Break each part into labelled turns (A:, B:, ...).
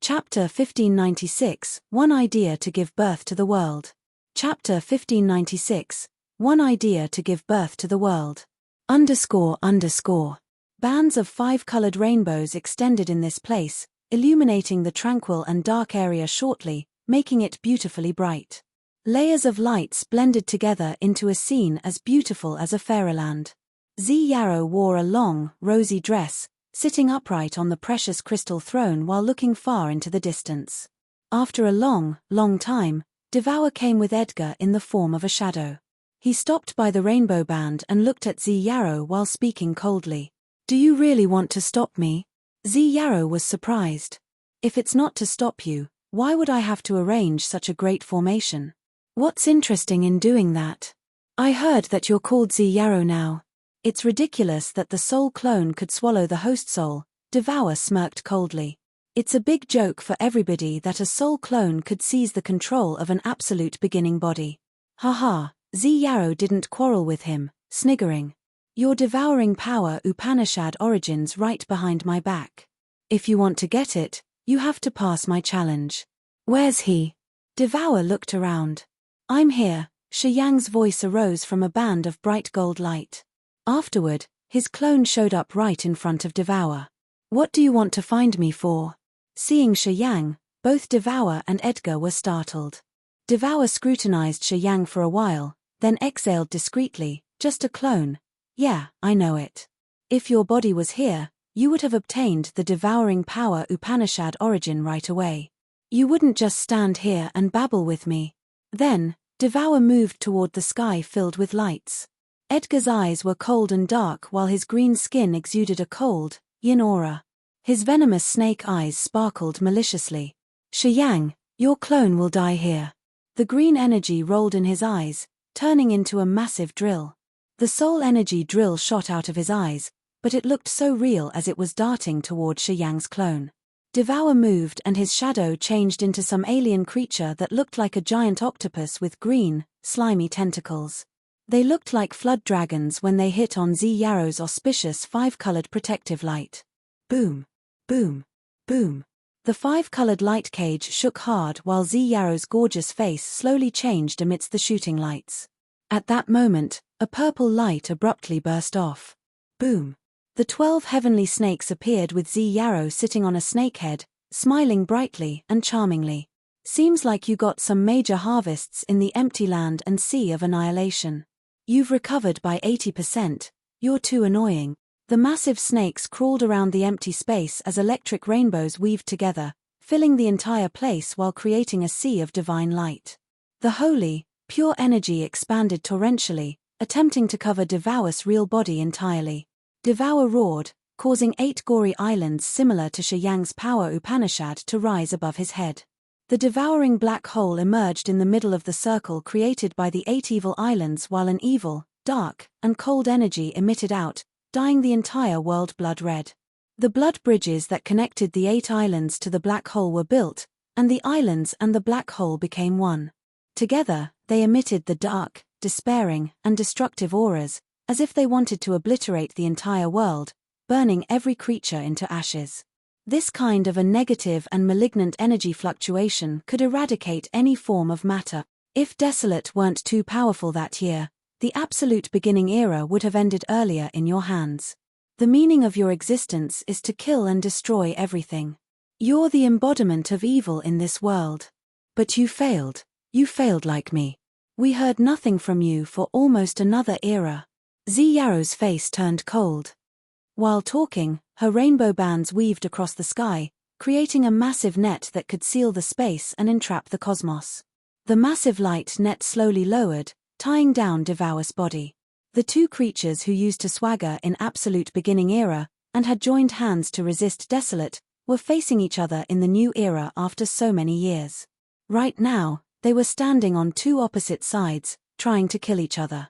A: Chapter 1596, One Idea to Give Birth to the World. Chapter 1596, One Idea to Give Birth to the World. __. Bands of 5-colored rainbows extended in this place, illuminating the tranquil and dark area shortly, making it beautifully bright. Layers of lights blended together into a scene as beautiful as a fairyland. Zee Yarrow wore a long, rosy dress, sitting upright on the precious crystal throne while looking far into the distance. After a long, long time, Devour came with Edgar in the form of a shadow. He stopped by the rainbow band and looked at Zee Yarrow while speaking coldly. "Do you really want to stop me?" Zee Yarrow was surprised. "If it's not to stop you, why would I have to arrange such a great formation? What's interesting in doing that? I heard that you're called Zee Yarrow now. It's ridiculous that the soul clone could swallow the host soul," Devour smirked coldly. "It's a big joke for everybody that a soul clone could seize the control of an absolute beginning body." Haha, Zee Yarrow didn't quarrel with him, sniggering. "Your devouring power Upanishad origins right behind my back. If you want to get it, you have to pass my challenge." "Where's he?" Devour looked around. "I'm here," Shiyang's voice arose from a band of bright gold light. Afterward, his clone showed up right in front of Devour. "What do you want to find me for?" Seeing Shiyang, both Devour and Edgar were startled. Devour scrutinized Shiyang for a while, then exhaled discreetly, "Just a clone. Yeah, I know it. If your body was here, you would have obtained the devouring power Upanishad origin right away. You wouldn't just stand here and babble with me." Then, Devour moved toward the sky filled with lights. Edgar's eyes were cold and dark while his green skin exuded a cold, yin aura. His venomous snake eyes sparkled maliciously. "Shiyang, your clone will die here." The green energy rolled in his eyes, turning into a massive drill. The soul energy drill shot out of his eyes, but it looked so real as it was darting toward Shiyang's clone. Devour moved and his shadow changed into some alien creature that looked like a giant octopus with green, slimy tentacles. They looked like flood dragons when they hit on Zee Yarrow's auspicious 5-colored protective light. Boom, boom, boom. The 5-colored light cage shook hard while Zee Yarrow's gorgeous face slowly changed amidst the shooting lights. At that moment, a purple light abruptly burst off. Boom. The 12 heavenly snakes appeared with Zee Yarrow sitting on a snakehead, smiling brightly and charmingly. "Seems like you got some major harvests in the empty land and sea of annihilation. You've recovered by 80%, you're too annoying." The massive snakes crawled around the empty space as electric rainbows weaved together, filling the entire place while creating a sea of divine light. The holy, pure energy expanded torrentially, attempting to cover Devour's real body entirely. Devour roared, causing 8 gory islands similar to Shiyang's power Upanishad to rise above his head. The devouring black hole emerged in the middle of the circle created by the 8 evil islands while an evil, dark, and cold energy emitted out, dyeing the entire world blood red. The blood bridges that connected the 8 islands to the black hole were built, and the islands and the black hole became one. Together, they emitted the dark, despairing, and destructive auras, as if they wanted to obliterate the entire world, burning every creature into ashes. This kind of a negative and malignant energy fluctuation could eradicate any form of matter. If Desolate weren't too powerful that year, the absolute beginning era would have ended earlier in your hands. The meaning of your existence is to kill and destroy everything. You're the embodiment of evil in this world. But you failed. You failed like me. We heard nothing from you for almost another era. Zee Yarrow's face turned cold. While talking, her rainbow bands weaved across the sky, creating a massive net that could seal the space and entrap the cosmos. The massive light net slowly lowered, tying down Devour's body. The 2 creatures who used to swagger in absolute beginning era, and had joined hands to resist Desolate, were facing each other in the new era after so many years. Right now, they were standing on 2 opposite sides, trying to kill each other.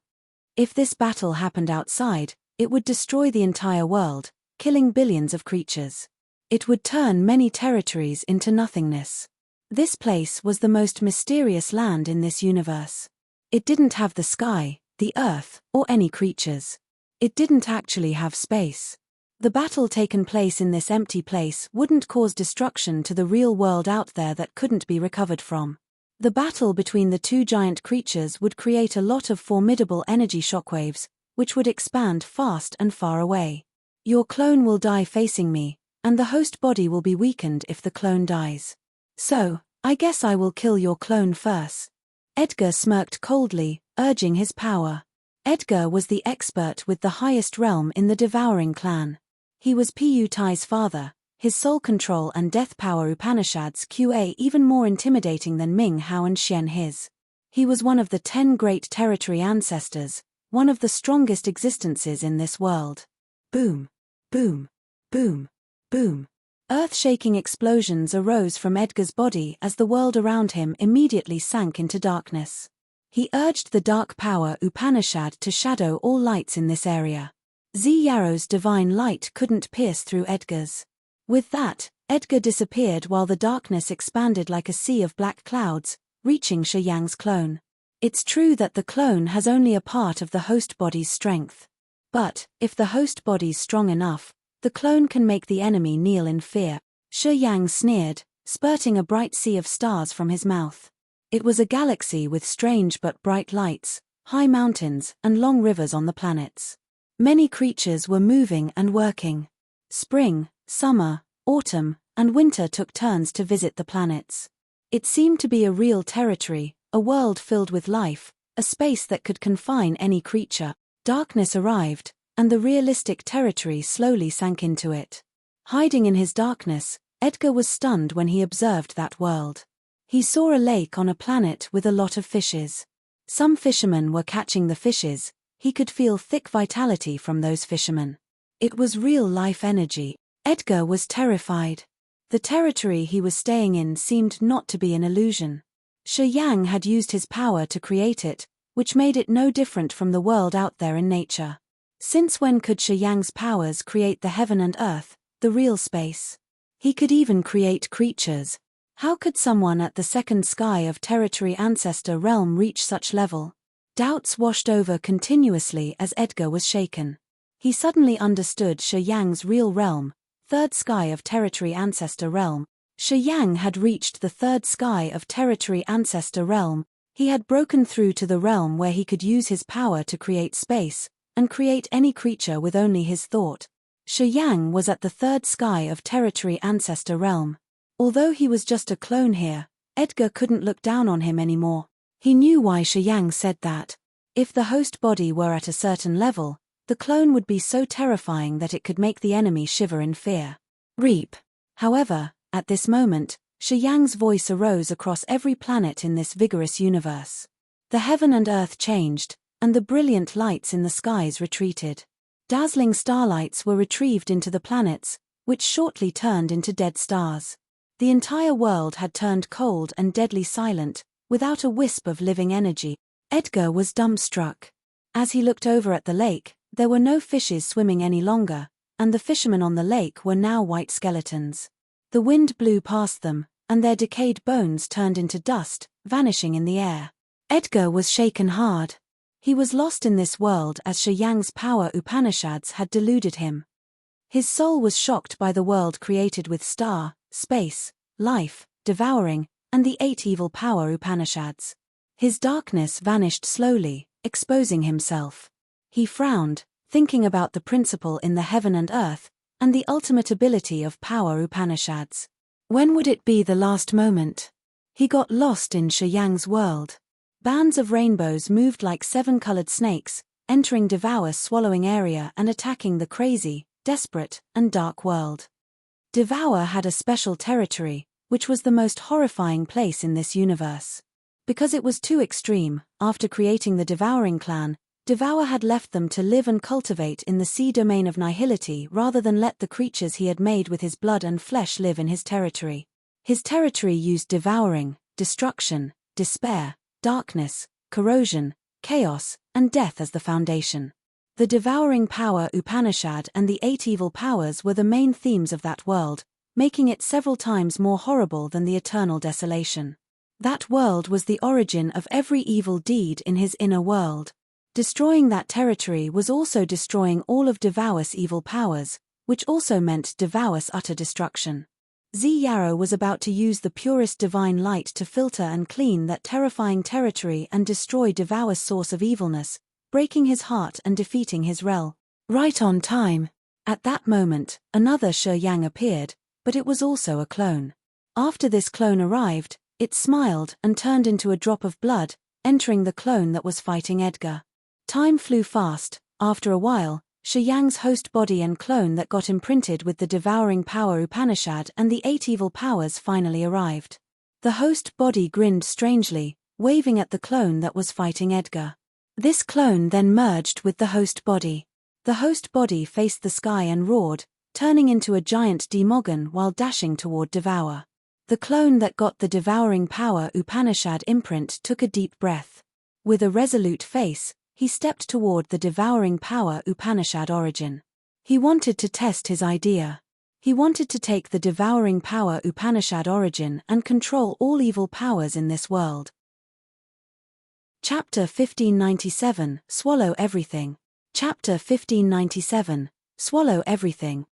A: If this battle happened outside, it would destroy the entire world, killing billions of creatures. It would turn many territories into nothingness. This place was the most mysterious land in this universe. It didn't have the sky, the earth, or any creatures. It didn't actually have space. The battle taken place in this empty place wouldn't cause destruction to the real world out there that couldn't be recovered from. The battle between the two giant creatures would create a lot of formidable energy shockwaves, which would expand fast and far away. Your clone will die facing me, and the host body will be weakened if the clone dies. So, I guess I will kill your clone first. Edgar smirked coldly, urging his power. Edgar was the expert with the highest realm in the Devouring clan. He was Pu Tai's father, his soul control and death power Upanishads QA even more intimidating than Ming Hao and Xian his. He was one of the 10 great territory ancestors, one of the strongest existences in this world. Boom, boom, boom, boom. Earth-shaking explosions arose from Edgar's body as the world around him immediately sank into darkness. He urged the dark power Upanishad to shadow all lights in this area. Zi Yarrow's divine light couldn't pierce through Edgar's. With that, Edgar disappeared while the darkness expanded like a sea of black clouds, reaching Shi Yang's clone. It's true that the clone has only a part of the host body's strength. But, if the host body's strong enough, the clone can make the enemy kneel in fear. Shi Yang sneered, spurting a bright sea of stars from his mouth. It was a galaxy with strange but bright lights, high mountains, and long rivers on the planets. Many creatures were moving and working. Spring, summer, autumn, and winter took turns to visit the planets. It seemed to be a real territory, a world filled with life, a space that could confine any creature. Darkness arrived, and the realistic territory slowly sank into it. Hiding in his darkness, Edgar was stunned when he observed that world. He saw a lake on a planet with a lot of fishes. Some fishermen were catching the fishes. He could feel thick vitality from those fishermen. It was real-life energy. Edgar was terrified. The territory he was staying in seemed not to be an illusion. Shi Yang had used his power to create it, which made it no different from the world out there in nature. Since when could Shi Yang's powers create the heaven and earth, the real space? He could even create creatures. How could someone at the second sky of territory ancestor realm reach such level? Doubts washed over continuously as Edgar was shaken. He suddenly understood Shi Yang's real realm, third sky of territory ancestor realm. Shi Yang had reached the third sky of territory ancestor realm. He had broken through to the realm where he could use his power to create space, and create any creature with only his thought. Shi Yang was at the third sky of territory ancestor realm. Although he was just a clone here, Edgar couldn't look down on him anymore. He knew why Shi Yang said that. If the host body were at a certain level, the clone would be so terrifying that it could make the enemy shiver in fear. Reap. However, at this moment, Shi Yang's voice arose across every planet in this vigorous universe. The heaven and earth changed, and the brilliant lights in the skies retreated. Dazzling starlights were retrieved into the planets, which shortly turned into dead stars. The entire world had turned cold and deadly silent, without a wisp of living energy. Edgar was dumbstruck. As he looked over at the lake, there were no fishes swimming any longer, and the fishermen on the lake were now white skeletons. The wind blew past them, and their decayed bones turned into dust, vanishing in the air. Edgar was shaken hard. He was lost in this world as Shi Yang's power Upanishads had deluded him. His soul was shocked by the world created with star, space, life, devouring, and the 8 evil power Upanishads. His darkness vanished slowly, exposing himself. He frowned, thinking about the principle in the heaven and earth, and the ultimate ability of power Upanishads. When would it be the last moment? He got lost in Shi Yang's world. Bands of rainbows moved like 7-colored snakes, entering Devour's swallowing area and attacking the crazy, desperate, and dark world. Devour had a special territory, which was the most horrifying place in this universe. Because it was too extreme, after creating the Devouring clan, Devour had left them to live and cultivate in the sea domain of nihility rather than let the creatures he had made with his blood and flesh live in his territory. His territory used devouring, destruction, despair, darkness, corrosion, chaos, and death as the foundation. The devouring power Upanishad and the 8 evil powers were the main themes of that world, making it several times more horrible than the eternal desolation. That world was the origin of every evil deed in his inner world. Destroying that territory was also destroying all of Devour's evil powers, which also meant Devour's utter destruction. Yarrow was about to use the purest divine light to filter and clean that terrifying territory and destroy Devour's source of evilness, breaking his heart and defeating his realm. Right on time. At that moment, another Shi Yang appeared, but it was also a clone. After this clone arrived, it smiled and turned into a drop of blood, entering the clone that was fighting Edgar. Time flew fast. After a while, Shi Yang's host body and clone that got imprinted with the devouring power Upanishad and the 8 evil powers finally arrived. The host body grinned strangely, waving at the clone that was fighting Edgar. This clone then merged with the host body. The host body faced the sky and roared, turning into a giant Demogon while dashing toward Devour. The clone that got the devouring power Upanishad imprint took a deep breath. With a resolute face, he stepped toward the devouring power Upanishad origin. He wanted to test his idea. He wanted to take the devouring power Upanishad origin and control all evil powers in this world. Chapter 1597, Swallow Everything. Chapter 1597, Swallow Everything.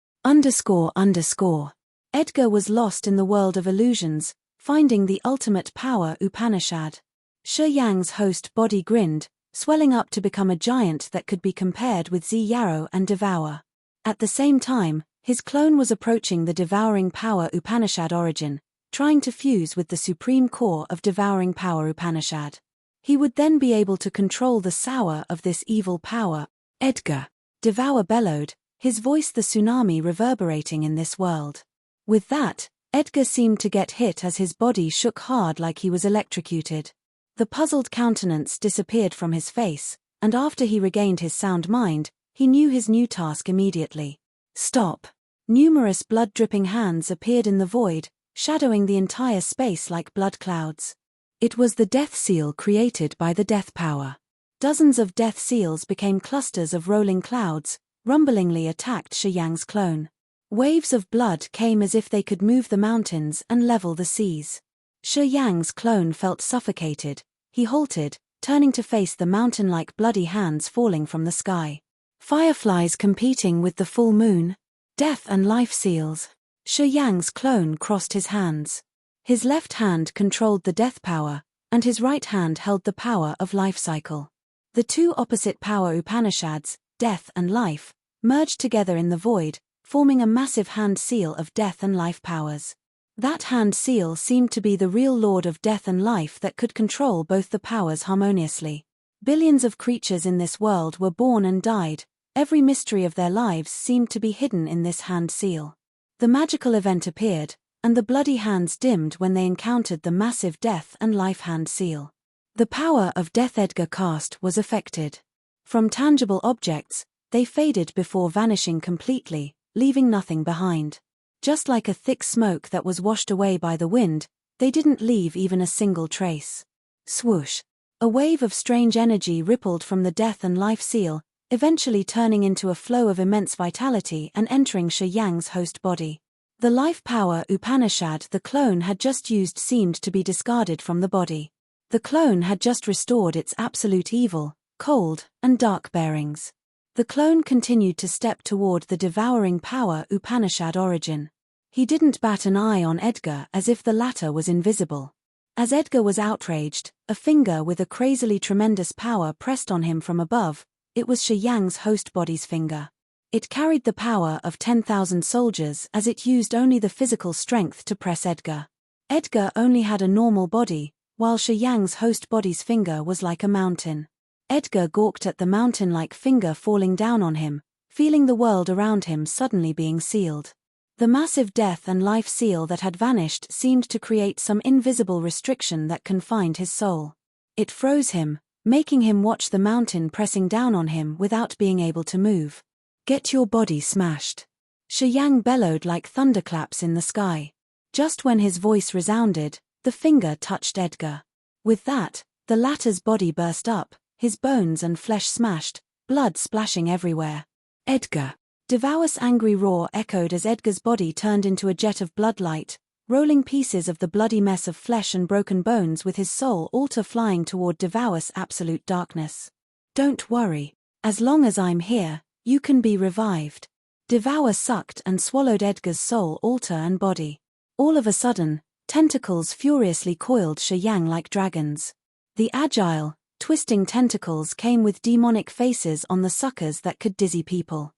A: Edgar was lost in the world of illusions, finding the ultimate power Upanishad. Shi Yang's host body grinned, swelling up to become a giant that could be compared with Yarrow and Devour. At the same time, his clone was approaching the devouring power Upanishad origin, trying to fuse with the supreme core of devouring power Upanishad. He would then be able to control the sour of this evil power. Edgar! Devour bellowed, his voice the tsunami reverberating in this world. With that, Edgar seemed to get hit as his body shook hard like he was electrocuted. The puzzled countenance disappeared from his face, and after he regained his sound mind, he knew his new task immediately. Stop! Numerous blood-dripping hands appeared in the void, shadowing the entire space like blood clouds. It was the death seal created by the death power. Dozens of death seals became clusters of rolling clouds, rumblingly attacked Shi Yang's clone. Waves of blood came as if they could move the mountains and level the seas. Shi Yang's clone felt suffocated. He halted, turning to face the mountain-like bloody hands falling from the sky. Fireflies competing with the full moon. Death and life seals. Shi Yang's clone crossed his hands. His left hand controlled the death power, and his right hand held the power of life cycle. The two opposite power Upanishads, death and life, merged together in the void, forming a massive hand seal of death and life powers. That hand seal seemed to be the real lord of death and life that could control both the powers harmoniously. Billions of creatures in this world were born and died. Every mystery of their lives seemed to be hidden in this hand seal. The magical event appeared, and the bloody hands dimmed when they encountered the massive death and life hand seal. The power of death Edgar cast was affected. From tangible objects, they faded before vanishing completely, leaving nothing behind. Just like a thick smoke that was washed away by the wind, they didn't leave even a single trace. Swoosh! A wave of strange energy rippled from the death and life seal, eventually turning into a flow of immense vitality and entering Shi Yang's host body. The life power Upanishad the clone had just used seemed to be discarded from the body. The clone had just restored its absolute evil, cold, and dark bearings. The clone continued to step toward the devouring power Upanishad origin. He didn't bat an eye on Edgar as if the latter was invisible. As Edgar was outraged, a finger with a crazily tremendous power pressed on him from above. It was Shi Yang's host body's finger. It carried the power of 10,000 soldiers as it used only the physical strength to press Edgar. Edgar only had a normal body, while Shi Yang's host body's finger was like a mountain. Edgar gawked at the mountain-like finger falling down on him, feeling the world around him suddenly being sealed. The massive death and life seal that had vanished seemed to create some invisible restriction that confined his soul. It froze him, making him watch the mountain pressing down on him without being able to move. Get your body smashed. Shi Yang bellowed like thunderclaps in the sky. Just when his voice resounded, the finger touched Edgar. With that, the latter's body burst up, his bones and flesh smashed, blood splashing everywhere. Edgar! Devour's angry roar echoed as Edgar's body turned into a jet of bloodlight, rolling pieces of the bloody mess of flesh and broken bones with his soul altar flying toward Devour's absolute darkness. Don't worry. As long as I'm here, you can be revived. Devour sucked and swallowed Edgar's soul, altar and body. All of a sudden, tentacles furiously coiled Shi Yang like dragons. The agile, twisting tentacles came with demonic faces on the suckers that could dizzy people.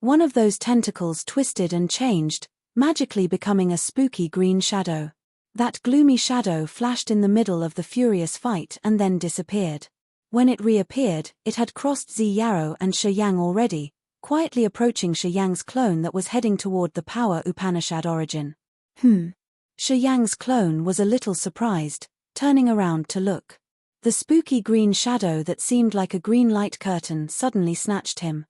A: One of those tentacles twisted and changed, magically becoming a spooky green shadow. That gloomy shadow flashed in the middle of the furious fight and then disappeared. When it reappeared, it had crossed Zi Yarrow and Shi Yang already, quietly approaching Shi Yang's clone that was heading toward the power Upanishad origin. Shi Yang's clone was a little surprised, turning around to look. The spooky green shadow that seemed like a green light curtain suddenly snatched him.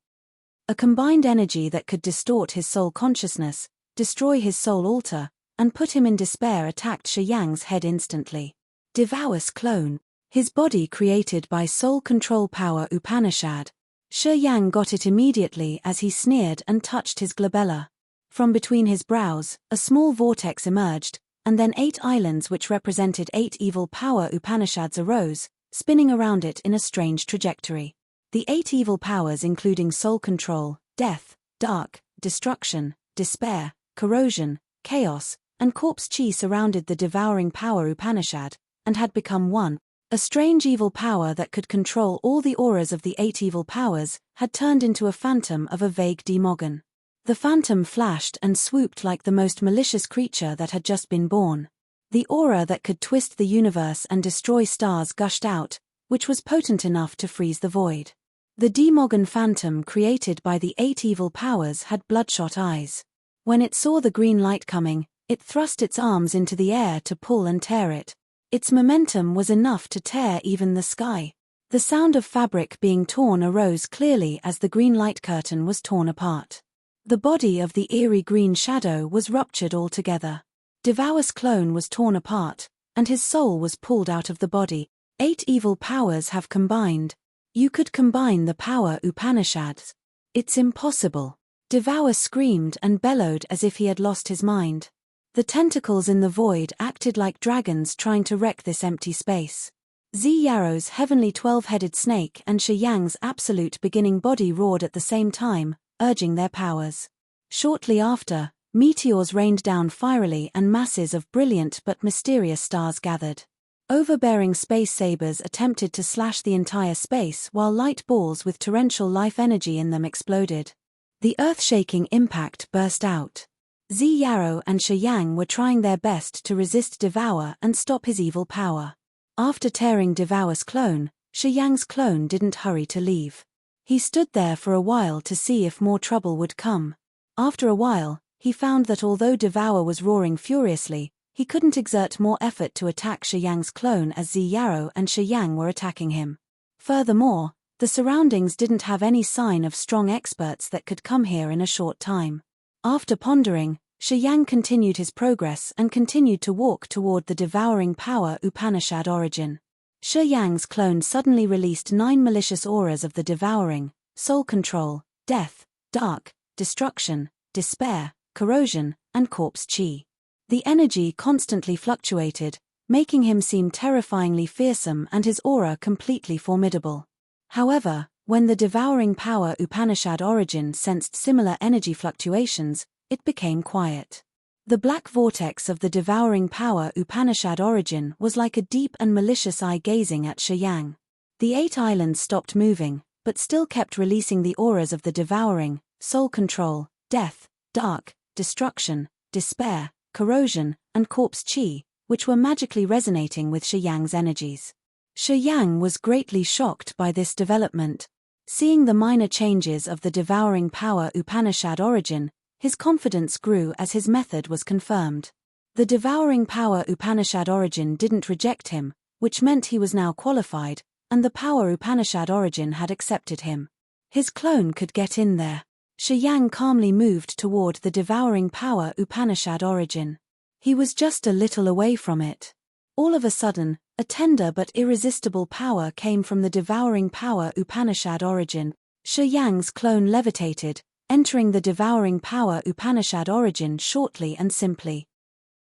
A: A combined energy that could distort his soul consciousness, destroy his soul altar, and put him in despair attacked Shi Yang's head instantly. Devour's clone. His body created by soul control power Upanishad. Shi Yang got it immediately as he sneered and touched his glabella. From between his brows, a small vortex emerged, and then 8 islands which represented 8 evil power Upanishads arose, spinning around it in a strange trajectory. The 8 evil powers including soul control, death, dark, destruction, despair, corrosion, chaos, and corpse chi surrounded the devouring power Upanishad, and had become one. A strange evil power that could control all the auras of the 8 evil powers, had turned into a phantom of a vague demogon. The phantom flashed and swooped like the most malicious creature that had just been born. The aura that could twist the universe and destroy stars gushed out, which was potent enough to freeze the void. The demogon phantom created by the 8 evil powers had bloodshot eyes. When it saw the green light coming, it thrust its arms into the air to pull and tear it. Its momentum was enough to tear even the sky. The sound of fabric being torn arose clearly as the green light curtain was torn apart. The body of the eerie green shadow was ruptured altogether. Devour's clone was torn apart, and his soul was pulled out of the body. 8 evil powers have combined. You could combine the power Upanishads. It's impossible. Devour screamed and bellowed as if he had lost his mind. The tentacles in the void acted like dragons trying to wreck this empty space. Zi Yarrow's heavenly 12-headed snake and Shi Yang's absolute beginning body roared at the same time, urging their powers. Shortly after, meteors rained down fierily and masses of brilliant but mysterious stars gathered. Overbearing space sabers attempted to slash the entire space while light balls with torrential life energy in them exploded. The earth-shaking impact burst out. Zi Yarrow and Shi Yang were trying their best to resist Devour and stop his evil power. After tearing Devour's clone, Shi Yang's clone didn't hurry to leave. He stood there for a while to see if more trouble would come. After a while, he found that although Devour was roaring furiously, he couldn't exert more effort to attack Shi Yang's clone as Zi Yarrow and Shi Yang were attacking him. Furthermore, the surroundings didn't have any sign of strong experts that could come here in a short time. After pondering, Shi Yang continued his progress and continued to walk toward the devouring power Upanishad origin. Shi Yang's clone suddenly released 9 malicious auras of the devouring, soul control, death, dark, destruction, despair, corrosion, and corpse chi. The energy constantly fluctuated, making him seem terrifyingly fearsome and his aura completely formidable. However, when the devouring power Upanishad origin sensed similar energy fluctuations, it became quiet. The black vortex of the devouring power Upanishad origin was like a deep and malicious eye gazing at Shi Yang. The 8 islands stopped moving, but still kept releasing the auras of the devouring, soul control, death, dark, destruction, despair, corrosion, and corpse chi, which were magically resonating with Shi Yang's energies. Shi Yang was greatly shocked by this development. Seeing the minor changes of the devouring power Upanishad origin, his confidence grew as his method was confirmed. The devouring power Upanishad origin didn't reject him, which meant he was now qualified, and the power Upanishad origin had accepted him. His clone could get in there. Shi Yang calmly moved toward the devouring power Upanishad origin. He was just a little away from it. All of a sudden, a tender but irresistible power came from the devouring power Upanishad origin. Shi Yang's clone levitated, entering the devouring power Upanishad origin shortly and simply.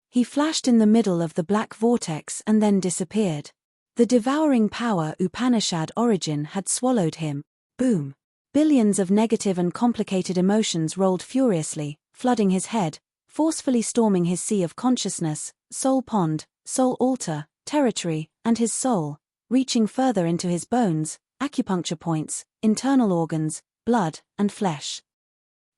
A: He flashed in the middle of the black vortex and then disappeared. The devouring power Upanishad origin had swallowed him. Boom. Billions of negative and complicated emotions rolled furiously, flooding his head, forcefully storming his sea of consciousness, soul pond, soul altar, territory, and his soul, reaching further into his bones, acupuncture points, internal organs, blood, and flesh.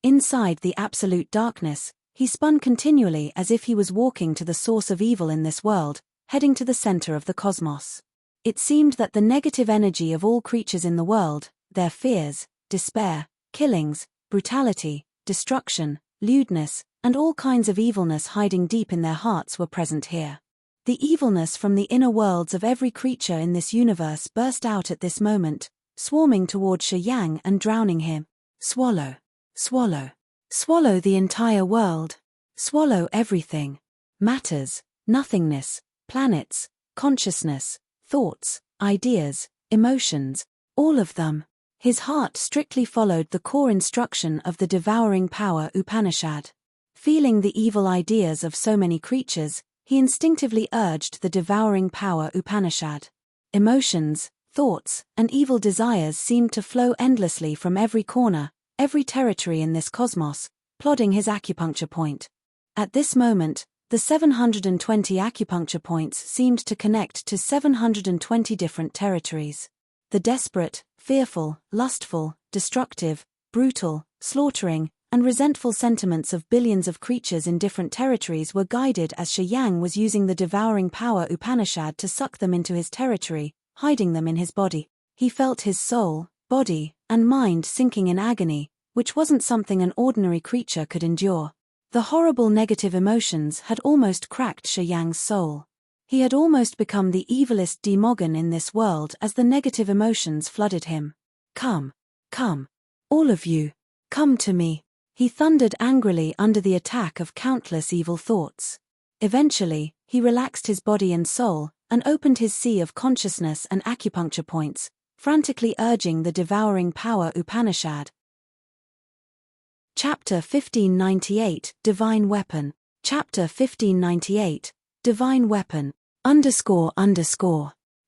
A: Inside the absolute darkness, he spun continually as if he was walking to the source of evil in this world, heading to the center of the cosmos. It seemed that the negative energy of all creatures in the world, their fears, despair, killings, brutality, destruction, lewdness, and all kinds of evilness hiding deep in their hearts were present here. The evilness from the inner worlds of every creature in this universe burst out at this moment, swarming toward Shi Yang and drowning him. Swallow. Swallow. Swallow the entire world. Swallow everything. Matters, nothingness, planets, consciousness, thoughts, ideas, emotions, all of them. His heart strictly followed the core instruction of the devouring power Upanishad. Feeling the evil ideas of so many creatures, he instinctively urged the devouring power Upanishad. Emotions, thoughts, and evil desires seemed to flow endlessly from every corner, every territory in this cosmos, plodding his acupuncture point. At this moment, the 720 acupuncture points seemed to connect to 720 different territories. The desperate, fearful, lustful, destructive, brutal, slaughtering, and resentful sentiments of billions of creatures in different territories were guided as Shi Yang was using the devouring power Upanishad to suck them into his territory, hiding them in his body. He felt his soul, body, and mind sinking in agony, which wasn't something an ordinary creature could endure. The horrible negative emotions had almost cracked Shi Yang's soul. He had almost become the evilest demogorgon in this world as the negative emotions flooded him. Come. Come. All of you. Come to me. He thundered angrily under the attack of countless evil thoughts. Eventually, he relaxed his body and soul, and opened his sea of consciousness and acupuncture points, frantically urging the devouring power Upanishad. Chapter 1598, Divine Weapon. Chapter 1598, Divine Weapon.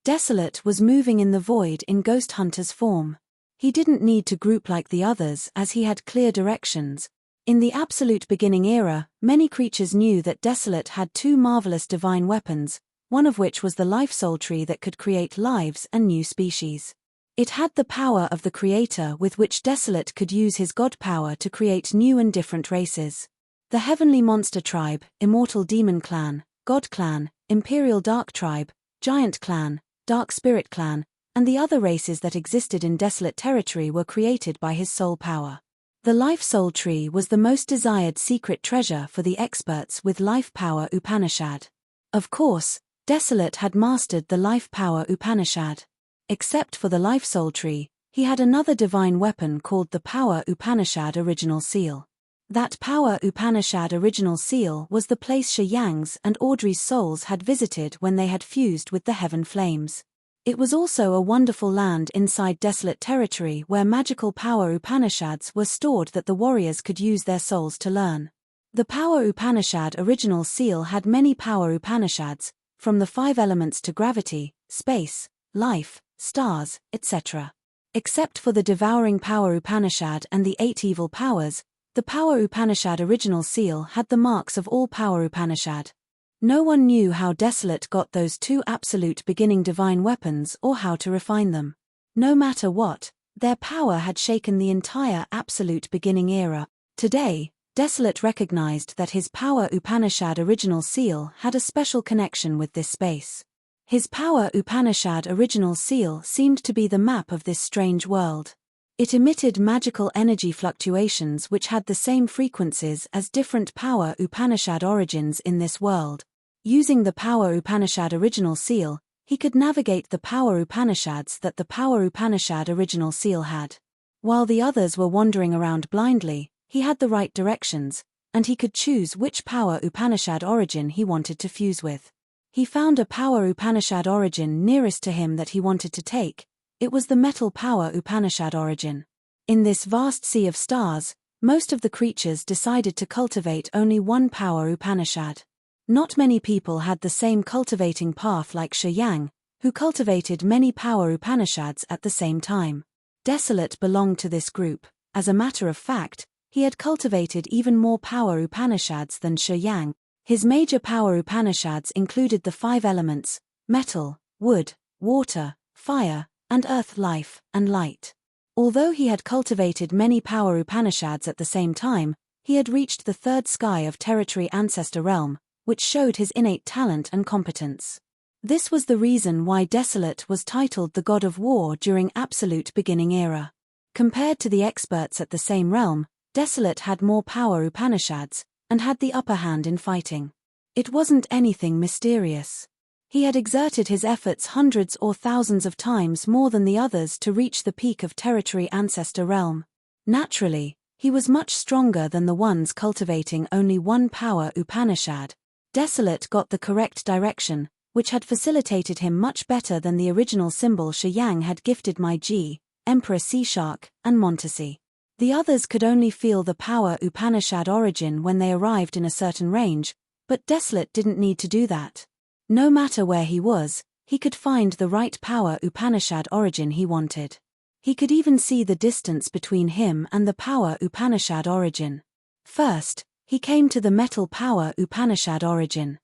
A: Desolate was moving in the void in Ghost Hunter's form. He didn't need to group like the others as he had clear directions. In the absolute beginning era, many creatures knew that Desolate had two marvelous divine weapons, one of which was the life soul tree that could create lives and new species. It had the power of the Creator with which Desolate could use his god power to create new and different races. The Heavenly Monster Tribe, Immortal Demon Clan, God Clan, Imperial Dark Tribe, Giant Clan, Dark Spirit Clan, and the other races that existed in Desolate territory were created by his soul power. The Life Soul Tree was the most desired secret treasure for the experts with Life Power Upanishad. Of course, Desolate had mastered the Life Power Upanishad. Except for the Life Soul Tree, he had another divine weapon called the Power Upanishad Original Seal. That Power Upanishad Original Seal was the place Shi Yang's and Audrey's souls had visited when they had fused with the Heaven Flames. It was also a wonderful land inside Desolate territory where magical power Upanishads were stored that the warriors could use their souls to learn. The Power Upanishad Original Seal had many power Upanishads, from the 5 elements to gravity, space, life, stars, etc. Except for the Devouring Power Upanishad and the 8 evil powers, the Power Upanishad Original Seal had the marks of all Power Upanishad. No one knew how Desolate got those 2 absolute beginning divine weapons or how to refine them. No matter what, their power had shaken the entire absolute beginning era. Today, Desolate recognized that his Power Upanishad Original Seal had a special connection with this space. His Power Upanishad Original Seal seemed to be the map of this strange world. It emitted magical energy fluctuations which had the same frequencies as different Power Upanishad origins in this world. Using the Power Upanishad Original Seal, he could navigate the Power Upanishads that the Power Upanishad Original Seal had. While the others were wandering around blindly, he had the right directions, and he could choose which Power Upanishad origin he wanted to fuse with. He found a Power Upanishad origin nearest to him that he wanted to take. It was the Metal Power Upanishad origin. In this vast sea of stars, most of the creatures decided to cultivate only one Power Upanishad. Not many people had the same cultivating path like Shi Yang, who cultivated many Power Upanishads at the same time. Desolate belonged to this group. As a matter of fact, he had cultivated even more power Upanishads than Shi Yang. His major power Upanishads included the 5 elements: metal, wood, water, fire, and earth, life, and light. Although he had cultivated many power Upanishads at the same time, he had reached the 3rd sky of territory ancestor realm, which showed his innate talent and competence. This was the reason why Desolate was titled the God of War during Absolute Beginning Era. Compared to the experts at the same realm, Desolate had more power Upanishads, and had the upper hand in fighting. It wasn't anything mysterious. He had exerted his efforts hundreds or thousands of times more than the others to reach the peak of territory ancestor realm. Naturally, he was much stronger than the ones cultivating only 1 power Upanishad. Desolate got the correct direction, which had facilitated him much better than the original symbol Shi Yang had gifted Meiji, Emperor Sea Shark, and Montesi. The others could only feel the power Upanishad origin when they arrived in a certain range, but Desolate didn't need to do that. No matter where he was, he could find the right power Upanishad origin he wanted. He could even see the distance between him and the power Upanishad origin. First, he came to the metal power Upanishad origin.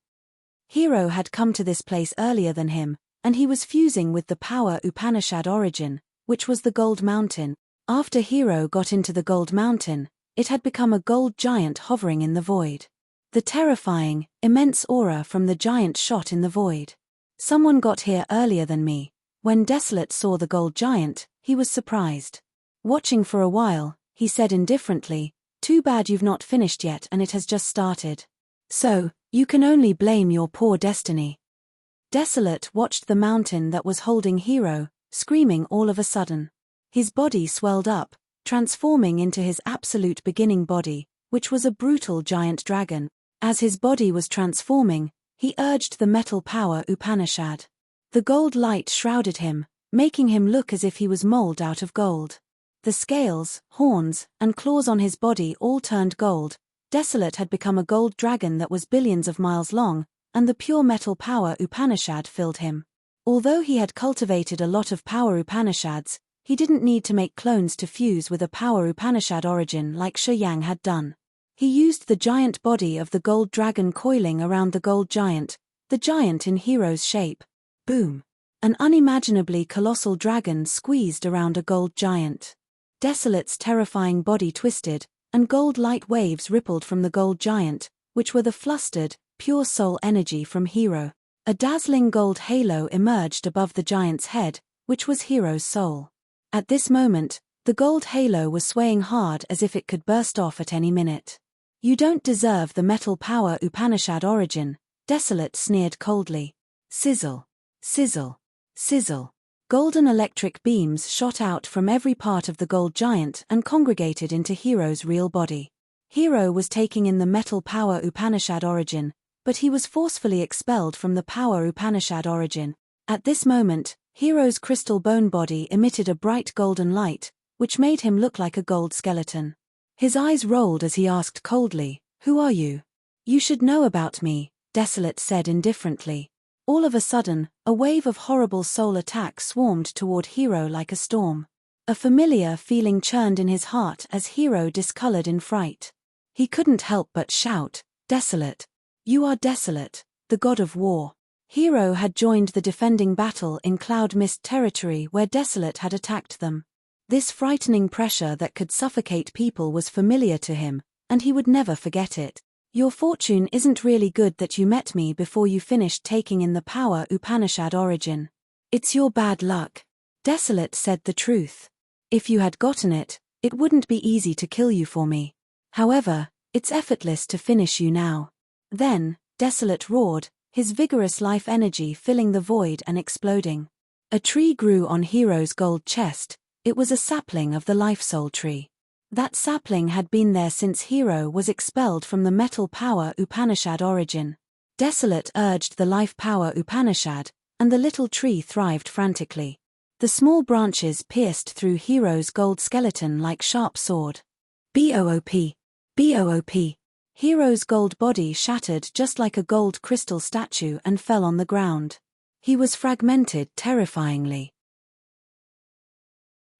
A: Hero had come to this place earlier than him, and he was fusing with the power Upanishad origin, which was the Gold Mountain. After Hero got into the Gold Mountain, it had become a gold giant hovering in the void. The terrifying, immense aura from the giant shot in the void. Someone got here earlier than me. When Desolate saw the gold giant, he was surprised. Watching for a while, he said indifferently, "Too bad you've not finished yet and it has just started. So, you can only blame your poor destiny." Desolate watched the mountain that was holding Hero, screaming all of a sudden. His body swelled up, transforming into his absolute beginning body, which was a brutal giant dragon. As his body was transforming, he urged the metal power Upanishad. The gold light shrouded him, making him look as if he was molded out of gold. The scales, horns, and claws on his body all turned gold. Desolate had become a gold dragon that was billions of miles long, and the pure metal power Upanishad filled him. Although he had cultivated a lot of power Upanishads, he didn't need to make clones to fuse with a power Upanishad origin like Shi Yang had done. He used the giant body of the gold dragon coiling around the gold giant, the giant in Hero's shape. Boom! An unimaginably colossal dragon squeezed around a gold giant. Desolate's terrifying body twisted, and gold light waves rippled from the gold giant, which were the flustered, pure soul energy from Hero. A dazzling gold halo emerged above the giant's head, which was Hero's soul. At this moment, the gold halo was swaying hard as if it could burst off at any minute. "You don't deserve the metal power Upanishad origin," Desolate sneered coldly. Sizzle. Sizzle. Sizzle. Golden electric beams shot out from every part of the gold giant and congregated into Hero's real body. Hero was taking in the metal power Upanishad origin, but he was forcefully expelled from the power Upanishad origin. At this moment, Hero's crystal bone body emitted a bright golden light, which made him look like a gold skeleton. His eyes rolled as he asked coldly, "Who are you?" "You should know about me," Desolate said indifferently. All of a sudden, a wave of horrible soul attack swarmed toward Hero like a storm. A familiar feeling churned in his heart as Hero discolored in fright. He couldn't help but shout, "Desolate! You are Desolate, the god of war." Hero had joined the defending battle in Cloud Mist territory where Desolate had attacked them. This frightening pressure that could suffocate people was familiar to him, and he would never forget it. "Your fortune isn't really good that you met me before you finished taking in the power Upanishad origin. It's your bad luck." Desolate said the truth. "If you had gotten it, it wouldn't be easy to kill you for me. However, it's effortless to finish you now." Then, Desolate roared, his vigorous life energy filling the void and exploding. A tree grew on Hero's gold chest. It was a sapling of the life soul tree. That sapling had been there since Hero was expelled from the metal power Upanishad origin. Desolate urged the life power Upanishad, and the little tree thrived frantically. The small branches pierced through Hero's gold skeleton like sharp sword. Boop! Boop! Hero's gold body shattered just like a gold crystal statue and fell on the ground. He was fragmented terrifyingly.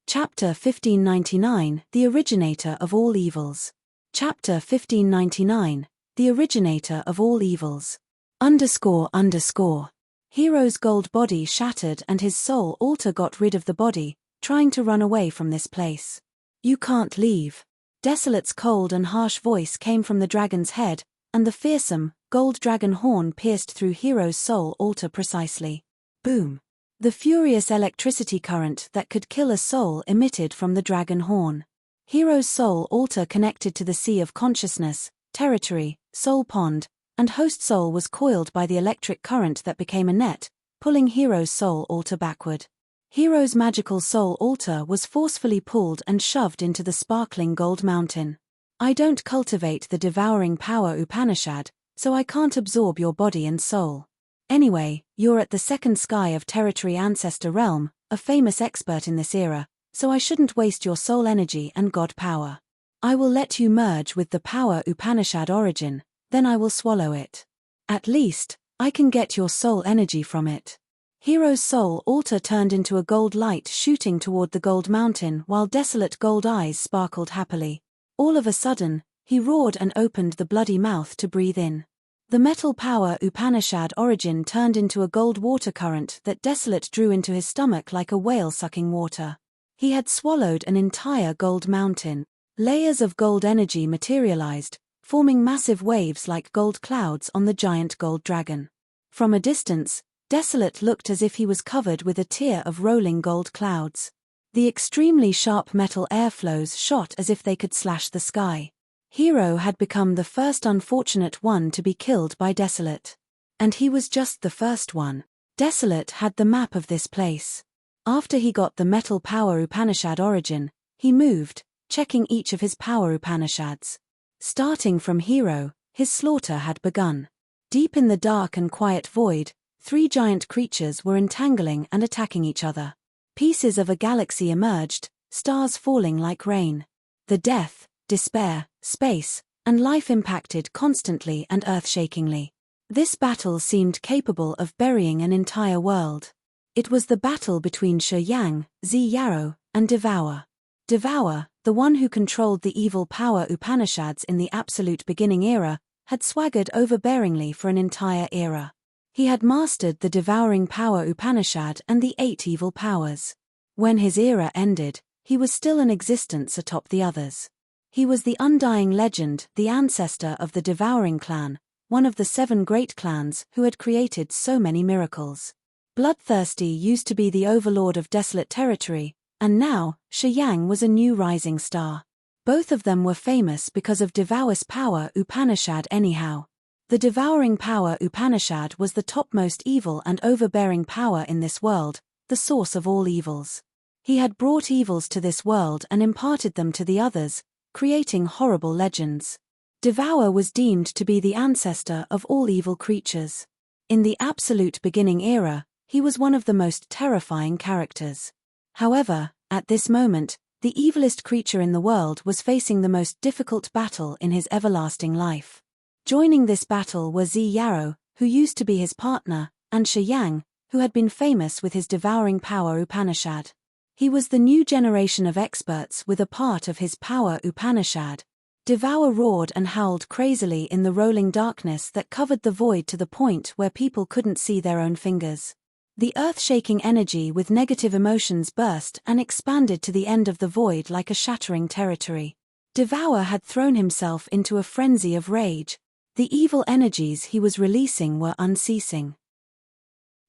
A: Chapter 1599, The Originator of All Evils. Chapter 1599, The Originator of All Evils. __. Hero's gold body shattered and his soul altar got rid of the body, trying to run away from this place. You can't leave. Desolate's cold and harsh voice came from the dragon's head, and the fearsome, gold dragon horn pierced through Hero's soul altar precisely. Boom. The furious electricity current that could kill a soul emitted from the dragon horn. Hero's soul altar connected to the sea of consciousness, territory, soul pond, and host soul was coiled by the electric current that became a net, pulling Hero's soul altar backward. Hero's magical soul altar was forcefully pulled and shoved into the sparkling gold mountain. I don't cultivate the devouring power Upanishad, so I can't absorb your body and soul. Anyway, you're at the second sky of territory ancestor realm, a famous expert in this era, so I shouldn't waste your soul energy and god power. I will let you merge with the power Upanishad origin, then I will swallow it. At least, I can get your soul energy from it. Hero's soul altar turned into a gold light shooting toward the gold mountain while desolate gold eyes sparkled happily. All of a sudden, he roared and opened the bloody mouth to breathe in. The metal power Upanishad origin turned into a gold water current that Desolate drew into his stomach like a whale sucking water. He had swallowed an entire gold mountain. Layers of gold energy materialized, forming massive waves like gold clouds on the giant gold dragon. From a distance, Desolate looked as if he was covered with a tier of rolling gold clouds. The extremely sharp metal airflows shot as if they could slash the sky. Hero had become the first unfortunate one to be killed by Desolate. And he was just the first one. Desolate had the map of this place. After he got the metal power Upanishad origin, he moved, checking each of his power Upanishads. Starting from Hero, his slaughter had begun. Deep in the dark and quiet void, 3 giant creatures were entangling and attacking each other. Pieces of a galaxy emerged, stars falling like rain. The death, despair, space, and life impacted constantly and earth-shakingly. This battle seemed capable of burying an entire world. It was the battle between Shi Yang, Zi Yarrow, and Devour. Devour, the one who controlled the evil power Upanishads in the absolute beginning era, had swaggered overbearingly for an entire era. He had mastered the devouring power Upanishad and the 8 evil powers. When his era ended, he was still in existence atop the others. He was the undying legend, the ancestor of the devouring clan, one of the 7 great clans who had created so many miracles. Bloodthirsty used to be the overlord of desolate territory, and now, Shi Yang was a new rising star. Both of them were famous because of Devour's power Upanishad anyhow. The devouring power Upanishad was the topmost evil and overbearing power in this world, the source of all evils. He had brought evils to this world and imparted them to the others, creating horrible legends. Devour was deemed to be the ancestor of all evil creatures. In the absolute beginning era, he was one of the most terrifying characters. However, at this moment, the evilest creature in the world was facing the most difficult battle in his everlasting life. Joining this battle were Zi Yarrow, who used to be his partner, and Shi Yang, who had been famous with his devouring power Upanishad. He was the new generation of experts with a part of his power Upanishad. Devour roared and howled crazily in the rolling darkness that covered the void to the point where people couldn't see their own fingers. The earth-shaking energy with negative emotions burst and expanded to the end of the void like a shattering territory. Devour had thrown himself into a frenzy of rage. The evil energies he was releasing were unceasing.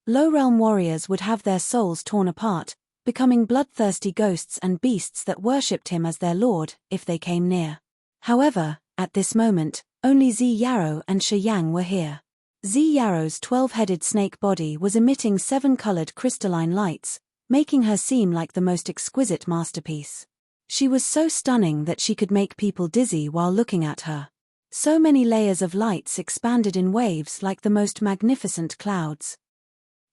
A: Low-realm warriors would have their souls torn apart, becoming bloodthirsty ghosts and beasts that worshipped him as their lord, if they came near. However, at this moment, only Zi Yarrow and Shi Yang were here. Zi Yarrow's 12-headed snake body was emitting 7-colored crystalline lights, making her seem like the most exquisite masterpiece. She was so stunning that she could make people dizzy while looking at her. So many layers of lights expanded in waves like the most magnificent clouds.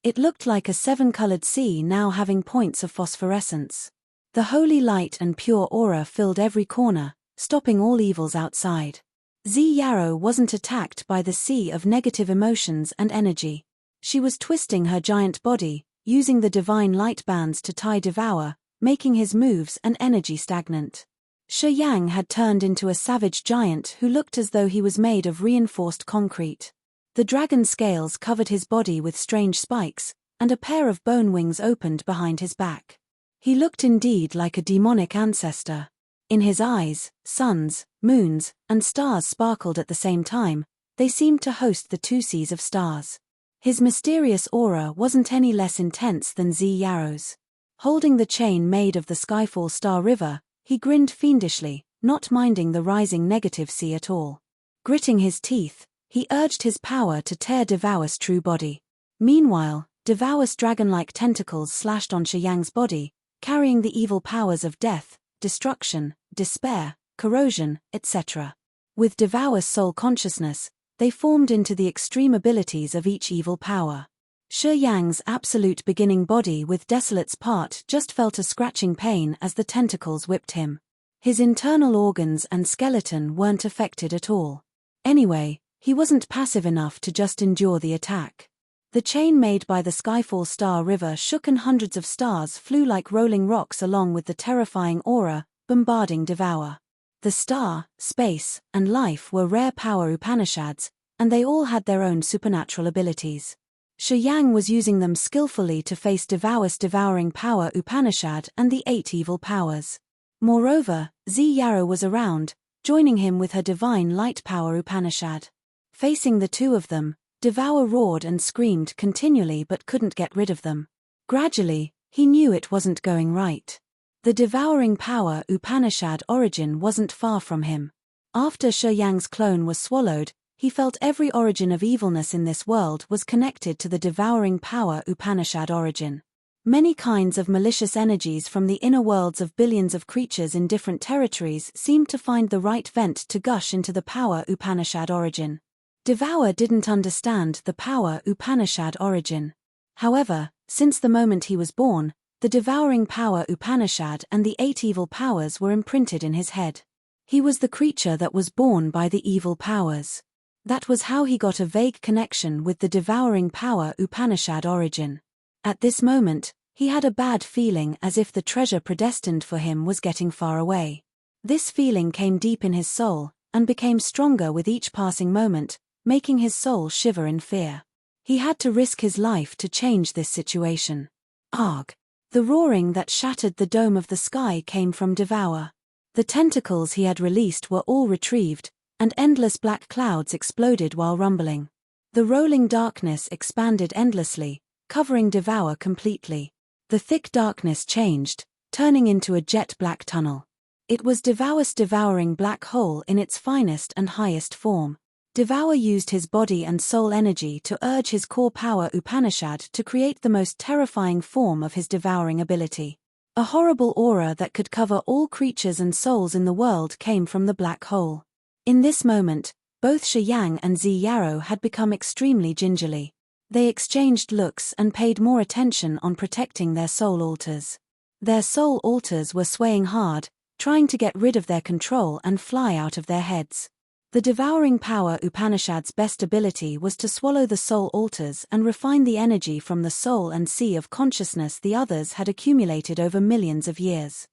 A: It looked like a 7-colored sea now having points of phosphorescence. The holy light and pure aura filled every corner, stopping all evils outside. Zi Yarrow wasn't attacked by the sea of negative emotions and energy. She was twisting her giant body, using the divine light bands to tie Devour, making his moves and energy stagnant. Shi Yang had turned into a savage giant who looked as though he was made of reinforced concrete. The dragon scales covered his body with strange spikes, and a pair of bone wings opened behind his back. He looked indeed like a demonic ancestor. In his eyes, suns, moons, and stars sparkled at the same time. They seemed to host the two seas of stars. His mysterious aura wasn't any less intense than Zi Yaro's. Holding the chain made of the Skyfall Star River, he grinned fiendishly, not minding the rising negative sea at all. Gritting his teeth, he urged his power to tear Devour's true body. Meanwhile, Devour's dragon-like tentacles slashed on Shi Yang's body, carrying the evil powers of death, destruction, despair, corrosion, etc. With Devour's soul consciousness, they formed into the extreme abilities of each evil power. Shi Yang's absolute beginning body with Desolate's part just felt a scratching pain as the tentacles whipped him. His internal organs and skeleton weren't affected at all. Anyway, he wasn't passive enough to just endure the attack. The chain made by the Skyfall Star River shook and hundreds of stars flew like rolling rocks along with the terrifying aura, bombarding Devour. The star, space, and life were rare power Upanishads, and they all had their own supernatural abilities. Shi Yang was using them skillfully to face Devour's devouring power Upanishad and the 8 evil powers. Moreover, Zi Yaro was around, joining him with her divine light power Upanishad. Facing the two of them, Devour roared and screamed continually but couldn't get rid of them. Gradually, he knew it wasn't going right. The devouring power Upanishad origin wasn't far from him. After Shi Yang's clone was swallowed, he felt every origin of evilness in this world was connected to the devouring power Upanishad origin. Many kinds of malicious energies from the inner worlds of billions of creatures in different territories seemed to find the right vent to gush into the power Upanishad origin. Devour didn't understand the power Upanishad origin. However, since the moment he was born, the devouring power Upanishad and the 8 evil powers were imprinted in his head. He was the creature that was born by the evil powers. That was how he got a vague connection with the devouring power Upanishad origin. At this moment, he had a bad feeling as if the treasure predestined for him was getting far away. This feeling came deep in his soul, and became stronger with each passing moment, making his soul shiver in fear. He had to risk his life to change this situation. Arg! The roaring that shattered the dome of the sky came from Devour. The tentacles he had released were all retrieved, and endless black clouds exploded while rumbling. The rolling darkness expanded endlessly, covering Devour completely. The thick darkness changed, turning into a jet-black tunnel. It was Devour's devouring black hole in its finest and highest form. Devour used his body and soul energy to urge his core power Upanishad to create the most terrifying form of his devouring ability. A horrible aura that could cover all creatures and souls in the world came from the black hole. In this moment, both Shi Yang and Zi Yaro had become extremely gingerly. They exchanged looks and paid more attention on protecting their soul altars. Their soul altars were swaying hard, trying to get rid of their control and fly out of their heads. The devouring power Upanishad's best ability was to swallow the soul altars and refine the energy from the soul and sea of consciousness the others had accumulated over millions of years.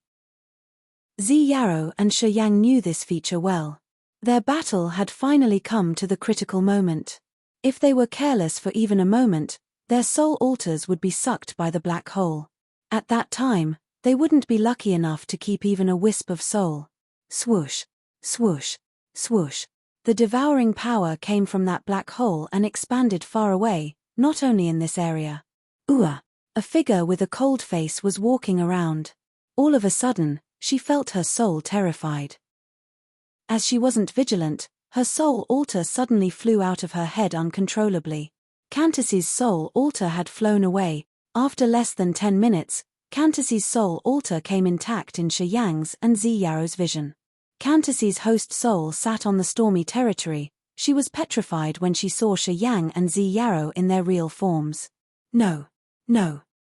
A: Zi Yaro and Shi Yang knew this feature well. Their battle had finally come to the critical moment. If they were careless for even a moment, their soul altars would be sucked by the black hole. At that time, they wouldn't be lucky enough to keep even a wisp of soul. Swoosh, swoosh, swoosh. The devouring power came from that black hole and expanded far away, not only in this area. A figure with a cold face was walking around. All of a sudden, she felt her soul terrified. As she wasn't vigilant, her soul altar suddenly flew out of her head uncontrollably. Candace's soul altar had flown away. After less than 10 minutes, Candace's soul altar came intact in Shi Yang's and Zi Yaro's vision. Candace's host soul sat on the stormy territory. She was petrified when she saw Shi Yang and Zi Yaro in their real forms. No.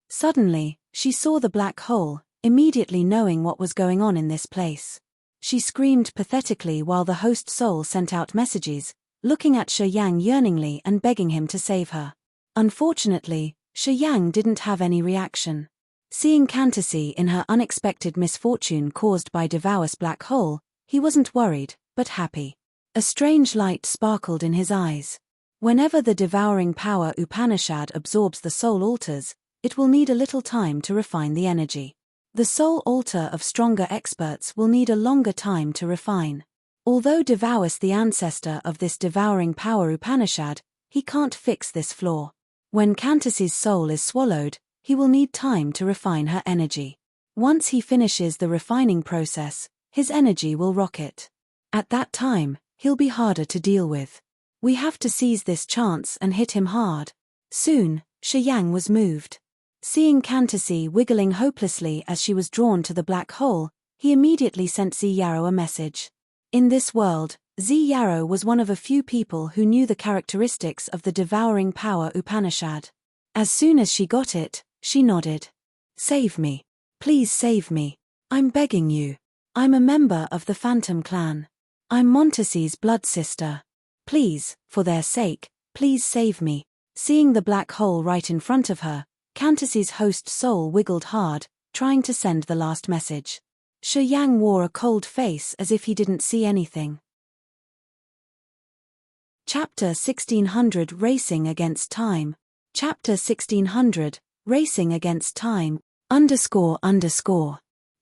A: Suddenly, she saw the black hole, immediately knowing what was going on in this place. She screamed pathetically while the host soul sent out messages, looking at Shi Yang yearningly and begging him to save her. Unfortunately, Shi Yang didn't have any reaction. Seeing Cantasy in her unexpected misfortune caused by Devour's black hole, he wasn't worried, but happy. A strange light sparkled in his eyes. Whenever the devouring power Upanishad absorbs the soul altars, it will need a little time to refine the energy. The soul altar of stronger experts will need a longer time to refine. Although Devour's the ancestor of this devouring power Upanishad, he can't fix this flaw. When Cantasy's soul is swallowed, he will need time to refine her energy. Once he finishes the refining process, his energy will rocket. At that time, he'll be harder to deal with. We have to seize this chance and hit him hard. Soon, Shiyang was moved. Seeing Cantasy wiggling hopelessly as she was drawn to the black hole, he immediately sent Zi Yarrow a message. In this world, Zi Yarrow was one of a few people who knew the characteristics of the devouring power Upanishad. As soon as she got it, she nodded. "Save me. Please save me. I'm begging you. I'm a member of the Phantom Clan. I'm Montasy's blood sister. Please, for their sake, please save me." Seeing the black hole right in front of her, Cantasy's host soul wiggled hard, trying to send the last message. Shiyang wore a cold face as if he didn't see anything. Chapter 1600 Racing Against Time. Chapter 1600 Racing Against Time.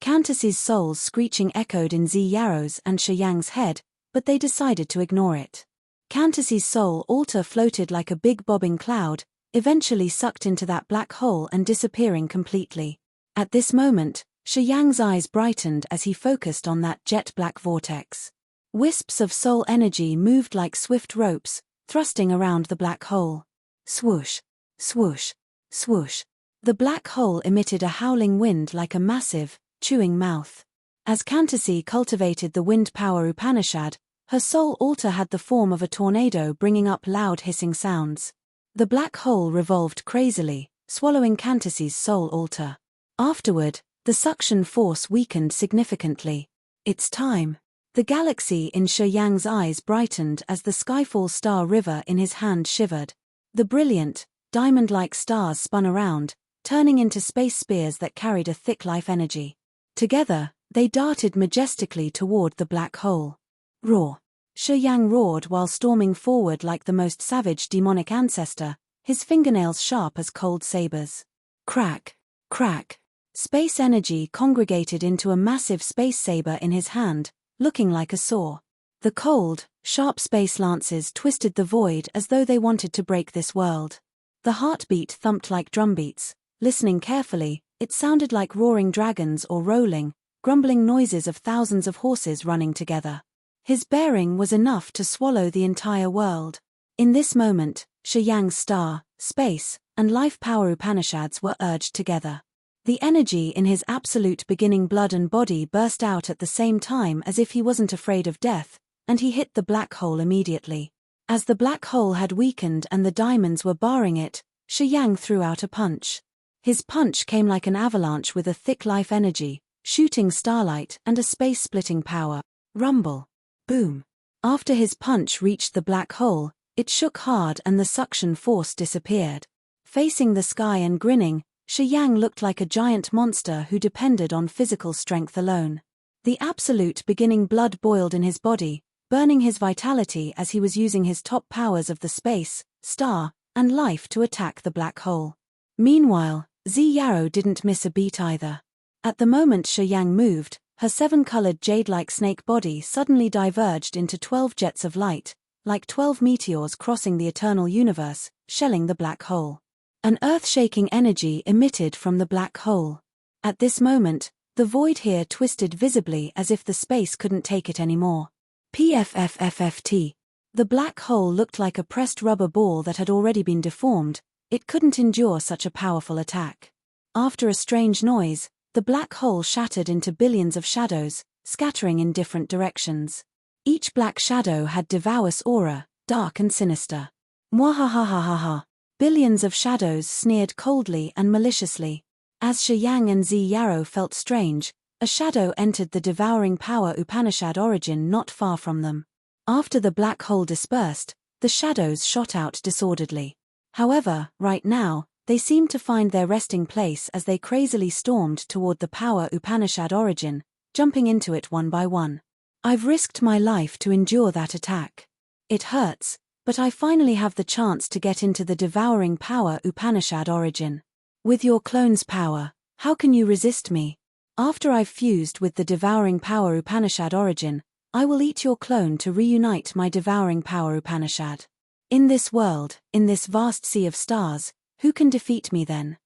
A: Cantasy's soul's screeching echoed in Zi Yarrow's and Shiyang's head, but they decided to ignore it. Cantasy's soul altar floated like a big bobbing cloud, eventually sucked into that black hole and disappearing completely. At this moment, Shiyang's eyes brightened as he focused on that jet-black vortex. Wisps of soul energy moved like swift ropes, thrusting around the black hole. Swoosh, swoosh, swoosh. The black hole emitted a howling wind like a massive, chewing mouth. As Cantasy cultivated the wind power Upanishad, her soul altar had the form of a tornado bringing up loud hissing sounds. The black hole revolved crazily, swallowing Cantasy's soul altar. Afterward, the suction force weakened significantly. "It's time." The galaxy in Shiyang's eyes brightened as the Skyfall star river in his hand shivered. The brilliant, diamond-like stars spun around, turning into space spears that carried a thick life energy. Together, they darted majestically toward the black hole. Roar! Shiyang roared while storming forward like the most savage demonic ancestor, his fingernails sharp as cold sabers. Crack! Crack! Space energy congregated into a massive space saber in his hand, looking like a saw. The cold, sharp space lances twisted the void as though they wanted to break this world. The heartbeat thumped like drumbeats. Listening carefully, it sounded like roaring dragons or rolling, grumbling noises of thousands of horses running together. His bearing was enough to swallow the entire world. In this moment, Shiyang's star, space, and life power Upanishads were urged together. The energy in his absolute beginning blood and body burst out at the same time as if he wasn't afraid of death, and he hit the black hole immediately. As the black hole had weakened and the diamonds were barring it, Shiyang threw out a punch. His punch came like an avalanche with a thick life energy, shooting starlight and a space-splitting power. Rumble. Boom. After his punch reached the black hole, it shook hard and the suction force disappeared. Facing the sky and grinning, Shiyang looked like a giant monster who depended on physical strength alone. The absolute beginning blood boiled in his body, burning his vitality as he was using his top powers of the space, star, and life to attack the black hole. Meanwhile, Zi Yarrow didn't miss a beat either. At the moment Shiyang moved, her seven-colored jade-like snake body suddenly diverged into 12 jets of light, like 12 meteors crossing the eternal universe, shelling the black hole. An earth-shaking energy emitted from the black hole. At this moment, the void here twisted visibly as if the space couldn't take it anymore. PFFFFT. The black hole looked like a pressed rubber ball that had already been deformed. It couldn't endure such a powerful attack. After a strange noise, the black hole shattered into billions of shadows, scattering in different directions. Each black shadow had Devour's aura, dark and sinister. Mwahahahaha. Billions of shadows sneered coldly and maliciously. As Shiyang and Zi Yarrow felt strange, a shadow entered the devouring power Upanishad origin not far from them. After the black hole dispersed, the shadows shot out disorderly. However, right now, They seemed to find their resting place as they crazily stormed toward the power Upanishad origin, jumping into it one by one. I've risked my life to endure that attack. It hurts, but I finally have the chance to get into the devouring power Upanishad origin. With your clone's power, how can you resist me? After I've fused with the devouring power Upanishad origin, I will eat your clone to reunite my devouring power Upanishad. In this world, in this vast sea of stars, who can defeat me then?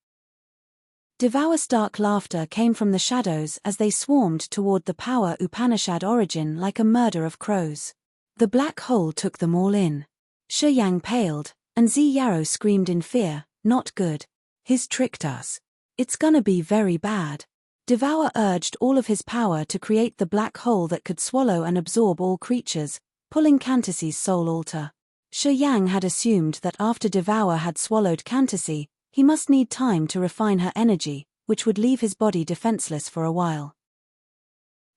A: Devour's dark laughter came from the shadows as they swarmed toward the power Upanishad origin like a murder of crows. The black hole took them all in. Shi Yang paled, and Zi Yarrow screamed in fear, "Not good. He's tricked us. It's gonna be very bad." Devour urged all of his power to create the black hole that could swallow and absorb all creatures, pulling Cantasy's soul altar. Shi Yang had assumed that after Devour had swallowed Cantasy, he must need time to refine her energy, which would leave his body defenseless for a while.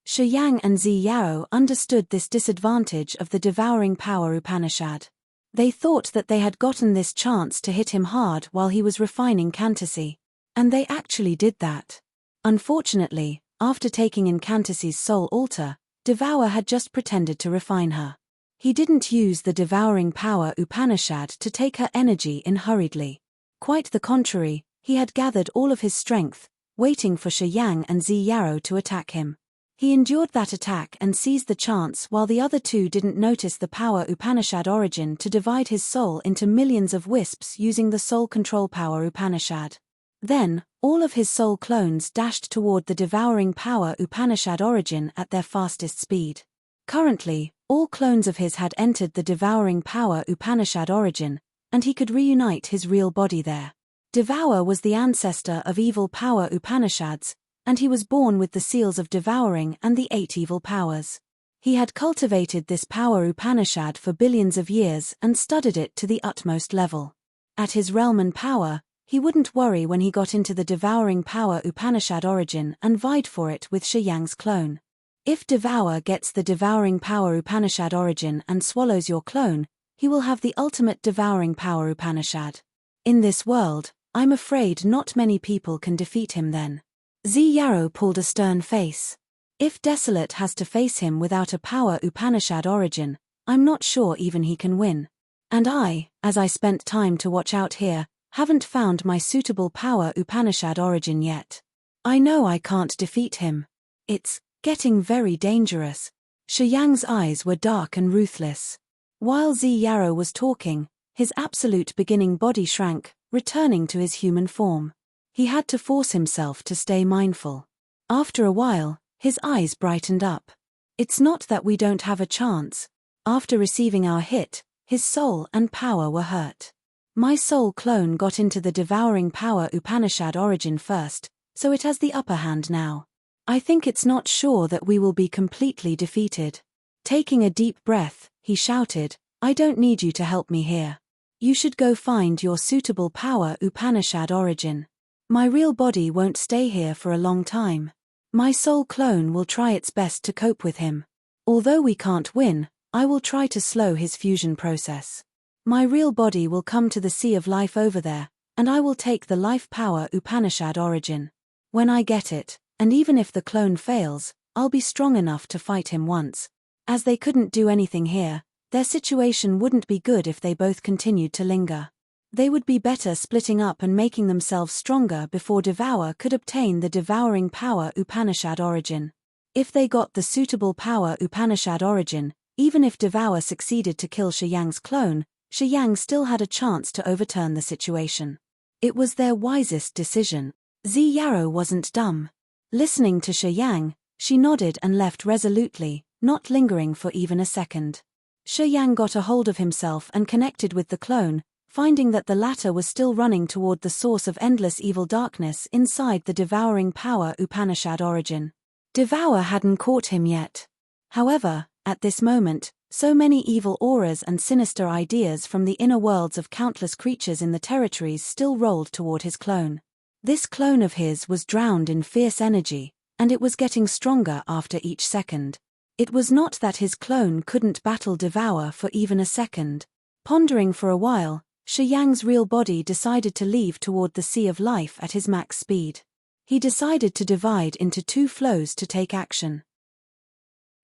A: Shi Yang and Zi Yarrow understood this disadvantage of the devouring power Upanishad. They thought that they had gotten this chance to hit him hard while he was refining Cantasy. And they actually did that. Unfortunately, after taking in Cantasy's soul altar, Devour had just pretended to refine her. He didn't use the devouring power Upanishad to take her energy in hurriedly. Quite the contrary, he had gathered all of his strength, waiting for Shi Yang and Zi Yarrow to attack him. He endured that attack and seized the chance while the other two didn't notice the power Upanishad origin to divide his soul into millions of wisps using the soul control power Upanishad. Then, all of his soul clones dashed toward the devouring power Upanishad origin at their fastest speed. Currently, all clones of his had entered the devouring power Upanishad origin, and he could reunite his real body there. Devour was the ancestor of evil power Upanishads, and he was born with the seals of devouring and the 8 evil powers. He had cultivated this power Upanishad for billions of years and studied it to the utmost level. At his realm and power, he wouldn't worry when he got into the devouring power Upanishad origin and vied for it with Shi Yang's clone. If Devour gets the devouring power Upanishad origin and swallows your clone, he will have the ultimate devouring power Upanishad. In this world, I'm afraid not many people can defeat him then. Zi Yarrow pulled a stern face. If Desolate has to face him without a power Upanishad origin, I'm not sure even he can win. And I, as I spent time to watch out here, haven't found my suitable power Upanishad origin yet. I know I can't defeat him. It's getting very dangerous. Shi Yang's eyes were dark and ruthless. While Zi Yarrow was talking, his absolute beginning body shrank, returning to his human form. He had to force himself to stay mindful. After a while, his eyes brightened up. It's not that we don't have a chance. After receiving our hit, his soul and power were hurt. My soul clone got into the devouring power Upanishad origin first, so it has the upper hand now. I think it's not sure that we will be completely defeated. Taking a deep breath, he shouted, "I don't need you to help me here. You should go find your suitable power Upanishad origin. My real body won't stay here for a long time. My soul clone will try its best to cope with him. Although we can't win, I will try to slow his fusion process. My real body will come to the sea of life over there, and I will take the life power Upanishad origin. When I get it, and even if the clone fails, I'll be strong enough to fight him once." As they couldn't do anything here, their situation wouldn't be good if they both continued to linger. They would be better splitting up and making themselves stronger before Devour could obtain the devouring power Upanishad origin. If they got the suitable power Upanishad origin, even if Devour succeeded to kill Shi Yang's clone, Shi Yang still had a chance to overturn the situation. It was their wisest decision. Zi Yarrow wasn't dumb. Listening to Shi Yang, she nodded and left resolutely, not lingering for even a second. Shi Yang got a hold of himself and connected with the clone, finding that the latter was still running toward the source of endless evil darkness inside the devouring power Upanishad origin. Devour hadn't caught him yet. However, at this moment, so many evil auras and sinister ideas from the inner worlds of countless creatures in the territories still rolled toward his clone. This clone of his was drowned in fierce energy, and it was getting stronger after each second. It was not that his clone couldn't battle Devour for even a second. Pondering for a while, Yang's real body decided to leave toward the Sea of Life at his max speed. He decided to divide into two flows to take action.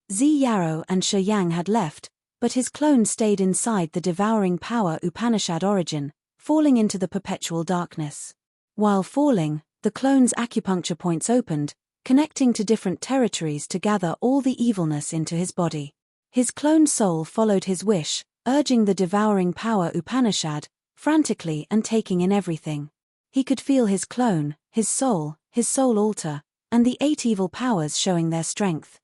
A: Yarrow and Yang had left, but his clone stayed inside the devouring power Upanishad origin, falling into the perpetual darkness. While falling, the clone's acupuncture points opened, connecting to different territories to gather all the evilness into his body. His clone soul followed his wish, urging the devouring power Upanishad, frantically and taking in everything. He could feel his clone, his soul altar, and the 8 evil powers showing their strength.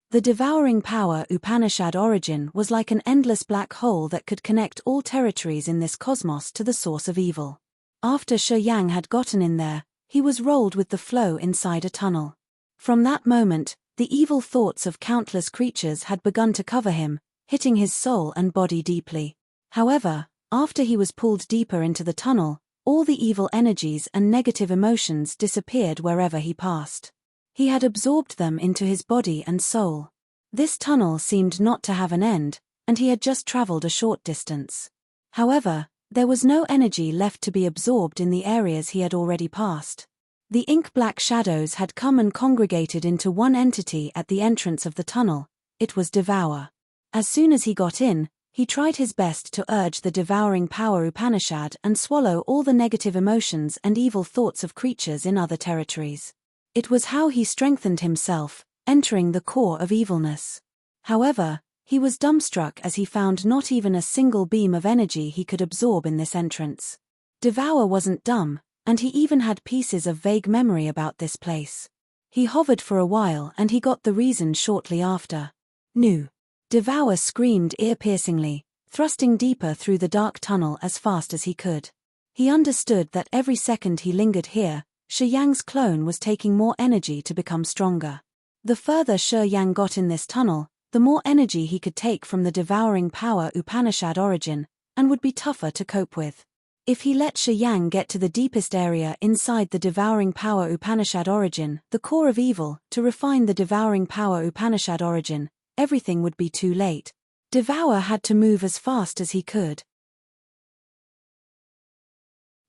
A: The devouring power Upanishad origin was like an endless black hole that could connect all territories in this cosmos to the source of evil. After Yang had gotten in there, he was rolled with the flow inside a tunnel. From that moment, the evil thoughts of countless creatures had begun to cover him, hitting his soul and body deeply. However, after he was pulled deeper into the tunnel, all the evil energies and negative emotions disappeared wherever he passed. He had absorbed them into his body and soul. This tunnel seemed not to have an end, and he had just traveled a short distance. However, there was no energy left to be absorbed in the areas he had already passed. The ink-black shadows had come and congregated into one entity at the entrance of the tunnel. It was Devour. As soon as he got in, he tried his best to urge the devouring power Upanishad and swallow all the negative emotions and evil thoughts of creatures in other territories. It was how he strengthened himself, entering the core of evilness. However, he was dumbstruck as he found not even a single beam of energy he could absorb in this entrance. Devour wasn't dumb, and he even had pieces of vague memory about this place. He hovered for a while and he got the reason shortly after. "Nu!" Devour screamed ear-piercingly, thrusting deeper through the dark tunnel as fast as he could. He understood that every second he lingered here, Yang's clone was taking more energy to become stronger. The further Yang got in this tunnel, the more energy he could take from the devouring power Upanishad origin, and would be tougher to cope with. If he let Yang get to the deepest area inside the devouring power Upanishad origin, the core of evil, to refine the devouring power Upanishad origin, everything would be too late. Devour had to move as fast as he could.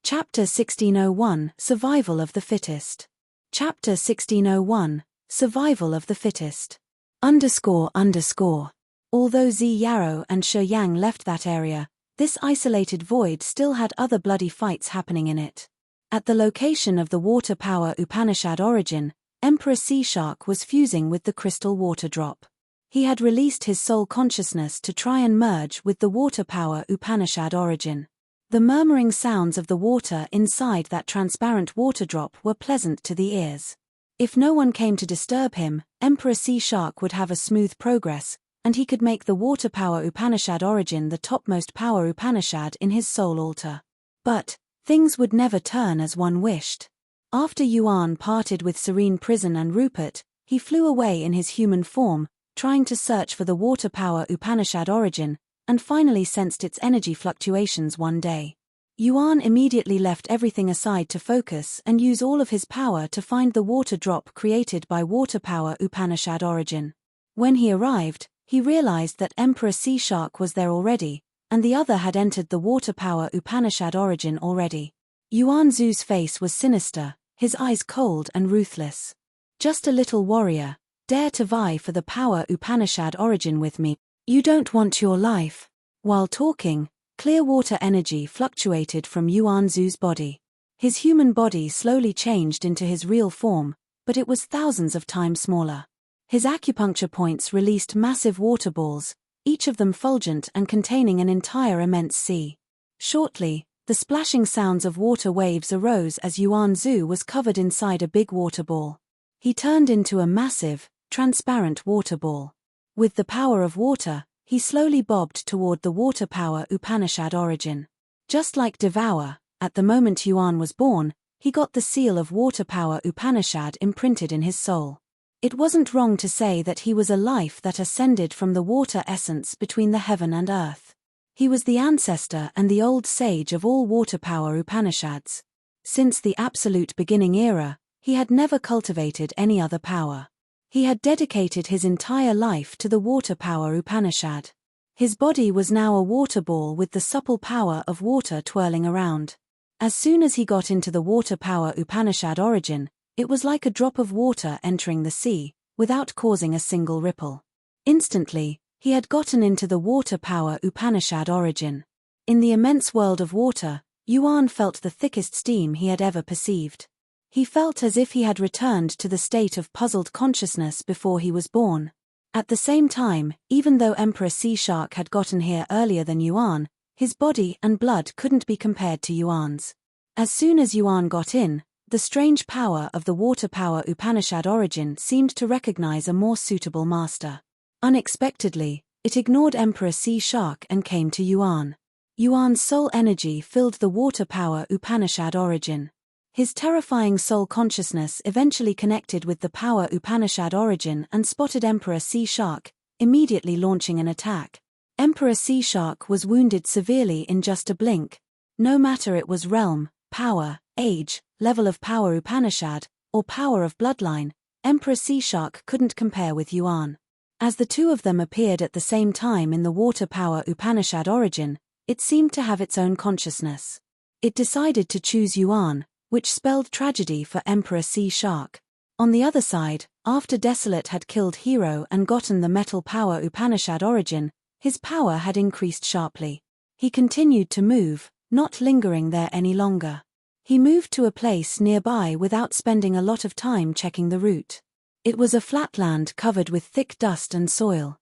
A: Chapter 1601, Survival of the Fittest. Chapter 1601, Survival of the Fittest. __. Although Yarrow and Yang left that area, this isolated void still had other bloody fights happening in it. At the location of the water power Upanishad origin, Emperor Sea Shark was fusing with the crystal water drop. He had released his soul consciousness to try and merge with the water power Upanishad origin. The murmuring sounds of the water inside that transparent water drop were pleasant to the ears. If no one came to disturb him, Emperor Sea Shark would have a smooth progress, and he could make the water power Upanishad origin the topmost power Upanishad in his soul altar. But things would never turn as one wished. After Yuan parted with Serene Prison and Rupert, he flew away in his human form, trying to search for the water power Upanishad origin, and finally sensed its energy fluctuations one day. Yuan immediately left everything aside to focus and use all of his power to find the water drop created by water power Upanishad origin. When he arrived, he realized that Emperor Sea Shark was there already, and the other had entered the water power Upanishad origin already. Yuan Zu's face was sinister, his eyes cold and ruthless. "Just a little warrior, dare to vie for the power Upanishad origin with me. You don't want your life." While talking, clear water energy fluctuated from Yuan Zu's body. His human body slowly changed into his real form, but it was thousands of times smaller. His acupuncture points released massive water balls, each of them fulgent and containing an entire immense sea. Shortly, the splashing sounds of water waves arose as Yuan Zu was covered inside a big water ball. He turned into a massive, transparent water ball. With the power of water, he slowly bobbed toward the water power Upanishad origin. Just like Devour, at the moment Yuan was born, he got the seal of water power Upanishad imprinted in his soul. It wasn't wrong to say that he was a life that ascended from the water essence between the heaven and earth. He was the ancestor and the old sage of all water power Upanishads. Since the absolute beginning era, he had never cultivated any other power. He had dedicated his entire life to the water power Upanishad. His body was now a water ball with the supple power of water twirling around. As soon as he got into the water power Upanishad origin, it was like a drop of water entering the sea, without causing a single ripple. Instantly, he had gotten into the water power Upanishad origin. In the immense world of water, Yuan felt the thickest steam he had ever perceived. He felt as if he had returned to the state of puzzled consciousness before he was born. At the same time, even though Emperor Sea Shark had gotten here earlier than Yuan, his body and blood couldn't be compared to Yuan's. As soon as Yuan got in, the strange power of the water power Upanishad origin seemed to recognize a more suitable master. Unexpectedly, it ignored Emperor Sea Shark and came to Yuan. Yuan's soul energy filled the water power Upanishad origin. His terrifying soul consciousness eventually connected with the power Upanishad origin and spotted Emperor Sea Shark, immediately launching an attack. Emperor Sea Shark was wounded severely in just a blink. No matter it was realm, power, age, level of power Upanishad, or power of bloodline, Emperor Sea Shark couldn't compare with Yuan. As the two of them appeared at the same time in the water power Upanishad origin, it seemed to have its own consciousness. It decided to choose Yuan, which spelled tragedy for Emperor Sea Shark. On the other side, after Desolate had killed Hero and gotten the metal power Upanishad origin, his power had increased sharply. He continued to move, not lingering there any longer. He moved to a place nearby without spending a lot of time checking the route. It was a flatland covered with thick dust and soil.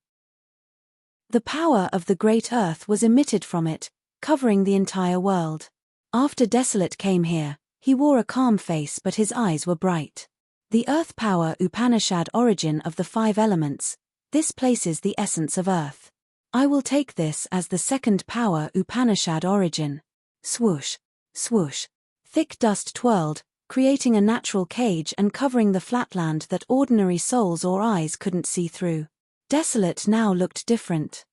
A: The power of the Great Earth was emitted from it, covering the entire world. After Desolate came here, he wore a calm face but his eyes were bright. The Earth power Upanishad origin of the 5 elements, this places the essence of Earth. I will take this as the second power Upanishad origin. Swoosh, swoosh. Thick dust twirled, creating a natural cage and covering the flatland that ordinary souls or eyes couldn't see through. Desolate now looked different.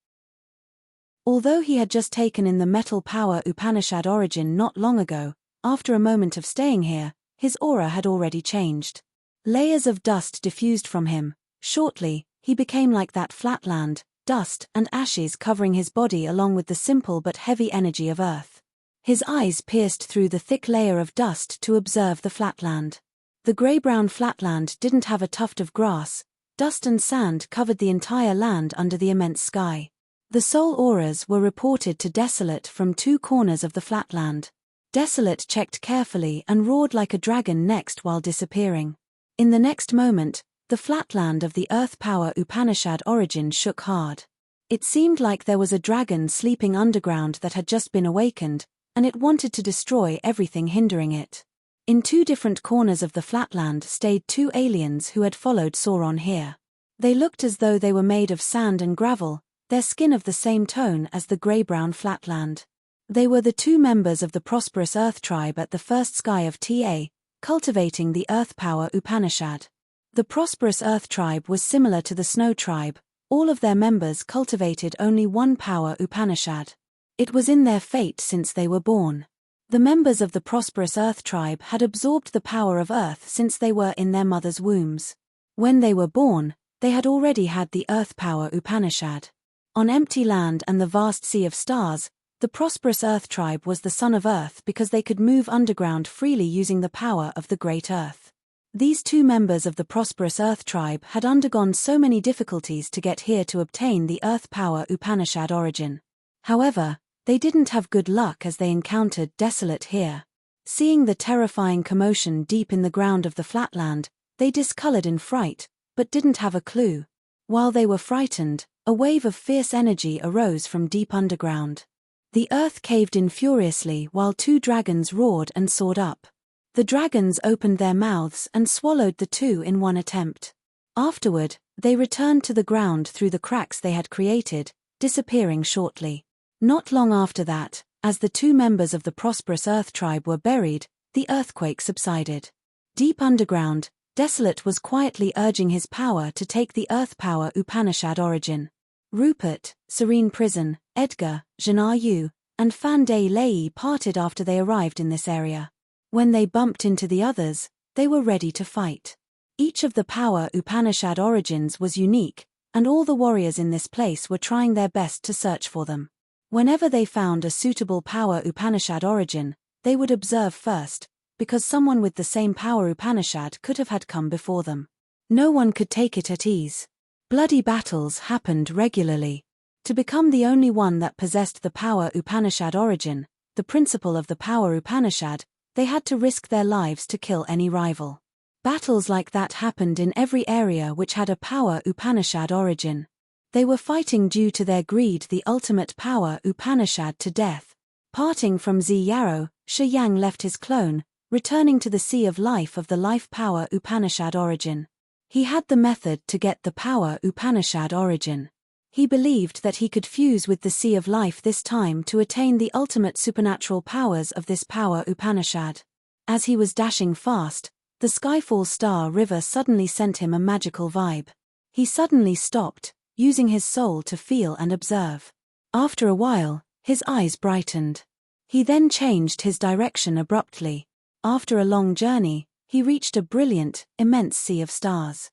A: Although he had just taken in the metal power Upanishad origin not long ago, after a moment of staying here, his aura had already changed. Layers of dust diffused from him. Shortly, he became like that flatland, dust and ashes covering his body along with the simple but heavy energy of Earth. His eyes pierced through the thick layer of dust to observe the flatland. The grey-brown flatland didn't have a tuft of grass. Dust and sand covered the entire land under the immense sky. The soul auras were reported to Desolate from 2 corners of the flatland. Desolate checked carefully and roared like a dragon next while disappearing. In the next moment, the flatland of the Earth power Upanishad origin shook hard. It seemed like there was a dragon sleeping underground that had just been awakened, and it wanted to destroy everything hindering it. In 2 different corners of the flatland stayed 2 aliens who had followed Sauron here. They looked as though they were made of sand and gravel, their skin of the same tone as the grey-brown flatland. They were the 2 members of the prosperous Earth tribe at the first sky of TA, cultivating the Earth power Upanishad. The prosperous Earth tribe was similar to the Snow tribe. All of their members cultivated only 1 power Upanishad. It was in their fate since they were born. The members of the prosperous Earth tribe had absorbed the power of Earth since they were in their mother's wombs. When they were born, they had already had the Earth power Upanishad. On empty land and the vast sea of stars, the prosperous Earth tribe was the son of Earth because they could move underground freely using the power of the Great Earth. These 2 members of the prosperous Earth tribe had undergone so many difficulties to get here to obtain the Earth power Upanishad origin. However, they didn't have good luck as they encountered Desolate here. Seeing the terrifying commotion deep in the ground of the flatland, they discolored in fright, but didn't have a clue. While they were frightened, a wave of fierce energy arose from deep underground. The earth caved in furiously while 2 dragons roared and soared up. The dragons opened their mouths and swallowed the 2 in one attempt. Afterward, they returned to the ground through the cracks they had created, disappearing shortly. Not long after that, as the 2 members of the prosperous Earth tribe were buried, the earthquake subsided. Deep underground, Desolate was quietly urging his power to take the Earth power Upanishad origin. Rupert, Serene Prison, Edgar, Janar Yu, and Fan Day Lei parted after they arrived in this area. When they bumped into the others, they were ready to fight. Each of the power Upanishad origins was unique, and all the warriors in this place were trying their best to search for them. Whenever they found a suitable power Upanishad origin, they would observe first, because someone with the same power Upanishad could have had come before them. No one could take it at ease. Bloody battles happened regularly. To become the only one that possessed the power Upanishad origin, the principle of the power Upanishad, they had to risk their lives to kill any rival. Battles like that happened in every area which had a power Upanishad origin. They were fighting due to their greed the ultimate power Upanishad to death. Parting from Yarrow, Shi Yang left his clone, returning to the Sea of Life of the life power Upanishad origin. He had the method to get the power Upanishad origin. He believed that he could fuse with the Sea of Life this time to attain the ultimate supernatural powers of this power Upanishad. As he was dashing fast, the Skyfall Star River suddenly sent him a magical vibe. He suddenly stopped, using his soul to feel and observe. After a while, his eyes brightened. He then changed his direction abruptly. After a long journey, he reached a brilliant, immense sea of stars.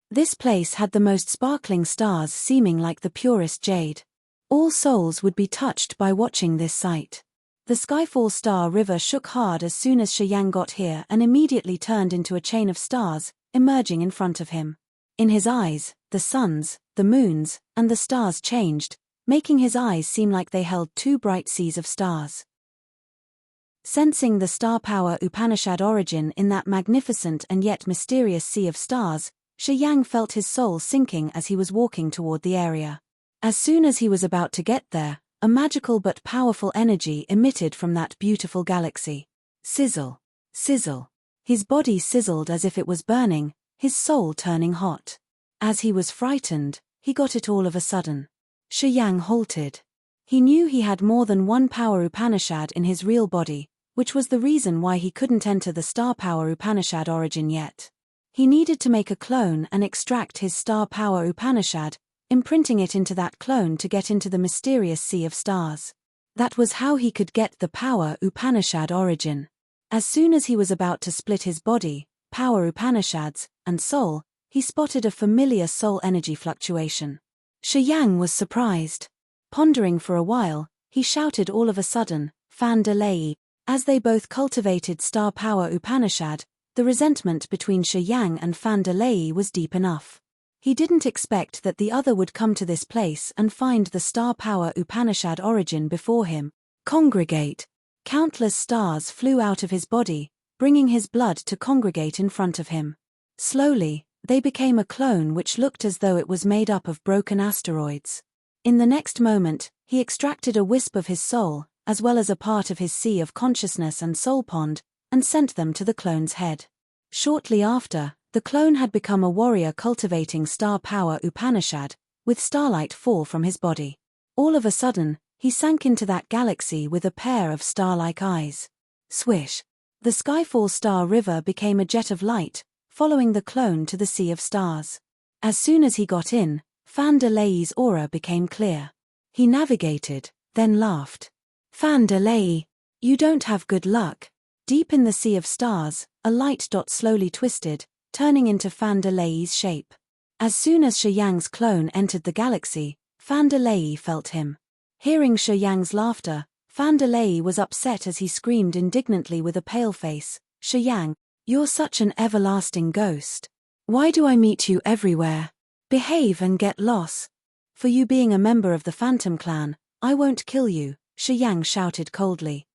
A: This place had the most sparkling stars seeming like the purest jade. All souls would be touched by watching this sight. The Skyfall Star River shook hard as soon as Shi Yang got here and immediately turned into a chain of stars, emerging in front of him. In his eyes, the suns, the moons, and the stars changed, making his eyes seem like they held two bright seas of stars. Sensing the star power Upanishad origin in that magnificent and yet mysterious sea of stars, Shi Yang felt his soul sinking as he was walking toward the area. As soon as he was about to get there, a magical but powerful energy emitted from that beautiful galaxy. Sizzle. Sizzle. His body sizzled as if it was burning, his soul turning hot. As he was frightened, he got it all of a sudden. Shi Yang halted. He knew he had more than one power Upanishad in his real body, which was the reason why he couldn't enter the star power Upanishad origin yet. He needed to make a clone and extract his star power Upanishad, imprinting it into that clone to get into the mysterious sea of stars. That was how he could get the power Upanishad origin. As soon as he was about to split his body, power Upanishads, and soul, he spotted a familiar soul energy fluctuation. Shi Yang was surprised. Pondering for a while, he shouted all of a sudden, Fan Delay. As they both cultivated star power Upanishad, the resentment between Shi Yang and Fan Delay was deep enough. He didn't expect that the other would come to this place and find the star power Upanishad origin before him. Congregate. Countless stars flew out of his body, bringing his blood to congregate in front of him. Slowly, they became a clone which looked as though it was made up of broken asteroids. In the next moment, he extracted a wisp of his soul, as well as a part of his sea of consciousness and soul pond, and sent them to the clone's head. Shortly after, the clone had become a warrior cultivating star power Upanishad, with starlight fall from his body. All of a sudden, he sank into that galaxy with a pair of star-like eyes. Swish! The Skyfall Star River became a jet of light, following the clone to the sea of stars. As soon as he got in, Fan Delay's aura became clear. He navigated, then laughed. Fan Delay, you don't have good luck. Deep in the sea of stars, a light dot slowly twisted, turning into Fan Delay's shape. As soon as Shi Yang's clone entered the galaxy, Fan Delay felt him. Hearing Shi Yang's laughter, Fan Delay was upset as he screamed indignantly with a pale face, Shi Yang, you're such an everlasting ghost. Why do I meet you everywhere? Behave and get lost. For you being a member of the Phantom Clan, I won't kill you, Shi Yang shouted coldly.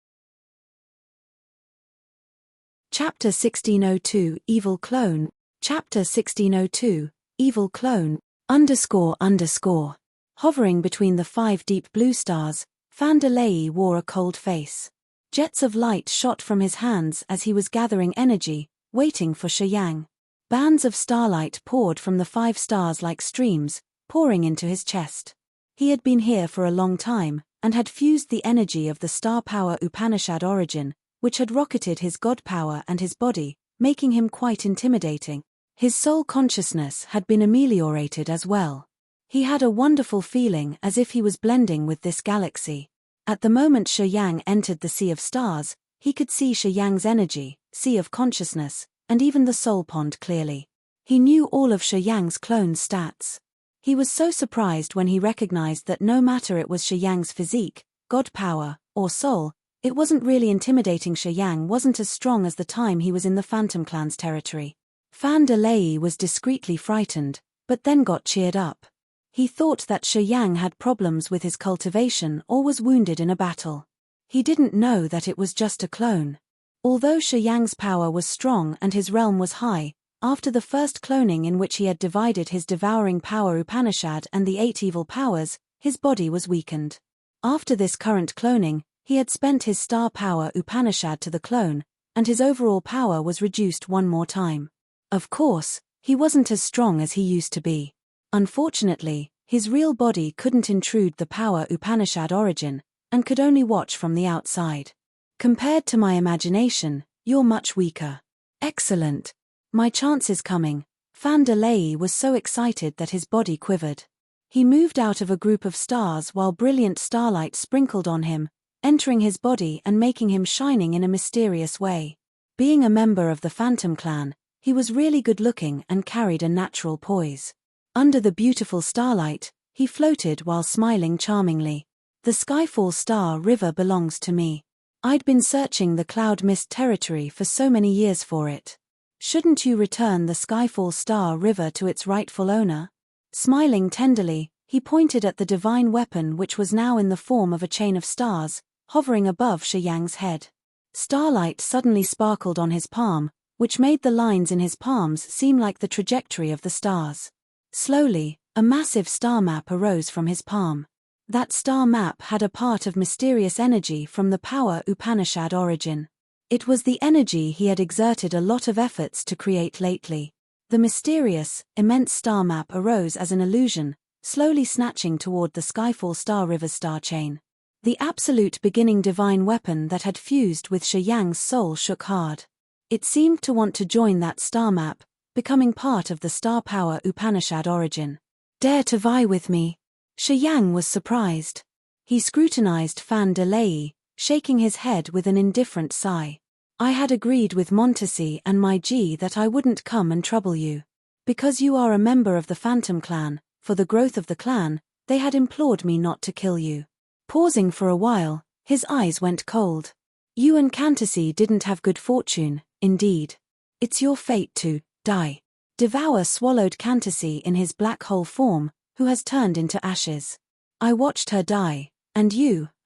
A: Chapter 1602, Evil Clone. Chapter 1602, Evil Clone, __. Hovering between the 5 deep blue stars, Fan Delay wore a cold face. Jets of light shot from his hands as he was gathering energy, waiting for Shi Yang. Bands of starlight poured from the 5 stars like streams, pouring into his chest. He had been here for a long time, and had fused the energy of the star power Upanishad origin, which had rocketed his god power and his body, making him quite intimidating. His soul consciousness had been ameliorated as well. He had a wonderful feeling as if he was blending with this galaxy. At the moment Shi Yang entered the Sea of Stars, he could see Shi Yang's energy, sea of consciousness, and even the soul pond clearly. He knew all of Shi Yang's clone's stats. He was so surprised when he recognized that no matter it was Shi Yang's physique, god power, or soul, it wasn't really intimidating. Shi Yang wasn't as strong as the time he was in the Phantom Clan's territory. Fan de Lei was discreetly frightened, but then got cheered up. He thought that Shi Yang had problems with his cultivation or was wounded in a battle. He didn't know that it was just a clone. Although Shi Yang's power was strong and his realm was high, after the first cloning in which he had divided his devouring power Upanishad and the 8 evil powers, his body was weakened. After this current cloning, he had spent his star power Upanishad to the clone, and his overall power was reduced one more time. Of course, he wasn't as strong as he used to be. Unfortunately, his real body couldn't intrude the power Upanishad origin, and could only watch from the outside. Compared to my imagination, you're much weaker. Excellent. My chance is coming. Fan de Lei was so excited that his body quivered. He moved out of a group of stars while brilliant starlight sprinkled on him, entering his body and making him shining in a mysterious way. Being a member of the Phantom Clan, he was really good-looking and carried a natural poise. Under the beautiful starlight, he floated while smiling charmingly. The Skyfall Star River belongs to me. I'd been searching the Cloud Mist territory for so many years for it. Shouldn't you return the Skyfall Star River to its rightful owner? Smiling tenderly, he pointed at the divine weapon which was now in the form of a chain of stars, hovering above Shi Yang's head. Starlight suddenly sparkled on his palm, which made the lines in his palms seem like the trajectory of the stars. Slowly, a massive star map arose from his palm. That star map had a part of mysterious energy from the power Upanishad origin. It was the energy he had exerted a lot of efforts to create lately. The mysterious, immense star map arose as an illusion, slowly snatching toward the Skyfall Star River's star chain. The absolute beginning divine weapon that had fused with Shi Yang's soul shook hard. It seemed to want to join that star map, becoming part of the star power Upanishad origin. Dare to vie with me? Shi Yang was surprised. He scrutinized Fan de Lei, shaking his head with an indifferent sigh. I had agreed with Montesi and my G that I wouldn't come and trouble you. Because you are a member of the Phantom Clan, for the growth of the clan, they had implored me not to kill you. Pausing for a while, his eyes went cold. You and Cantasi didn't have good fortune, indeed. It's your fate to die. Devour swallowed Cantasi in his black hole form, who has turned into ashes. I watched her die, and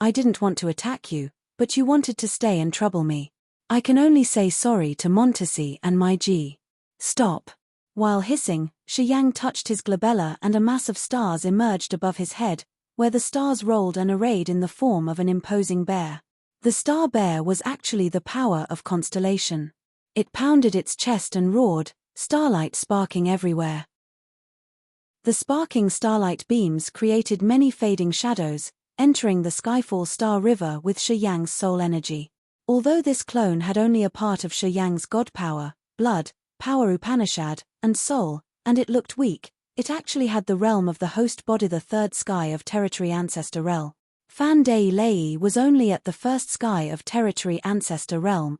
A: I didn't want to attack you, but you wanted to stay and trouble me. I can only say sorry to Montesi and my G. Stop. While hissing, Shi Yang touched his glabella and a mass of stars emerged above his head, where the stars rolled and arrayed in the form of an imposing bear. The star bear was actually the power of constellation. It pounded its chest and roared, starlight sparking everywhere. The sparking starlight beams created many fading shadows, entering the Skyfall Star River with Shi Yang's soul energy. Although this clone had only a part of Shi Yang's god power, blood, power Upanishad, and soul, and it looked weak, it actually had the realm of the host body, the third sky of territory ancestor realm. Fan de Lei was only at the first sky of territory ancestor realm.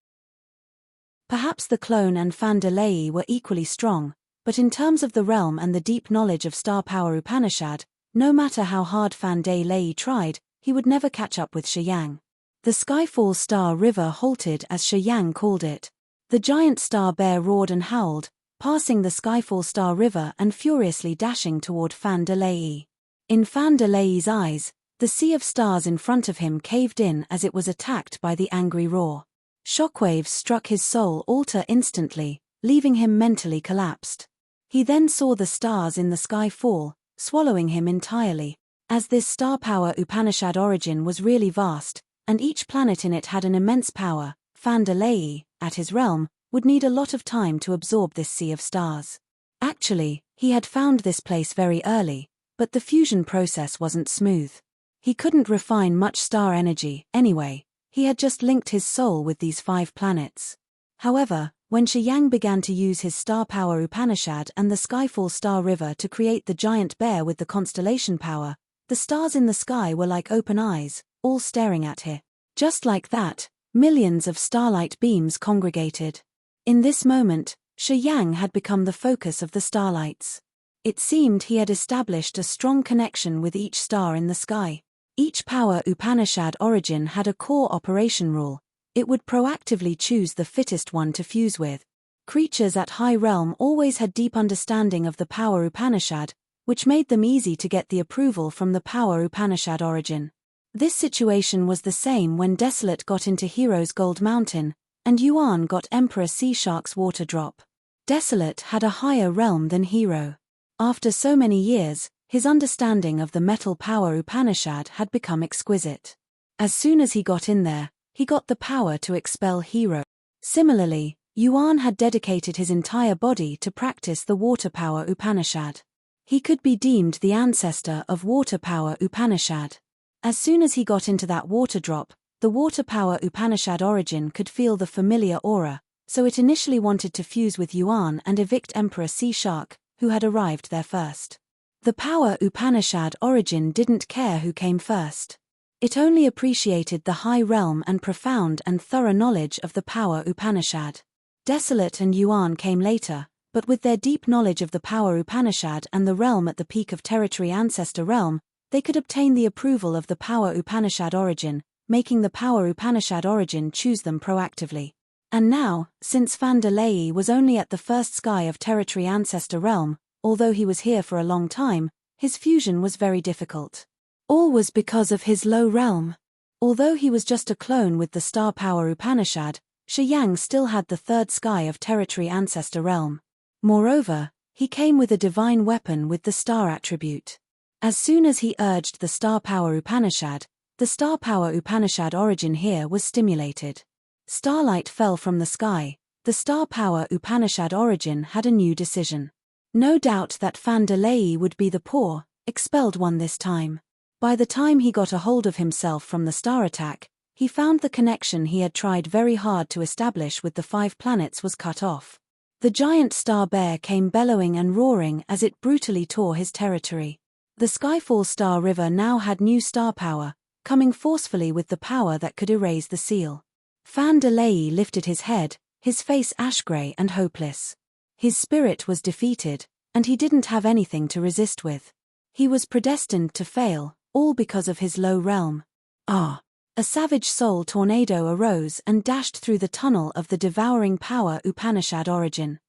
A: Perhaps the clone and Fan de Lei were equally strong, but in terms of the realm and the deep knowledge of star power Upanishad, no matter how hard Fan de Lei tried, he would never catch up with Shi Yang. The Skyfall Star River halted as Shi Yang called it. The giant star bear roared and howled, passing the Skyfall Star River and furiously dashing toward Fan de Lei. In Fan de Lei's eyes, the sea of stars in front of him caved in as it was attacked by the angry roar. Shockwaves struck his soul altar instantly, leaving him mentally collapsed. He then saw the stars in the sky fall, swallowing him entirely. As this star power Upanishad origin was really vast, and each planet in it had an immense power, Fan de Lei, at his realm, would need a lot of time to absorb this sea of stars. Actually, he had found this place very early, but the fusion process wasn't smooth. He couldn't refine much star energy, anyway. He had just linked his soul with these 5 planets. However, when Shi Yang began to use his star power Upanishad and the Skyfall Star River to create the giant bear with the constellation power, the stars in the sky were like open eyes, all staring at him. Just like that, millions of starlight beams congregated. In this moment, Shi Yang had become the focus of the starlights. It seemed he had established a strong connection with each star in the sky. Each power Upanishad origin had a core operation rule. It would proactively choose the fittest one to fuse with. Creatures at high realm always had deep understanding of the power Upanishad, which made them easy to get the approval from the power Upanishad origin. This situation was the same when Desolate got into Hero's Gold Mountain, and Yuan got Emperor Sea Shark's Water Drop. Desolate had a higher realm than Hero. After so many years, his understanding of the metal power Upanishad had become exquisite. As soon as he got in there, he got the power to expel Hero. Similarly, Yuan had dedicated his entire body to practice the water power Upanishad. He could be deemed the ancestor of water power Upanishad. As soon as he got into that water drop, the water power Upanishad origin could feel the familiar aura, so it initially wanted to fuse with Yuan and evict Emperor Sea Shark, who had arrived there first. The power Upanishad origin didn't care who came first. It only appreciated the high realm and profound and thorough knowledge of the power Upanishad. Desolate and Yuan came later, but with their deep knowledge of the power Upanishad and the realm at the peak of territory ancestor realm, they could obtain the approval of the power Upanishad origin, making the power Upanishad origin choose them proactively. And now, since Vandelei was only at the first sky of territory ancestor realm, although he was here for a long time, his fusion was very difficult. All was because of his low realm. Although he was just a clone with the star power Upanishad, Shi Yang still had the third sky of territory ancestor realm. Moreover, he came with a divine weapon with the star attribute. As soon as he urged the star power Upanishad, the star power Upanishad origin here was stimulated. Starlight fell from the sky. The star power Upanishad origin had a new decision. No doubt that Vandelei would be the poor, expelled one this time. By the time he got a hold of himself from the star attack, he found the connection he had tried very hard to establish with the 5 planets was cut off. The giant star bear came bellowing and roaring as it brutally tore his territory. The Skyfall Star River now had new star power, coming forcefully with the power that could erase the seal. Vandelei lifted his head, his face ash-grey and hopeless. His spirit was defeated, and he didn't have anything to resist with. He was predestined to fail, all because of his low realm. Ah! A savage soul tornado arose and dashed through the tunnel of the devouring power Upanishad origin.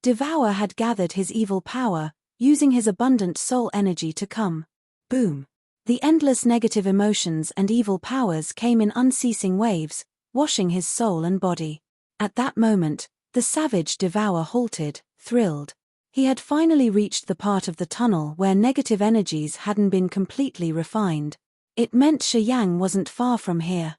A: Devour had gathered his evil power, using his abundant soul energy to come. Boom! The endless negative emotions and evil powers came in unceasing waves, washing his soul and body. At that moment, the savage Devour halted, thrilled. He had finally reached the part of the tunnel where negative energies hadn't been completely refined. It meant Shi Yang wasn't far from here.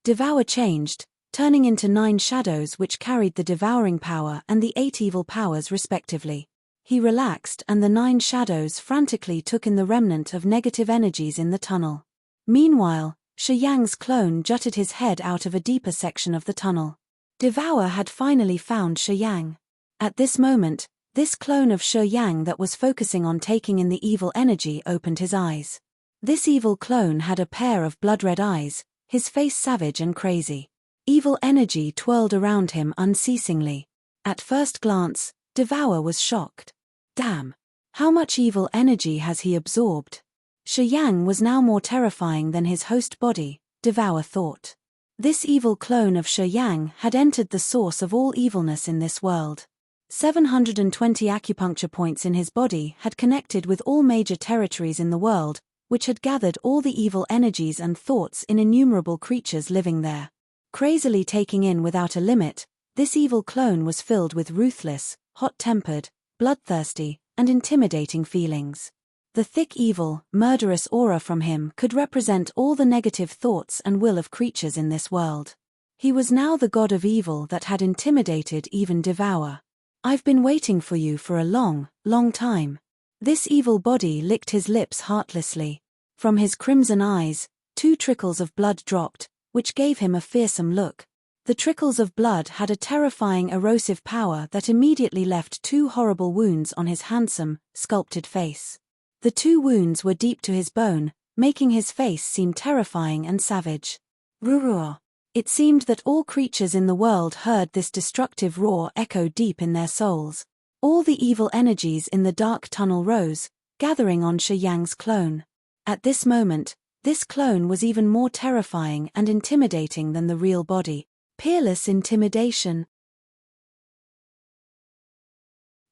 A: Devour changed, turning into 9 shadows which carried the devouring power and the 8 evil powers respectively. He relaxed and the 9 shadows frantically took in the remnant of negative energies in the tunnel. Meanwhile, Shi Yang's clone jutted his head out of a deeper section of the tunnel. Devour had finally found Shi Yang. At this moment, this clone of Shi Yang that was focusing on taking in the evil energy opened his eyes. This evil clone had a pair of blood-red eyes, his face savage and crazy. Evil energy twirled around him unceasingly. At first glance, Devour was shocked. Damn! How much evil energy has he absorbed? Shi Yang was now more terrifying than his host body, Devour thought. This evil clone of Shi Yang had entered the source of all evilness in this world. 720 acupuncture points in his body had connected with all major territories in the world, which had gathered all the evil energies and thoughts in innumerable creatures living there. Crazily taking in without a limit, this evil clone was filled with ruthless, hot-tempered, bloodthirsty, and intimidating feelings. The thick evil, murderous aura from him could represent all the negative thoughts and will of creatures in this world. He was now the god of evil that had intimidated even Devour. I've been waiting for you for a long, long time. This evil body licked his lips heartlessly. From his crimson eyes, 2 trickles of blood dropped, which gave him a fearsome look. The trickles of blood had a terrifying erosive power that immediately left 2 horrible wounds on his handsome, sculpted face. The 2 wounds were deep to his bone, making his face seem terrifying and savage. Rurua! It seemed that all creatures in the world heard this destructive roar echo deep in their souls. All the evil energies in the dark tunnel rose, gathering on Shi Yang's clone. At this moment, this clone was even more terrifying and intimidating than the real body. Peerless intimidation.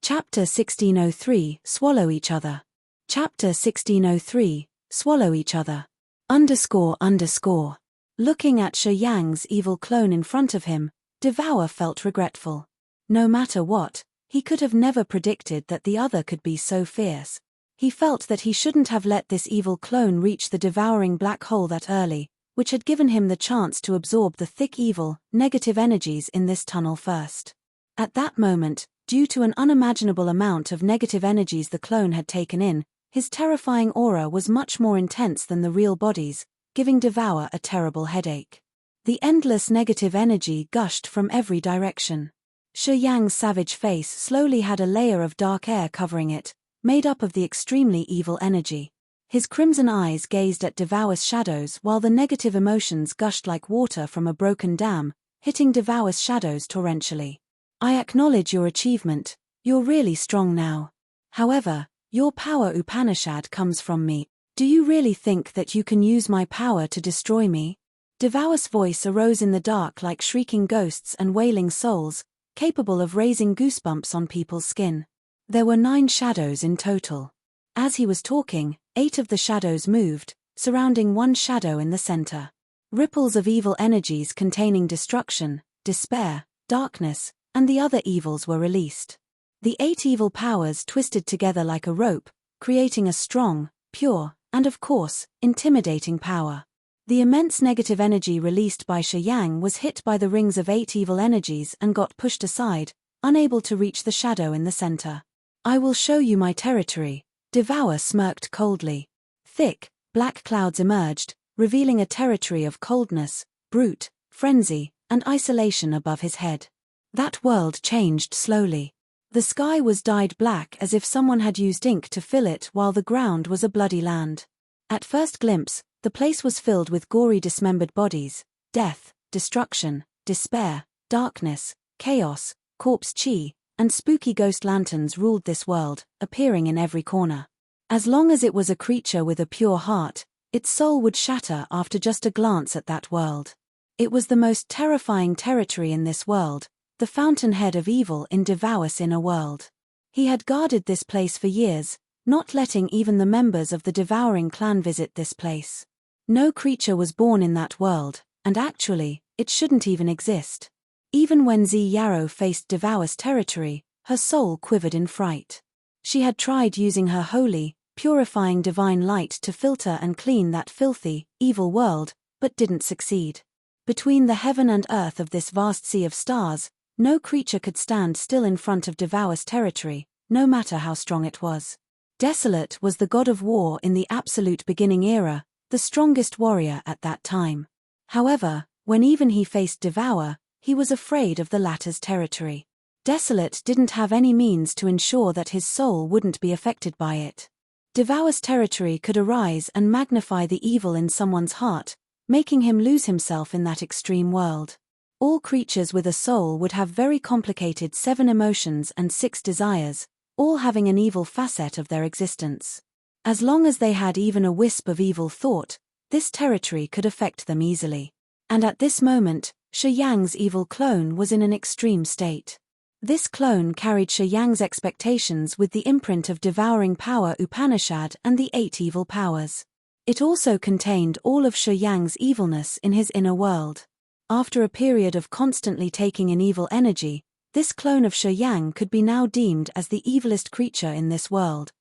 A: Chapter 1603, Swallow Each Other. Chapter 1603, Swallow Each Other. __. Looking at Shi Yang's evil clone in front of him, Devour felt regretful. No matter what, he could have never predicted that the other could be so fierce. He felt that he shouldn't have let this evil clone reach the devouring black hole that early, which had given him the chance to absorb the thick evil, negative energies in this tunnel first. At that moment, due to an unimaginable amount of negative energies the clone had taken in, his terrifying aura was much more intense than the real body's, giving Devour a terrible headache. The endless negative energy gushed from every direction. Shi Yang's savage face slowly had a layer of dark air covering it, made up of the extremely evil energy. His crimson eyes gazed at Devour's shadows while the negative emotions gushed like water from a broken dam, hitting Devour's shadows torrentially. I acknowledge your achievement, you're really strong now. However, your power Upanishad comes from me. Do you really think that you can use my power to destroy me? Devour's voice arose in the dark like shrieking ghosts and wailing souls, capable of raising goosebumps on people's skin. There were 9 shadows in total. As he was talking, 8 of the shadows moved, surrounding one shadow in the center. Ripples of evil energies containing destruction, despair, darkness, and the other evils were released. The 8 evil powers twisted together like a rope, creating a strong, pure, and of course, intimidating power. The immense negative energy released by Shi Yang was hit by the rings of 8 evil energies and got pushed aside, unable to reach the shadow in the center. I will show you my territory, Devour smirked coldly. Thick, black clouds emerged, revealing a territory of coldness, brute, frenzy, and isolation above his head. That world changed slowly. The sky was dyed black as if someone had used ink to fill it, while the ground was a bloody land. At first glimpse, the place was filled with gory dismembered bodies. Death, destruction, despair, darkness, chaos, corpse chi, and spooky ghost lanterns ruled this world, appearing in every corner. As long as it was a creature with a pure heart, its soul would shatter after just a glance at that world. It was the most terrifying territory in this world, the fountainhead of evil in Devour's inner world. He had guarded this place for years, not letting even the members of the devouring clan visit this place. No creature was born in that world, and actually, it shouldn't even exist. Even when Zi Yarrow faced Devour's territory, her soul quivered in fright. She had tried using her holy, purifying divine light to filter and clean that filthy, evil world, but didn't succeed. Between the heaven and earth of this vast sea of stars, no creature could stand still in front of Devour's territory, no matter how strong it was. Desolate was the god of war in the absolute beginning era, the strongest warrior at that time. However, when even he faced Devour, he was afraid of the latter's territory. Desolate didn't have any means to ensure that his soul wouldn't be affected by it. Devour's territory could arise and magnify the evil in someone's heart, making him lose himself in that extreme world. All creatures with a soul would have very complicated 7 emotions and 6 desires, all having an evil facet of their existence. As long as they had even a wisp of evil thought, this territory could affect them easily. And at this moment, Shi Yang's evil clone was in an extreme state. This clone carried Shi Yang's expectations with the imprint of devouring power Upanishad and the 8 evil powers. It also contained all of Shi Yang's evilness in his inner world. After a period of constantly taking in evil energy, this clone of Shi Yang could be now deemed as the evilest creature in this world.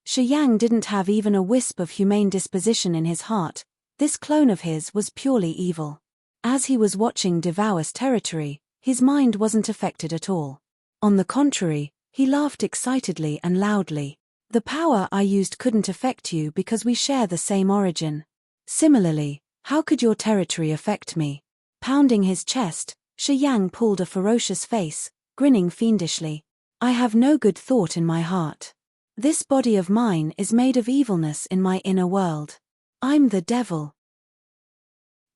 A: Shi Yang didn't have even a wisp of humane disposition in his heart. This clone of his was purely evil. As he was watching Devour's territory, his mind wasn't affected at all. On the contrary, he laughed excitedly and loudly. The power I used couldn't affect you because we share the same origin. Similarly, how could your territory affect me? Pounding his chest, Shi Yang pulled a ferocious face, grinning fiendishly. I have no good thought in my heart. This body of mine is made of evilness in my inner world. I'm the devil.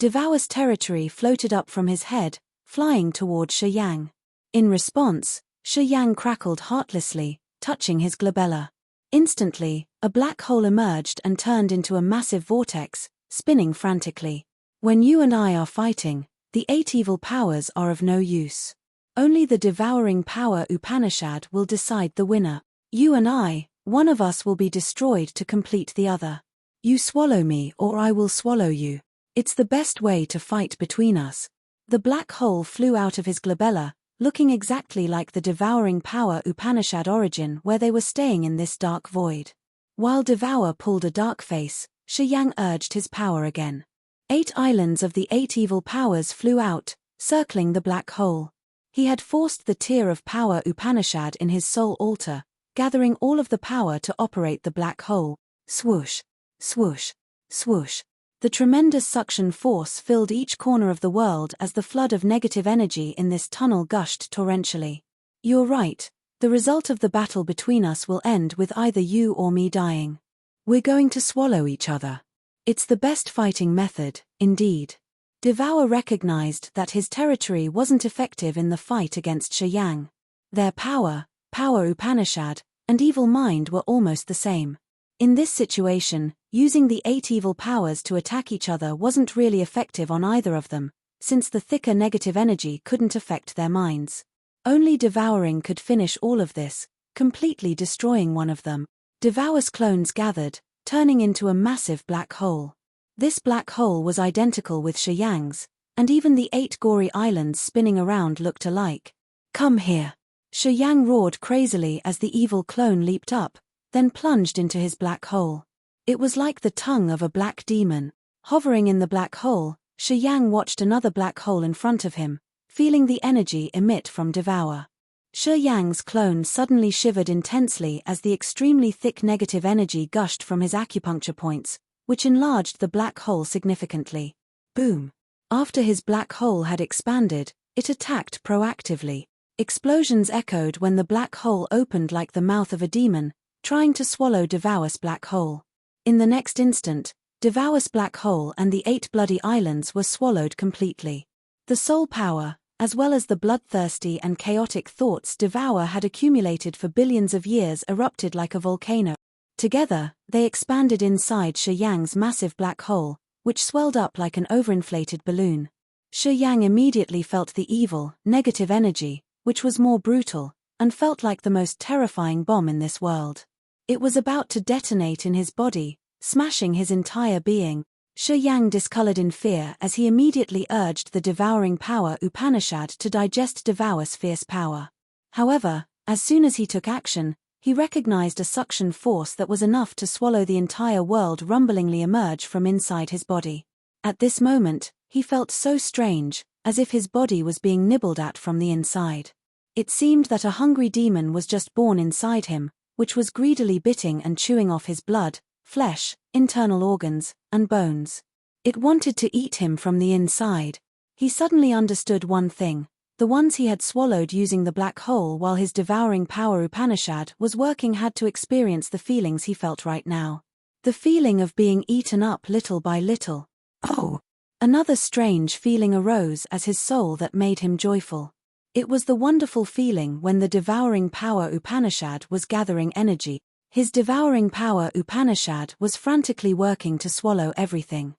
A: Devour's territory floated up from his head, flying toward Shi Yang. In response, Shi Yang crackled heartlessly, touching his glabella. Instantly, a black hole emerged and turned into a massive vortex, spinning frantically. When you and I are fighting, the 8 evil powers are of no use. Only the devouring power Upanishad will decide the winner. You and I, one of us will be destroyed to complete the other. You swallow me or I will swallow you. It's the best way to fight between us. The black hole flew out of his glabella, looking exactly like the devouring power Upanishad origin where they were staying in this dark void. While Devour pulled a dark face, Shi Yang urged his power again. 8 islands of the 8 evil powers flew out, circling the black hole. He had forced the tier of power Upanishad in his soul altar, gathering all of the power to operate the black hole. Swoosh, swoosh, swoosh. The tremendous suction force filled each corner of the world as the flood of negative energy in this tunnel gushed torrentially. You're right, the result of the battle between us will end with either you or me dying. We're going to swallow each other. It's the best fighting method, indeed. Devour recognized that his territory wasn't effective in the fight against Shi Yang. Their power Upanishad, and evil mind were almost the same. In this situation, using the 8 evil powers to attack each other wasn't really effective on either of them, since the thicker negative energy couldn't affect their minds. Only devouring could finish all of this, completely destroying one of them. Devour's clones gathered, turning into a massive black hole. This black hole was identical with Shi Yang's, and even the 8 gory islands spinning around looked alike. Come here! Shi Yang roared crazily as the evil clone leaped up, then plunged into his black hole. It was like the tongue of a black demon. Hovering in the black hole, Shi Yang watched another black hole in front of him, feeling the energy emit from Devour. Shi Yang's clone suddenly shivered intensely as the extremely thick negative energy gushed from his acupuncture points, which enlarged the black hole significantly. Boom! After his black hole had expanded, it attacked proactively. Explosions echoed when the black hole opened like the mouth of a demon, trying to swallow Devour's black hole. In the next instant, Devour's black hole and the 8 bloody islands were swallowed completely. The soul power, as well as the bloodthirsty and chaotic thoughts Devour had accumulated for billions of years, erupted like a volcano. Together, they expanded inside Shi Yang's massive black hole, which swelled up like an overinflated balloon. Shi Yang immediately felt the evil, negative energy, which was more brutal, and felt like the most terrifying bomb in this world. It was about to detonate in his body, smashing his entire being. Shi Yang discolored in fear as he immediately urged the devouring power Upanishad to digest Devour's fierce power. However, as soon as he took action, he recognized a suction force that was enough to swallow the entire world rumblingly emerge from inside his body. At this moment, he felt so strange, as if his body was being nibbled at from the inside. It seemed that a hungry demon was just born inside him, which was greedily biting and chewing off his blood, flesh, internal organs, and bones. It wanted to eat him from the inside. He suddenly understood one thing: the ones he had swallowed using the black hole while his devouring power Upanishad was working had to experience the feelings he felt right now. The feeling of being eaten up little by little. Oh! Another strange feeling arose as his soul that made him joyful. It was the wonderful feeling when the devouring power Upanishad was gathering energy. His devouring power Upanishad was frantically working to swallow everything.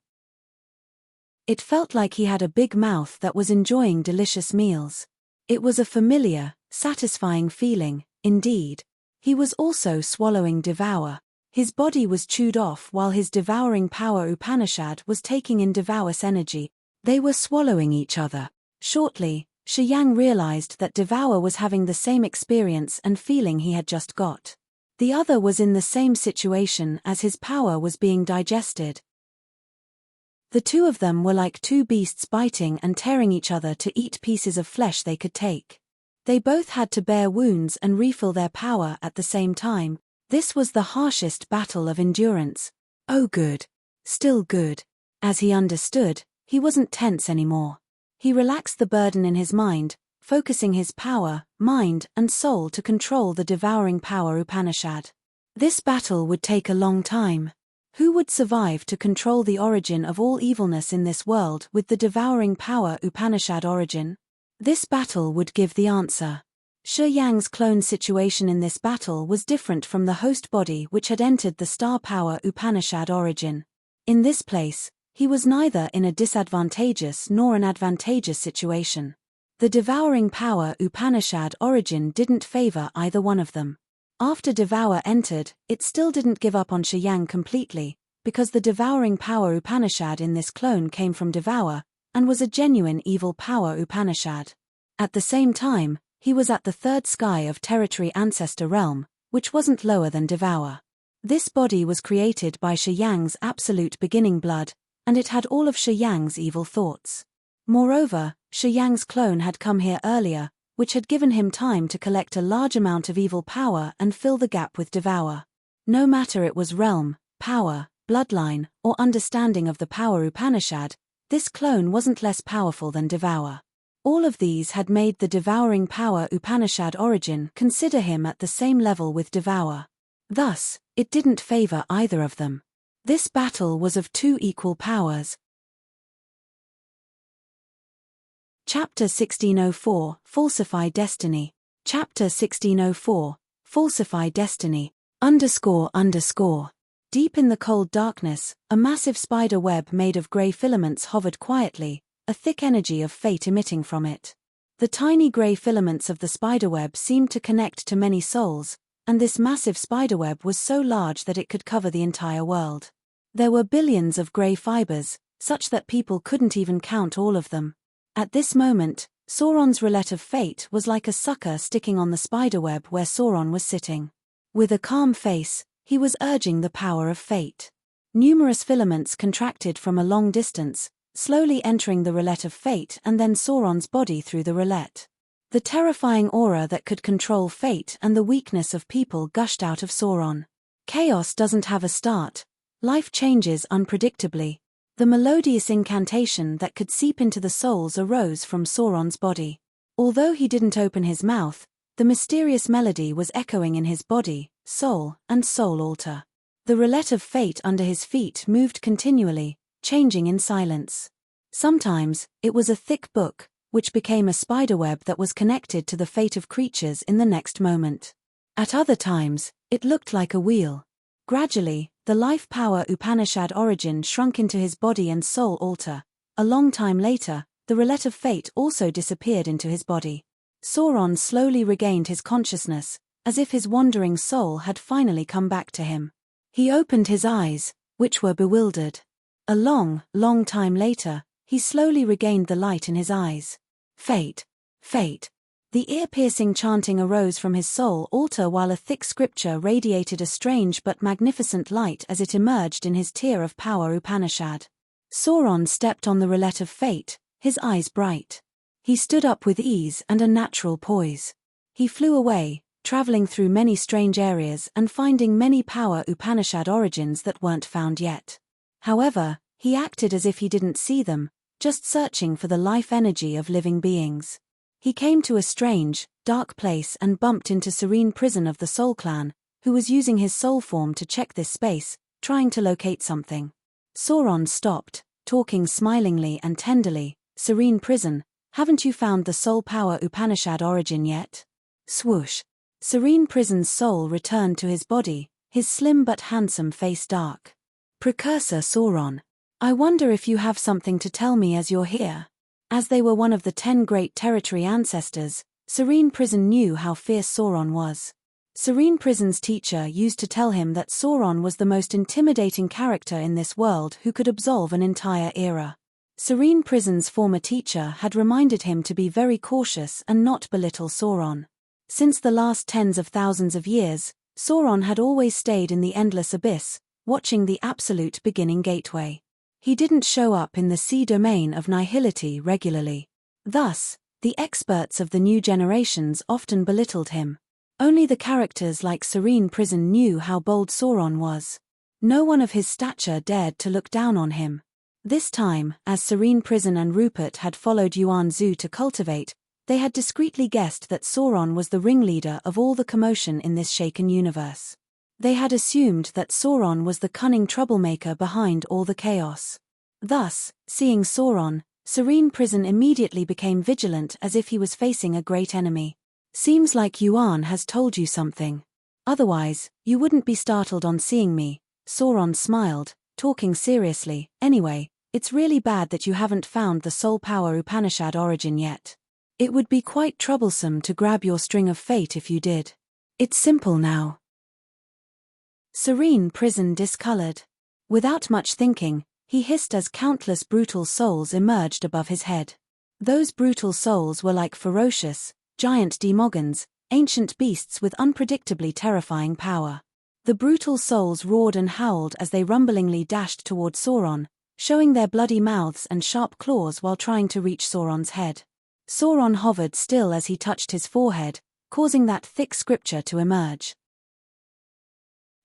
A: It felt like he had a big mouth that was enjoying delicious meals. It was a familiar, satisfying feeling, indeed. He was also swallowing Devour. His body was chewed off while his devouring power Upanishad was taking in Devour's energy. They were swallowing each other. Shortly, Shi Yang realized that Devour was having the same experience and feeling he had just got. The other was in the same situation as his power was being digested. The two of them were like two beasts biting and tearing each other to eat pieces of flesh they could take. They both had to bear wounds and refill their power at the same time. This was the harshest battle of endurance. Oh good. Still good. As he understood, he wasn't tense anymore. He relaxed the burden in his mind, focusing his power, mind, and soul to control the devouring power Upanishad. This battle would take a long time. Who would survive to control the origin of all evilness in this world with the devouring power Upanishad origin? This battle would give the answer. Shi Yang's clone situation in this battle was different from the host body which had entered the star power Upanishad origin. In this place, he was neither in a disadvantageous nor an advantageous situation. The devouring power Upanishad origin didn't favor either one of them. After Devour entered, it still didn't give up on Shi Yang completely, because the devouring power Upanishad in this clone came from Devour, and was a genuine evil power Upanishad. At the same time, he was at the third sky of territory ancestor realm, which wasn't lower than Devour. This body was created by Shi Yang's absolute beginning blood, and it had all of Shi Yang's evil thoughts. Moreover, Shi Yang's clone had come here earlier, which had given him time to collect a large amount of evil power and fill the gap with Devour. No matter it was realm, power, bloodline, or understanding of the power Upanishad, this clone wasn't less powerful than Devour. All of these had made the devouring power Upanishad origin consider him at the same level with Devour. Thus, it didn't favor either of them. This battle was of two equal powers. Chapter 1604, Falsify Destiny. Chapter 1604, Falsify Destiny. Deep in the cold darkness, a massive spider web made of grey filaments hovered quietly, a thick energy of fate emitting from it. The tiny grey filaments of the spiderweb seemed to connect to many souls, and this massive spiderweb was so large that it could cover the entire world. There were billions of grey fibers, such that people couldn't even count all of them. At this moment, Sauron's roulette of fate was like a sucker sticking on the spiderweb where Sauron was sitting. With a calm face, he was urging the power of fate. Numerous filaments contracted from a long distance, slowly entering the roulette of fate and then Sauron's body through the roulette. The terrifying aura that could control fate and the weakness of people gushed out of Sauron. Chaos doesn't have a start. Life changes unpredictably. The melodious incantation that could seep into the souls arose from Sauron's body. Although he didn't open his mouth, the mysterious melody was echoing in his body, soul, and soul altar. The roulette of fate under his feet moved continually, changing in silence. Sometimes, it was a thick book, which became a spiderweb that was connected to the fate of creatures in the next moment. At other times, it looked like a wheel. Gradually, the life power Upanishad origin shrunk into his body and soul altar. A long time later, the roulette of fate also disappeared into his body. Sauron slowly regained his consciousness, as if his wandering soul had finally come back to him. He opened his eyes, which were bewildered. A long, long time later, he slowly regained the light in his eyes. Fate. Fate. The ear-piercing chanting arose from his soul altar while a thick scripture radiated a strange but magnificent light as it emerged in his tier of power Upanishad. Sauron stepped on the roulette of fate, his eyes bright. He stood up with ease and a natural poise. He flew away, traveling through many strange areas and finding many power Upanishad origins that weren't found yet. However, he acted as if he didn't see them, just searching for the life energy of living beings. He came to a strange, dark place and bumped into Serene Prison of the Soul Clan, who was using his soul form to check this space, trying to locate something. Sauron stopped, talking smilingly and tenderly. Serene Prison, haven't you found the soul power Upanishad origin yet? Swoosh. Serene Prison's soul returned to his body, his slim but handsome face dark. Precursor Sauron. I wonder if you have something to tell me as you're here. As they were one of the 10 great territory ancestors, Serene Prison knew how fierce Sauron was. Serene Prison's teacher used to tell him that Sauron was the most intimidating character in this world who could absolve an entire era. Serene Prison's former teacher had reminded him to be very cautious and not belittle Sauron. Since the last tens of thousands of years, Sauron had always stayed in the endless abyss, watching the absolute beginning gateway. He didn't show up in the sea domain of nihility regularly. Thus, the experts of the new generations often belittled him. Only the characters like Serene Prison knew how bold Sauron was. No one of his stature dared to look down on him. This time, as Serene Prison and Rupert had followed Yuan Zhu to cultivate, they had discreetly guessed that Sauron was the ringleader of all the commotion in this shaken universe. They had assumed that Sauron was the cunning troublemaker behind all the chaos. Thus, seeing Sauron, Serene Prison immediately became vigilant as if he was facing a great enemy. Seems like Yuan has told you something. Otherwise, you wouldn't be startled on seeing me, Sauron smiled, talking seriously. Anyway, it's really bad that you haven't found the soul power Upanishad origin yet. It would be quite troublesome to grab your string of fate if you did. It's simple now. Serene Prison discolored. Without much thinking, he hissed as countless brutal souls emerged above his head. Those brutal souls were like ferocious, giant demogons, ancient beasts with unpredictably terrifying power. The brutal souls roared and howled as they rumblingly dashed toward Sauron, showing their bloody mouths and sharp claws while trying to reach Sauron's head. Sauron hovered still as he touched his forehead, causing that thick scripture to emerge.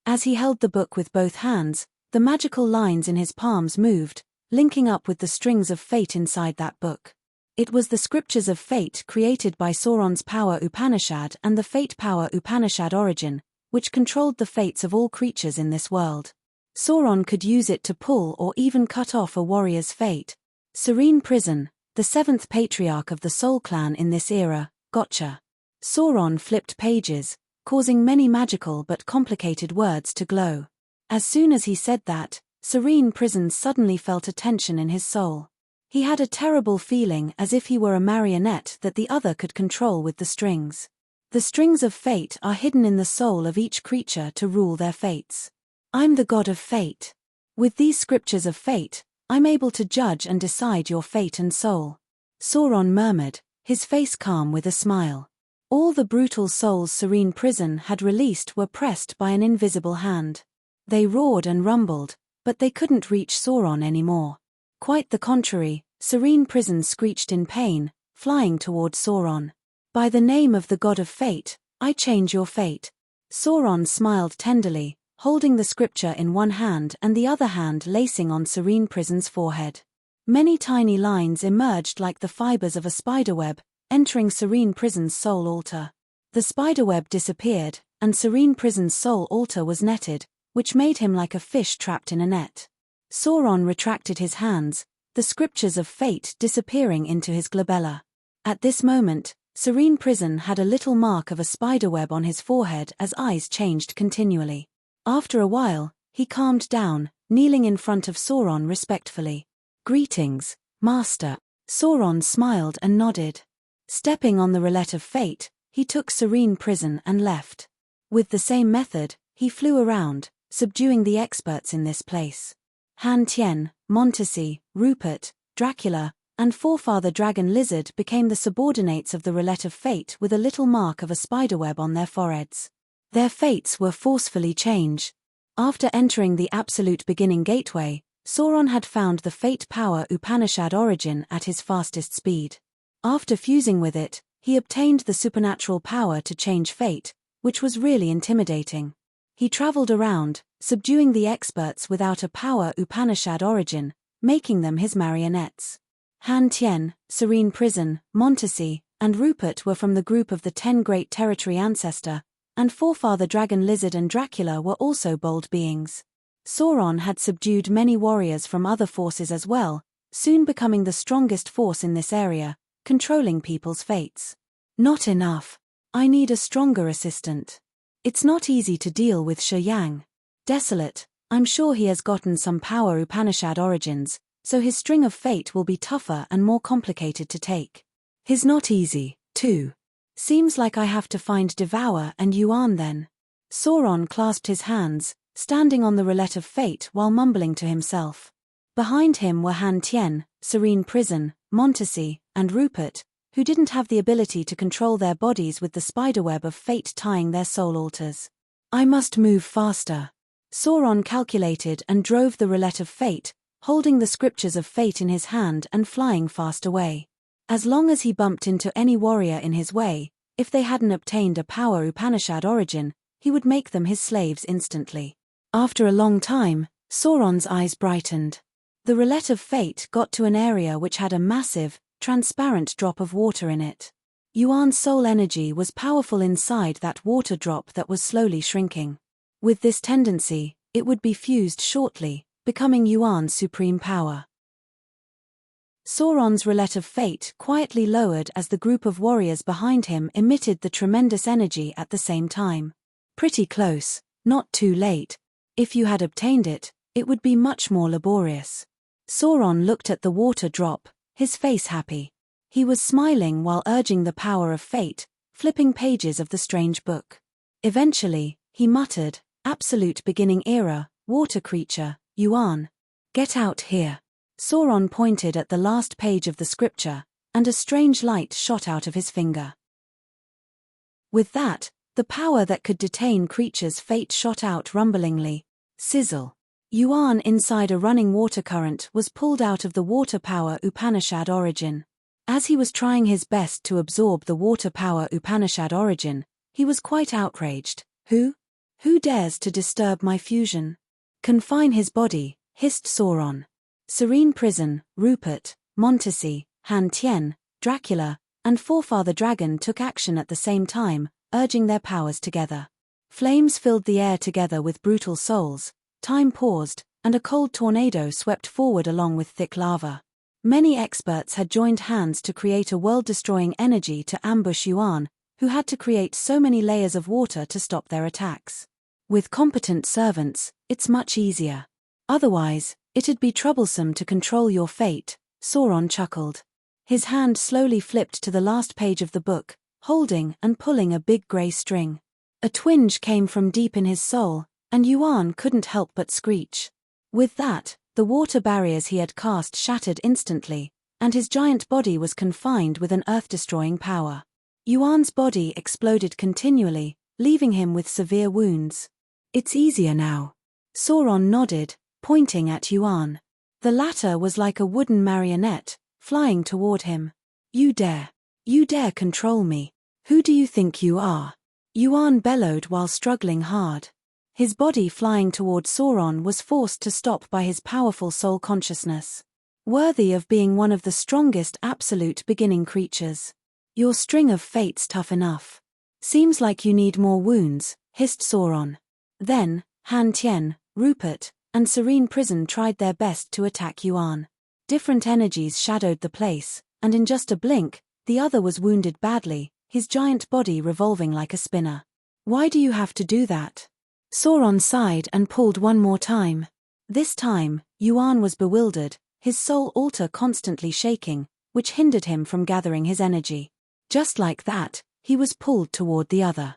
A: As he held the book with both hands, the magical lines in his palms moved, linking up with the strings of fate inside that book. It was the scriptures of fate created by Sauron's power Upanishad and the fate power Upanishad origin, which controlled the fates of all creatures in this world. Sauron could use it to pull or even cut off a warrior's fate. Serene Prison, the seventh patriarch of the Soul Clan in this era, gotcha. Sauron flipped pages, causing many magical but complicated words to glow. As soon as he said that, Serene Prison suddenly felt a tension in his soul. He had a terrible feeling as if he were a marionette that the other could control with the strings. The strings of fate are hidden in the soul of each creature to rule their fates. I'm the god of fate. With these scriptures of fate, I'm able to judge and decide your fate and soul. Sauron murmured, his face calm with a smile. All the brutal souls Serene Prison had released were pressed by an invisible hand. They roared and rumbled, but they couldn't reach Sauron anymore. Quite the contrary, Serene Prison screeched in pain, flying toward Sauron. By the name of the god of fate, I change your fate. Sauron smiled tenderly, holding the scripture in one hand and the other hand lacing on Serene Prison's forehead. Many tiny lines emerged like the fibers of a spiderweb, entering Serene Prison's soul altar. The spiderweb disappeared, and Serene Prison's soul altar was netted, which made him like a fish trapped in a net. Sauron retracted his hands, the scriptures of fate disappearing into his glabella. At this moment, Serene Prison had a little mark of a spiderweb on his forehead as eyes changed continually. After a while, he calmed down, kneeling in front of Sauron respectfully. "Greetings, Master." Sauron smiled and nodded. Stepping on the roulette of fate, he took Serene Prison and left. With the same method, he flew around, subduing the experts in this place. Han Tien, Montesi, Rupert, Dracula, and Forefather Dragon Lizard became the subordinates of the roulette of fate with a little mark of a spiderweb on their foreheads. Their fates were forcefully changed. After entering the absolute beginning gateway, Sauron had found the fate power Upanishad origin at his fastest speed. After fusing with it, he obtained the supernatural power to change fate, which was really intimidating. He traveled around, subduing the experts without a power Upanishad origin, making them his marionettes. Han Tien, Serene Prison, Montesi, and Rupert were from the group of the 10 Great Territory Ancestor, and Forefather Dragon Lizard and Dracula were also bold beings. Sauron had subdued many warriors from other forces as well, soon becoming the strongest force in this area, controlling people's fates. Not enough. I need a stronger assistant. It's not easy to deal with Shi Yang. Desolate, I'm sure he has gotten some power Upanishad origins, so his string of fate will be tougher and more complicated to take. He's not easy, too. Seems like I have to find Devour and Yuan then. Sauron clasped his hands, standing on the roulette of fate while mumbling to himself. Behind him were Han Tien, Serene Prison, Montesi, and Rupert, who didn't have the ability to control their bodies with the spiderweb of fate tying their soul altars. I must move faster. Sauron calculated and drove the roulette of fate, holding the scriptures of fate in his hand and flying fast away. As long as he bumped into any warrior in his way, if they hadn't obtained a power Upanishad origin, he would make them his slaves instantly. After a long time, Sauron's eyes brightened. The roulette of fate got to an area which had a massive, transparent drop of water in it. Yuan's soul energy was powerful inside that water drop that was slowly shrinking. With this tendency, it would be fused shortly, becoming Yuan's supreme power. Sauron's roulette of fate quietly lowered as the group of warriors behind him emitted the tremendous energy at the same time. Pretty close, not too late. If you had obtained it, it would be much more laborious. Sauron looked at the water drop, his face happy. He was smiling while urging the power of fate, flipping pages of the strange book. Eventually, he muttered, "Absolute beginning era, water creature, Yuan. Get out here." Sauron pointed at the last page of the scripture, and a strange light shot out of his finger. With that, the power that could detain creatures' fate shot out rumblingly. Sizzle. Yuan inside a running water current was pulled out of the water power Upanishad origin. As he was trying his best to absorb the water power Upanishad origin, he was quite outraged. Who dares to disturb my fusion? Confine his body, hissed Sauron. Serene Prison, Rupert, Montesi, Han Tien, Dracula, and Forefather Dragon took action at the same time, urging their powers together. Flames filled the air together with brutal souls, time paused, and a cold tornado swept forward along with thick lava. Many experts had joined hands to create a world-destroying energy to ambush Yuan, who had to create so many layers of water to stop their attacks. With competent servants, it's much easier. Otherwise, it'd be troublesome to control your fate, Sauron chuckled. His hand slowly flipped to the last page of the book, holding and pulling a big grey string. A twinge came from deep in his soul, and Yuan couldn't help but screech. With that, the water barriers he had cast shattered instantly, and his giant body was confined with an earth-destroying power. Yuan's body exploded continually, leaving him with severe wounds. It's easier now. Sauron nodded, pointing at Yuan. The latter was like a wooden marionette, flying toward him. You dare control me. Who do you think you are? Yuan bellowed while struggling hard. His body flying toward Sauron was forced to stop by his powerful soul consciousness. Worthy of being one of the strongest absolute beginning creatures. Your string of fate's tough enough. Seems like you need more wounds, hissed Sauron. Then, Han Tien, Rupert, and Serene Prison tried their best to attack Yuan. Different energies shadowed the place, and in just a blink, the other was wounded badly, his giant body revolving like a spinner. Why do you have to do that? Sauron sighed and pulled one more time. This time, Yuan was bewildered, his soul altar constantly shaking, which hindered him from gathering his energy. Just like that, he was pulled toward the other.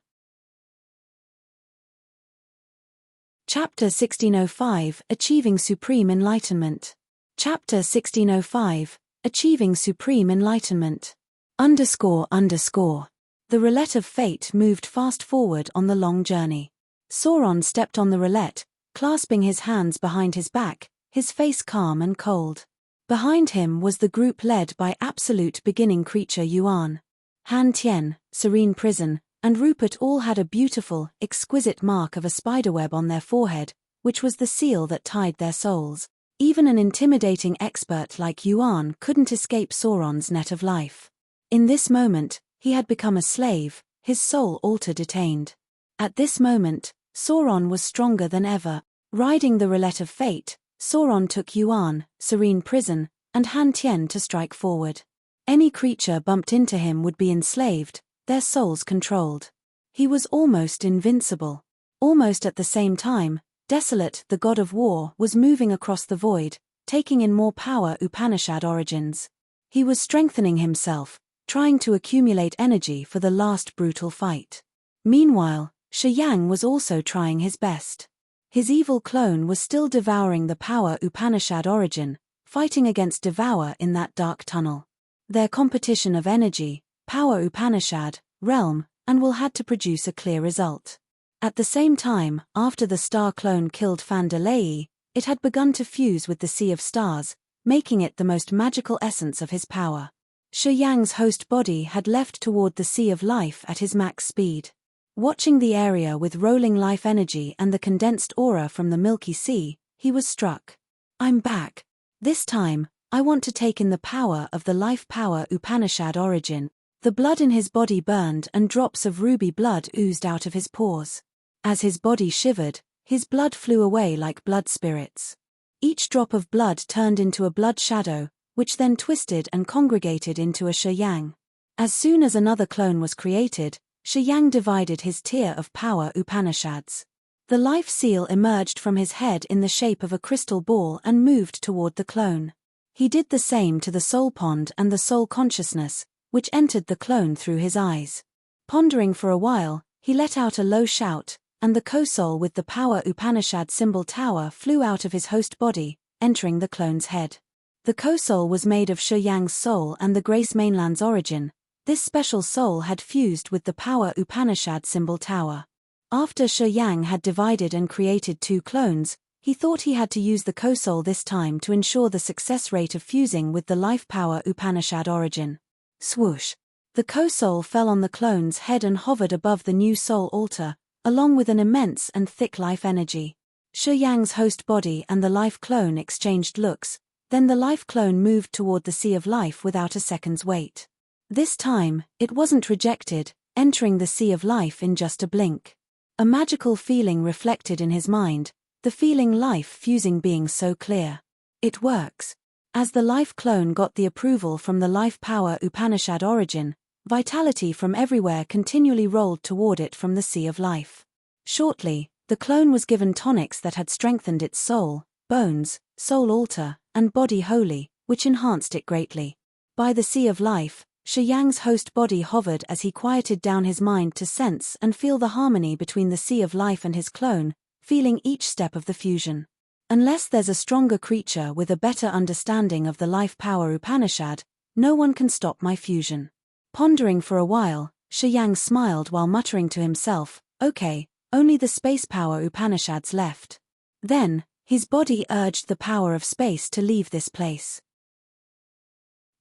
A: Chapter 1605, Achieving Supreme Enlightenment. Chapter 1605, Achieving Supreme Enlightenment. __. The roulette of fate moved fast forward on the long journey. Sauron stepped on the roulette, clasping his hands behind his back, his face calm and cold. Behind him was the group led by absolute beginning creature Yuan. Han Tien, Serene Prison, and Rupert all had a beautiful, exquisite mark of a spiderweb on their forehead, which was the seal that tied their souls. Even an intimidating expert like Yuan couldn't escape Sauron's net of life. In this moment, he had become a slave, his soul altar detained. At this moment, Sauron was stronger than ever. Riding the roulette of fate, Sauron took Yuan, Serene Prison, and Han Tien to strike forward. Any creature bumped into him would be enslaved, their souls controlled. He was almost invincible. Almost at the same time, Desolate, the god of war, was moving across the void, taking in more power Upanishad origins. He was strengthening himself, trying to accumulate energy for the last brutal fight. Meanwhile, Shi Yang was also trying his best. His evil clone was still devouring the power Upanishad origin, fighting against Devour in that dark tunnel. Their competition of energy, power Upanishad, realm, and will had to produce a clear result. At the same time, after the star clone killed Phandelei, it had begun to fuse with the Sea of Stars, making it the most magical essence of his power. Shi Yang's host body had left toward the Sea of Life at his max speed. Watching the area with rolling life energy and the condensed aura from the Milky Sea, he was struck. I'm back. This time, I want to take in the power of the life power Upanishad origin. The blood in his body burned and drops of ruby blood oozed out of his pores. As his body shivered, his blood flew away like blood spirits. Each drop of blood turned into a blood shadow, which then twisted and congregated into a Shi-Yang. As soon as another clone was created, Shi-Yang divided his tier of power Upanishads. The life seal emerged from his head in the shape of a crystal ball and moved toward the clone. He did the same to the soul pond and the soul consciousness, which entered the clone through his eyes. Pondering for a while, he let out a low shout, and the co-soul with the power Upanishad symbol tower flew out of his host body, entering the clone's head. The co-soul was made of Shi-Yang's soul and the Grace Mainland's origin. This special soul had fused with the power Upanishad symbol tower. After Shi-Yang had divided and created 2 clones, he thought he had to use the co-soul this time to ensure the success rate of fusing with the life power Upanishad origin. Swoosh! The co-soul fell on the clone's head and hovered above the new soul altar, along with an immense and thick life energy. Shi-Yang's host body and the life clone exchanged looks, then the life clone moved toward the sea of life without a second's wait. This time, it wasn't rejected, entering the sea of life in just a blink. A magical feeling reflected in his mind, the feeling life fusing being so clear. It works. As the life clone got the approval from the life power Upanishad origin, vitality from everywhere continually rolled toward it from the sea of life. Shortly, the clone was given tonics that had strengthened its soul, bones, soul altar, and body wholly, which enhanced it greatly. By the sea of life, Shi-Yang's host body hovered as he quieted down his mind to sense and feel the harmony between the sea of life and his clone, feeling each step of the fusion. Unless there's a stronger creature with a better understanding of the life power Upanishad, no one can stop my fusion. Pondering for a while, Shi-Yang smiled while muttering to himself, okay, only the space power Upanishads left. Then, his body urged the power of space to leave this place.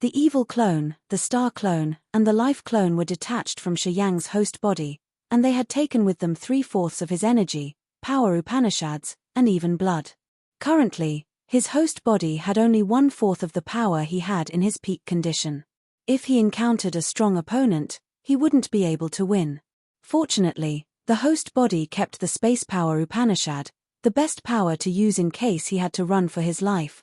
A: The evil clone, the star clone, and the life clone were detached from Shi-Yang's host body, and they had taken with them 3/4 of his energy, power Upanishads, and even blood. Currently, his host body had only 1/4 of the power he had in his peak condition. If he encountered a strong opponent, he wouldn't be able to win. Fortunately, the host body kept the space power Upanishad, the best power to use in case he had to run for his life.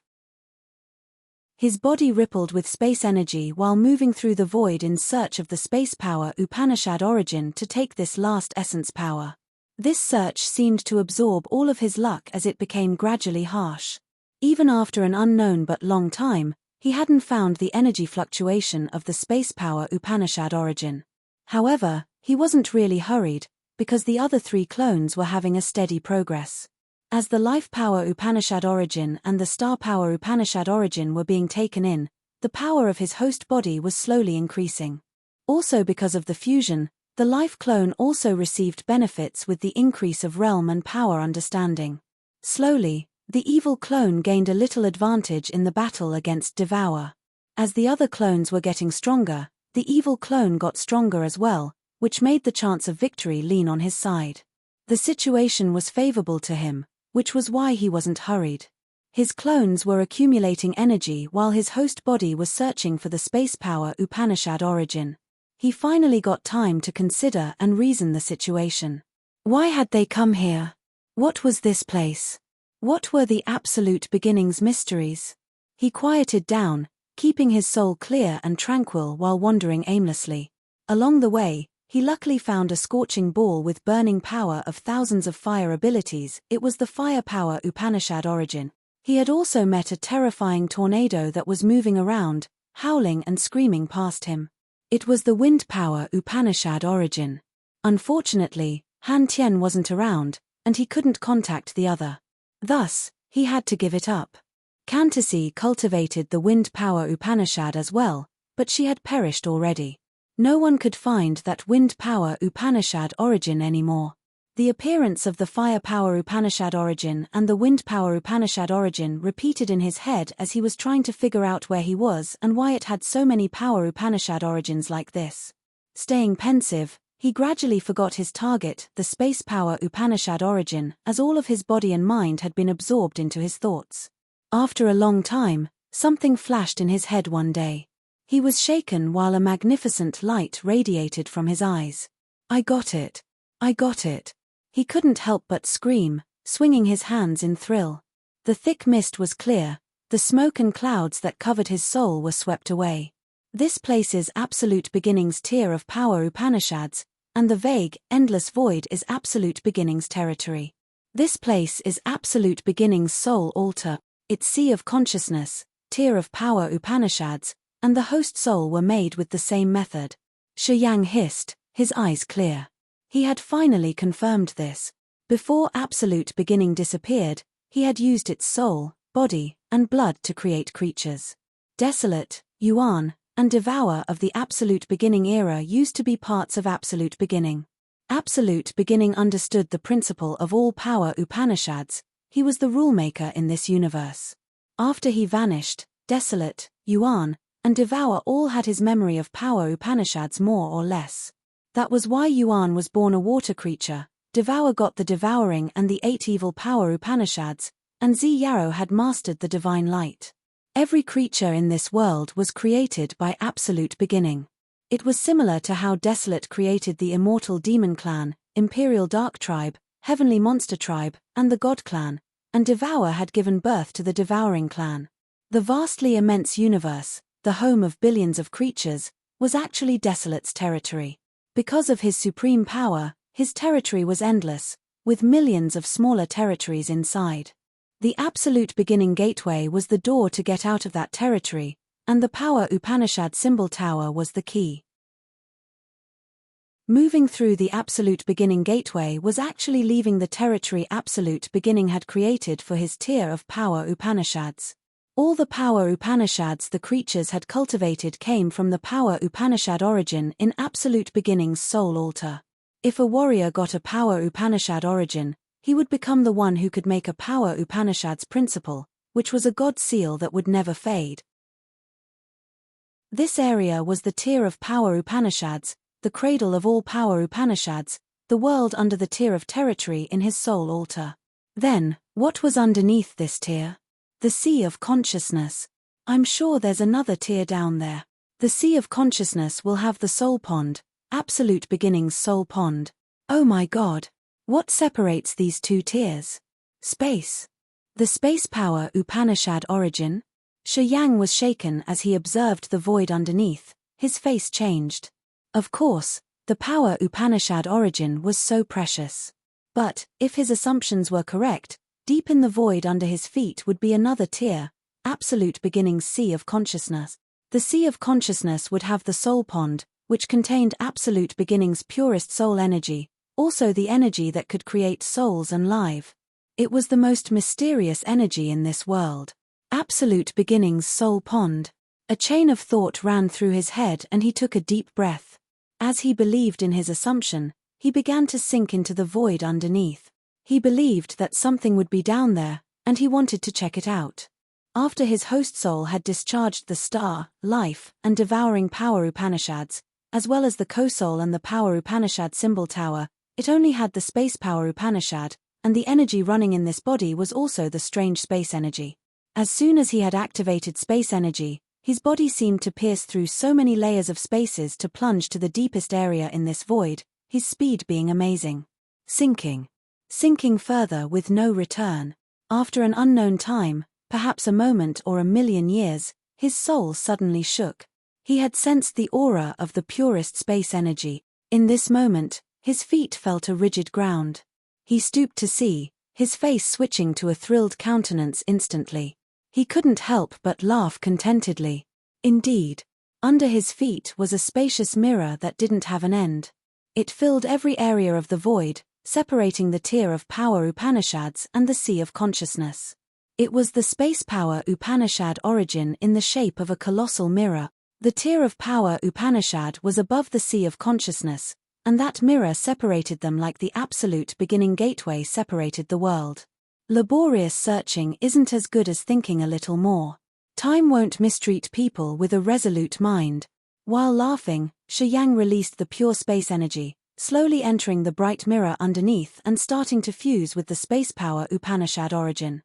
A: His body rippled with space energy while moving through the void in search of the space power Upanishad origin to take this last essence power. This search seemed to absorb all of his luck as it became gradually harsh. Even after an unknown but long time, he hadn't found the energy fluctuation of the space power Upanishad origin. However, he wasn't really hurried, because the other 3 clones were having a steady progress. As the life power Upanishad origin and the star power Upanishad origin were being taken in, the power of his host body was slowly increasing. Also because of the fusion, the life clone also received benefits with the increase of realm and power understanding. Slowly, the evil clone gained a little advantage in the battle against Devour. As the other clones were getting stronger, the evil clone got stronger as well, which made the chance of victory lean on his side. The situation was favorable to him, which was why he wasn't hurried. His clones were accumulating energy while his host body was searching for the space power Upanishad origin. He finally got time to consider and reason the situation. Why had they come here? What was this place? What were the absolute beginning's mysteries? He quieted down, keeping his soul clear and tranquil while wandering aimlessly. Along the way, he luckily found a scorching ball with burning power of thousands of fire abilities. It was the fire power Upanishad origin. He had also met a terrifying tornado that was moving around, howling and screaming past him. It was the wind power Upanishad origin. Unfortunately, Han Tian wasn't around, and he couldn't contact the other. Thus, he had to give it up. Kantasi cultivated the wind power Upanishad as well, but she had perished already. No one could find that wind power Upanishad origin anymore. The appearance of the fire power Upanishad origin and the wind power Upanishad origin repeated in his head as he was trying to figure out where he was and why it had so many power Upanishad origins like this. Staying pensive, he gradually forgot his target, the space power Upanishad origin, as all of his body and mind had been absorbed into his thoughts. After a long time, something flashed in his head one day. He was shaken while a magnificent light radiated from his eyes. I got it. I got it. He couldn't help but scream, swinging his hands in thrill. The thick mist was clear, the smoke and clouds that covered his soul were swept away. This place is Absolute Beginning's tier of power Upanishads, and the vague, endless void is Absolute Beginning's territory. This place is Absolute Beginning's soul altar, its sea of consciousness, tier of power Upanishads, and the host soul were made with the same method. Shi Yang hissed, his eyes clear. He had finally confirmed this. Before Absolute Beginning disappeared, he had used its soul, body, and blood to create creatures. Desolate, Yuan, and Devour of the Absolute Beginning era used to be parts of Absolute Beginning. Absolute Beginning understood the principle of all power Upanishads. He was the rulemaker in this universe. After he vanished, Desolate, Yuan, and Devour all had his memory of power Upanishads more or less. That was why Yuan was born a water creature, Devour got the devouring and the 8 evil power Upanishads, and Zi Yarrow had mastered the divine light. Every creature in this world was created by Absolute Beginning. It was similar to how Desolate created the immortal demon clan, imperial dark tribe, heavenly monster tribe, and the god clan, and Devour had given birth to the devouring clan. The vastly immense universe, the home of billions of creatures, was actually Desolate's territory. Because of his supreme power, his territory was endless, with millions of smaller territories inside. The Absolute Beginning gateway was the door to get out of that territory, and the power Upanishad symbol tower was the key. Moving through the Absolute Beginning gateway was actually leaving the territory Absolute Beginning had created for his tier of power Upanishads. All the power Upanishads the creatures had cultivated came from the power Upanishad origin in Absolute Beginning's soul altar. If a warrior got a power Upanishad origin, he would become the one who could make a power Upanishad's principle, which was a god seal that would never fade. This area was the tier of power Upanishads, the cradle of all power Upanishads, the world under the tier of territory in his soul altar. Then, what was underneath this tier? The sea of consciousness. I'm sure there's another tier down there. The sea of consciousness will have the soul pond, Absolute Beginning's soul pond. Oh my God. What separates these two tiers? Space. The space power Upanishad origin? Shi Yang was shaken as he observed the void underneath. His face changed. Of course, the power Upanishad origin was so precious. But, if his assumptions were correct, deep in the void under his feet would be another tier, Absolute Beginning's sea of consciousness. The sea of consciousness would have the soul pond, which contained Absolute Beginning's purest soul energy, also the energy that could create souls and life. It was the most mysterious energy in this world. Absolute Beginning's soul pond. A chain of thought ran through his head and he took a deep breath. As he believed in his assumption, he began to sink into the void underneath. He believed that something would be down there, and he wanted to check it out. After his host soul had discharged the star, life, and devouring power Upanishads, as well as the co-soul and the power Upanishad symbol tower, it only had the space power Upanishad, and the energy running in this body was also the strange space energy. As soon as he had activated space energy, his body seemed to pierce through so many layers of spaces to plunge to the deepest area in this void, his speed being amazing. Sinking further with no return. After an unknown time, perhaps a moment or 1,000,000 years, his soul suddenly shook. He had sensed the aura of the purest space energy. In this moment, his feet felt a rigid ground. He stooped to see, his face switching to a thrilled countenance instantly. He couldn't help but laugh contentedly. Indeed, under his feet was a spacious mirror that didn't have an end. It filled every area of the void, separating the tier of power Upanishads and the sea of consciousness. It was the space power Upanishad origin in the shape of a colossal mirror. The tier of power Upanishad was above the sea of consciousness, and that mirror separated them like the Absolute Beginning gateway separated the world. Laborious searching isn't as good as thinking a little more. Time won't mistreat people with a resolute mind. While laughing, Shi Yang released the pure space energy, slowly entering the bright mirror underneath and starting to fuse with the space power Upanishad origin.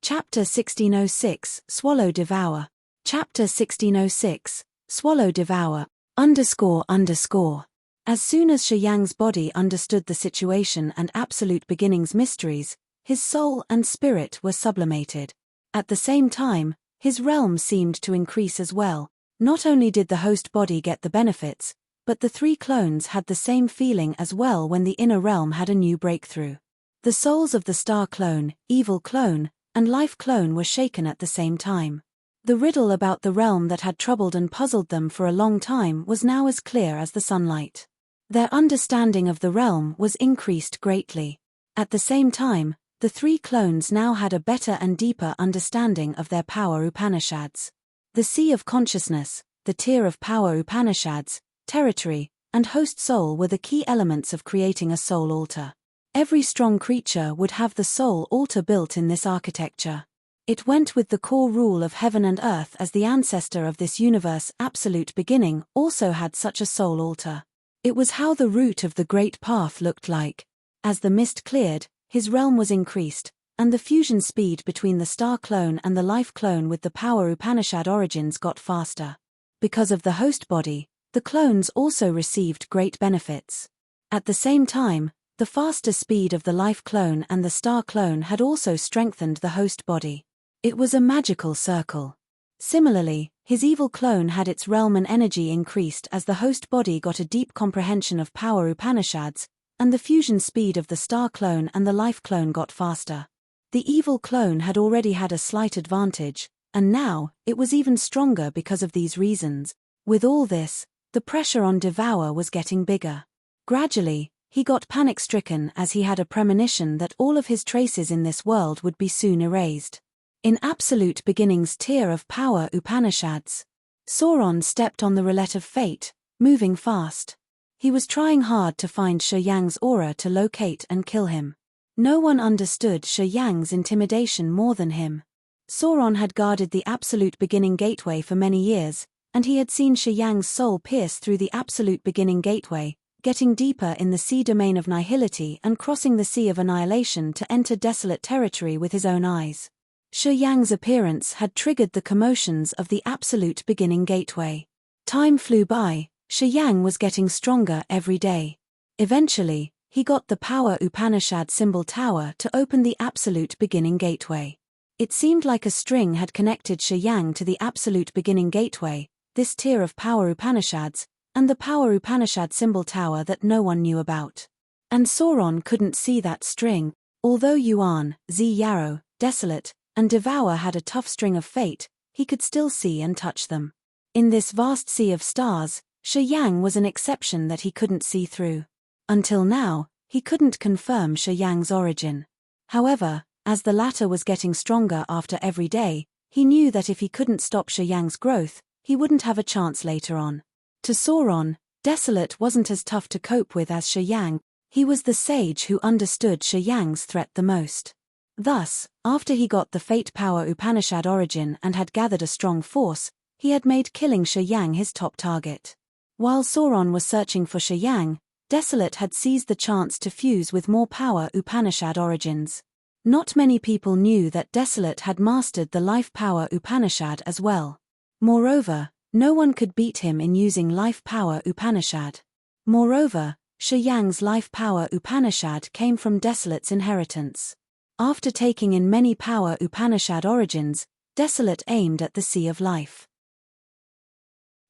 A: Chapter 1606, Swallow Devour. Chapter 1606, Swallow Devour, ___. As soon as Shiyang's body understood the situation and absolute beginning's mysteries, his soul and spirit were sublimated. At the same time, his realm seemed to increase as well. Not only did the host body get the benefits, but the three clones had the same feeling as well when the inner realm had a new breakthrough. The souls of the star clone, evil clone, and life clone were shaken at the same time. The riddle about the realm that had troubled and puzzled them for a long time was now as clear as the sunlight. Their understanding of the realm was increased greatly. At the same time, the three clones now had a better and deeper understanding of their power Upanishads. The Sea of Consciousness, the Tier of Power Upanishads, territory, and host soul were the key elements of creating a soul altar. Every strong creature would have the soul altar built in this architecture. It went with the core rule of heaven and earth, as the ancestor of this universe, absolute beginning, also had such a soul altar. It was how the route of the great path looked like. As the mist cleared, his realm was increased, and the fusion speed between the star clone and the life clone with the power Upanishad origins got faster. Because of the host body, the clones also received great benefits. At the same time, the faster speed of the life clone and the star clone had also strengthened the host body. It was a magical circle. Similarly, his evil clone had its realm and energy increased as the host body got a deep comprehension of power Upanishads, and the fusion speed of the star clone and the life clone got faster. The evil clone had already had a slight advantage, and now, it was even stronger because of these reasons. With all this, the pressure on Devour was getting bigger. Gradually, he got panic-stricken as he had a premonition that all of his traces in this world would be soon erased. In Absolute Beginning's Tier of Power Upanishads, Sauron stepped on the roulette of fate, moving fast. He was trying hard to find Shi Yang's aura to locate and kill him. No one understood Shi Yang's intimidation more than him. Sauron had guarded the Absolute Beginning Gateway for many years, and he had seen Shi Yang's soul pierce through the Absolute Beginning Gateway, getting deeper in the sea domain of nihility and crossing the Sea of Annihilation to enter desolate territory with his own eyes. Shi Yang's appearance had triggered the commotions of the Absolute Beginning Gateway. Time flew by, Shi Yang was getting stronger every day. Eventually, he got the Power Upanishad symbol tower to open the Absolute Beginning Gateway. It seemed like a string had connected Shi Yang to the Absolute Beginning Gateway, this tier of Power Upanishads, and the Power Upanishad symbol tower that no one knew about. And Sauron couldn't see that string. Although Yuan, Z Yarrow, Desolate, and Devour had a tough string of fate, he could still see and touch them. In this vast sea of stars, Shi Yang was an exception that he couldn't see through. Until now, he couldn't confirm Shi Yang's origin. However, as the latter was getting stronger after every day, he knew that if he couldn't stop Shi Yang's growth, he wouldn't have a chance later on. To Sauron, Desolate wasn't as tough to cope with as Shi Yang. He was the sage who understood Shi Yang's threat the most. Thus, after he got the Fate Power Upanishad origin and had gathered a strong force, he had made killing Shi Yang his top target. While Sauron was searching for Shi Yang, Desolate had seized the chance to fuse with more power Upanishad origins. Not many people knew that Desolate had mastered the Life Power Upanishad as well. Moreover, no one could beat him in using Life Power Upanishad. Moreover, Shi Yang's Life Power Upanishad came from Desolate's inheritance. After taking in many power Upanishad origins, Desolate aimed at the Sea of Life.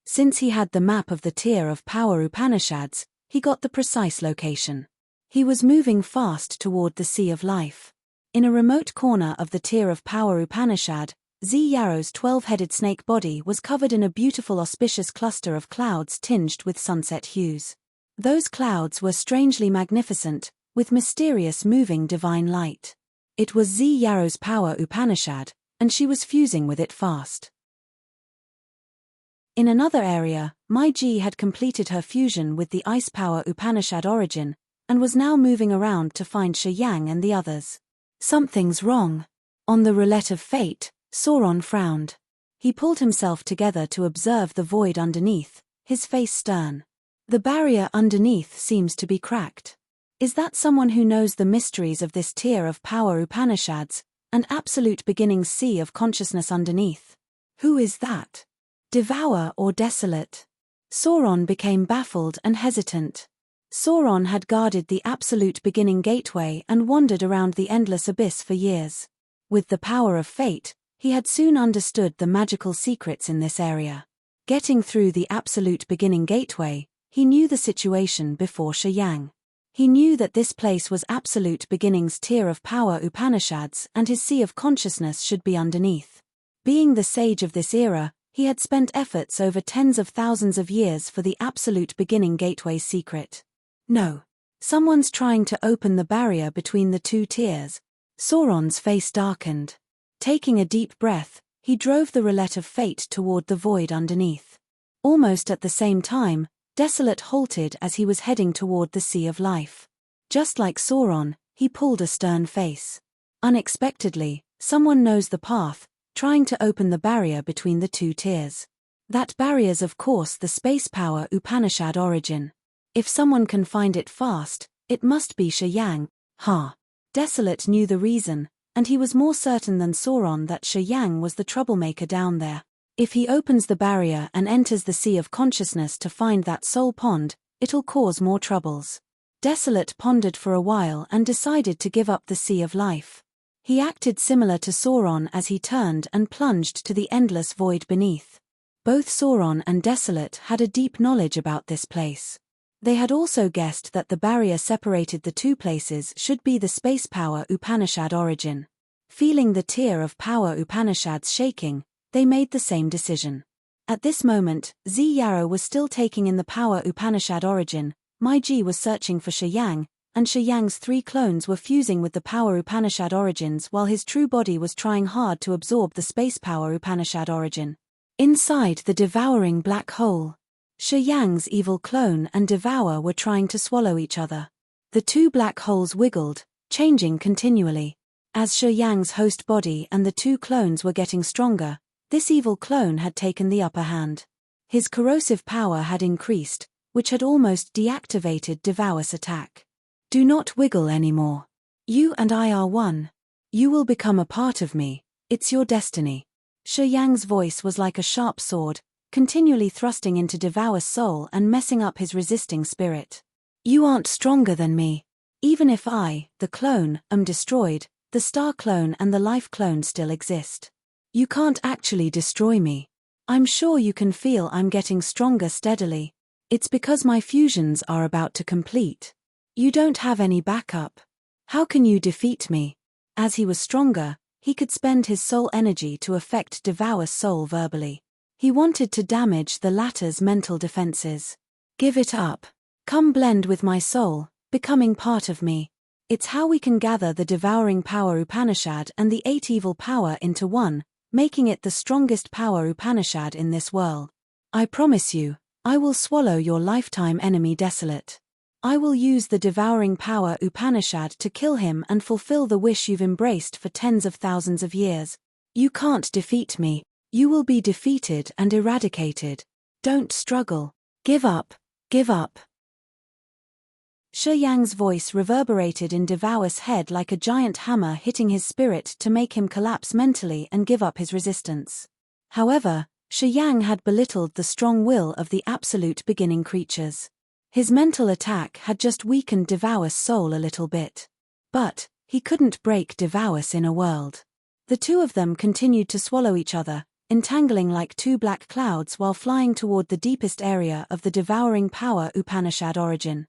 A: Since he had the map of the tier of power Upanishads, he got the precise location. He was moving fast toward the Sea of Life. In a remote corner of the tier of power Upanishad, Z Yarrow's 12-headed snake body was covered in a beautiful auspicious cluster of clouds tinged with sunset hues. Those clouds were strangely magnificent, with mysterious moving divine light. It was Z Yarrow's power Upanishad, and she was fusing with it fast. In another area, Mai Ji had completed her fusion with the Ice Power Upanishad origin, and was now moving around to find Shi Yang and the others. Something's wrong. On the roulette of fate, Sauron frowned. He pulled himself together to observe the void underneath, his face stern. The barrier underneath seems to be cracked. Is that someone who knows the mysteries of this tier of power Upanishads, and absolute beginning's sea of consciousness underneath? Who is that? Devour or Desolate? Sauron became baffled and hesitant. Sauron had guarded the absolute beginning gateway and wandered around the endless abyss for years. With the power of fate, he had soon understood the magical secrets in this area. Getting through the absolute beginning gateway, he knew the situation before Shayang. He knew that this place was absolute beginning's tier of power Upanishads and his sea of consciousness should be underneath. Being the sage of this era, he had spent efforts over tens of thousands of years for the absolute beginning gateway's secret. No. Someone's trying to open the barrier between the two tiers. Sauron's face darkened. Taking a deep breath, he drove the roulette of fate toward the void underneath. Almost at the same time, Desolate halted as he was heading toward the Sea of Life. Just like Sauron, he pulled a stern face. Unexpectedly, someone knows the path, trying to open the barrier between the two tiers. That barrier's of course the space power Upanishad origin. If someone can find it fast, it must be Shayang. Desolate knew the reason, and he was more certain than Sauron that Shayang was the troublemaker down there. If he opens the barrier and enters the sea of consciousness to find that soul pond, it'll cause more troubles. Desolate pondered for a while and decided to give up the Sea of Life. He acted similar to Sauron as he turned and plunged to the endless void beneath. Both Sauron and Desolate had a deep knowledge about this place. They had also guessed that the barrier separated the two places should be the space power Upanishad origin. Feeling the tier of power Upanishads shaking, they made the same decision. At this moment, Zi Yarrow was still taking in the power Upanishad origin, Mai Ji was searching for Shayang, and Shayang's 3 clones were fusing with the power Upanishad origins while his true body was trying hard to absorb the space power Upanishad origin. Inside the devouring black hole, Shayang's evil clone and Devour were trying to swallow each other. The 2 black holes wiggled, changing continually. As Shayang's host body and the 2 clones were getting stronger, this evil clone had taken the upper hand. His corrosive power had increased, which had almost deactivated Devour's attack. Do not wiggle anymore. You and I are one. You will become a part of me, it's your destiny. Shayang's voice was like a sharp sword, continually thrusting into Devour's soul and messing up his resisting spirit. You aren't stronger than me. Even if I, the clone, am destroyed, the star clone and the life clone still exist. You can't actually destroy me. I'm sure you can feel I'm getting stronger steadily. It's because my fusions are about to complete. You don't have any backup. How can you defeat me? As he was stronger, he could spend his soul energy to affect Devour's soul verbally. He wanted to damage the latter's mental defenses. Give it up. Come blend with my soul, becoming part of me. It's how we can gather the devouring power Upanishad and the 8 evil power into one, making it the strongest power Upanishad in this world. I promise you, I will swallow your lifetime enemy Desolate. I will use the devouring power Upanishad to kill him and fulfill the wish you've embraced for tens of thousands of years. You can't defeat me. You will be defeated and eradicated. Don't struggle. Give up. Give up. Shayang's voice reverberated in Devour's head like a giant hammer hitting his spirit to make him collapse mentally and give up his resistance. However, Shayang had belittled the strong will of the absolute beginning creatures. His mental attack had just weakened Devour's soul a little bit. But he couldn't break Devour's inner world. The 2 of them continued to swallow each other, entangling like 2 black clouds while flying toward the deepest area of the devouring power Upanishad origin.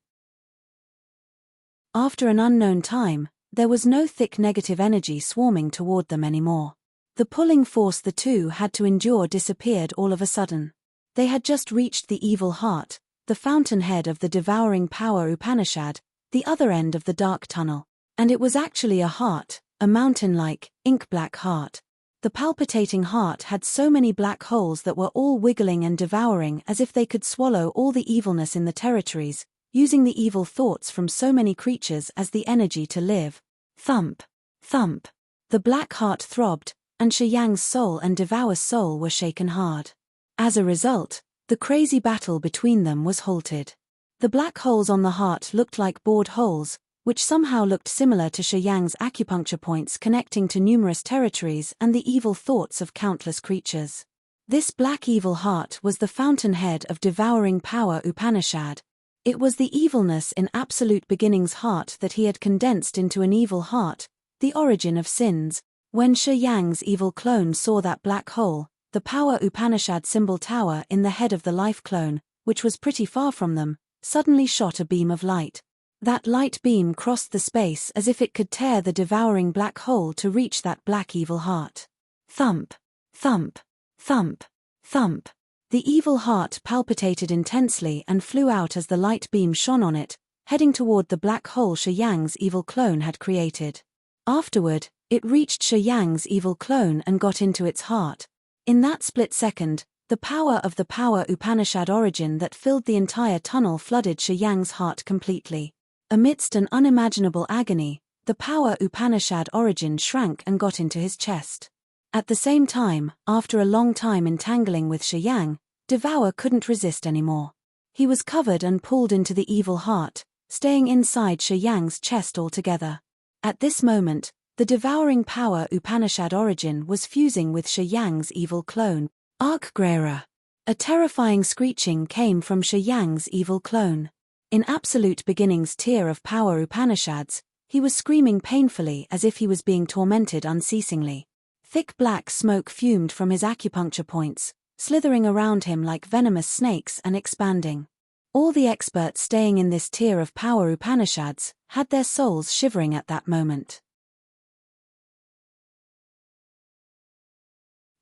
A: After an unknown time, there was no thick negative energy swarming toward them anymore. The pulling force the 2 had to endure disappeared all of a sudden. They had just reached the evil heart, the fountainhead of the devouring power Upanishad, the other end of the dark tunnel. And it was actually a heart, a mountain-like, ink-black heart. The palpitating heart had so many black holes that were all wiggling and devouring as if they could swallow all the evilness in the territories, using the evil thoughts from so many creatures as the energy to live. Thump. Thump. The black heart throbbed, and Shayang's soul and Devour's soul were shaken hard. As a result, the crazy battle between them was halted. The black holes on the heart looked like bored holes, which somehow looked similar to Shayang's acupuncture points connecting to numerous territories and the evil thoughts of countless creatures. This black evil heart was the fountainhead of devouring power Upanishad. It was the evilness in absolute beginning's heart that he had condensed into an evil heart, the origin of sins. When Shi Yang's evil clone saw that black hole, the power Upanishad symbol tower in the head of the life clone, which was pretty far from them, suddenly shot a beam of light. That light beam crossed the space as if it could tear the devouring black hole to reach that black evil heart. Thump, thump, thump, thump. The evil heart palpitated intensely and flew out as the light beam shone on it, heading toward the black hole Shi Yang's evil clone had created. Afterward, it reached Shi Yang's evil clone and got into its heart. In that split second, the power of the power Upanishad origin that filled the entire tunnel flooded Shi Yang's heart completely. Amidst an unimaginable agony, the power Upanishad origin shrank and got into his chest. At the same time, after a long time entangling with Shi Yang, Devour couldn't resist anymore. He was covered and pulled into the evil heart, staying inside Shi Yang's chest altogether. At this moment, the devouring power Upanishad origin was fusing with Shi Yang's evil clone, Arkgrera. A terrifying screeching came from Shi Yang's evil clone. In absolute beginning's tier of power Upanishads, he was screaming painfully as if he was being tormented unceasingly. Thick black smoke fumed from his acupuncture points, slithering around him like venomous snakes and expanding. All the experts staying in this tier of power Upanishads had their souls shivering at that moment.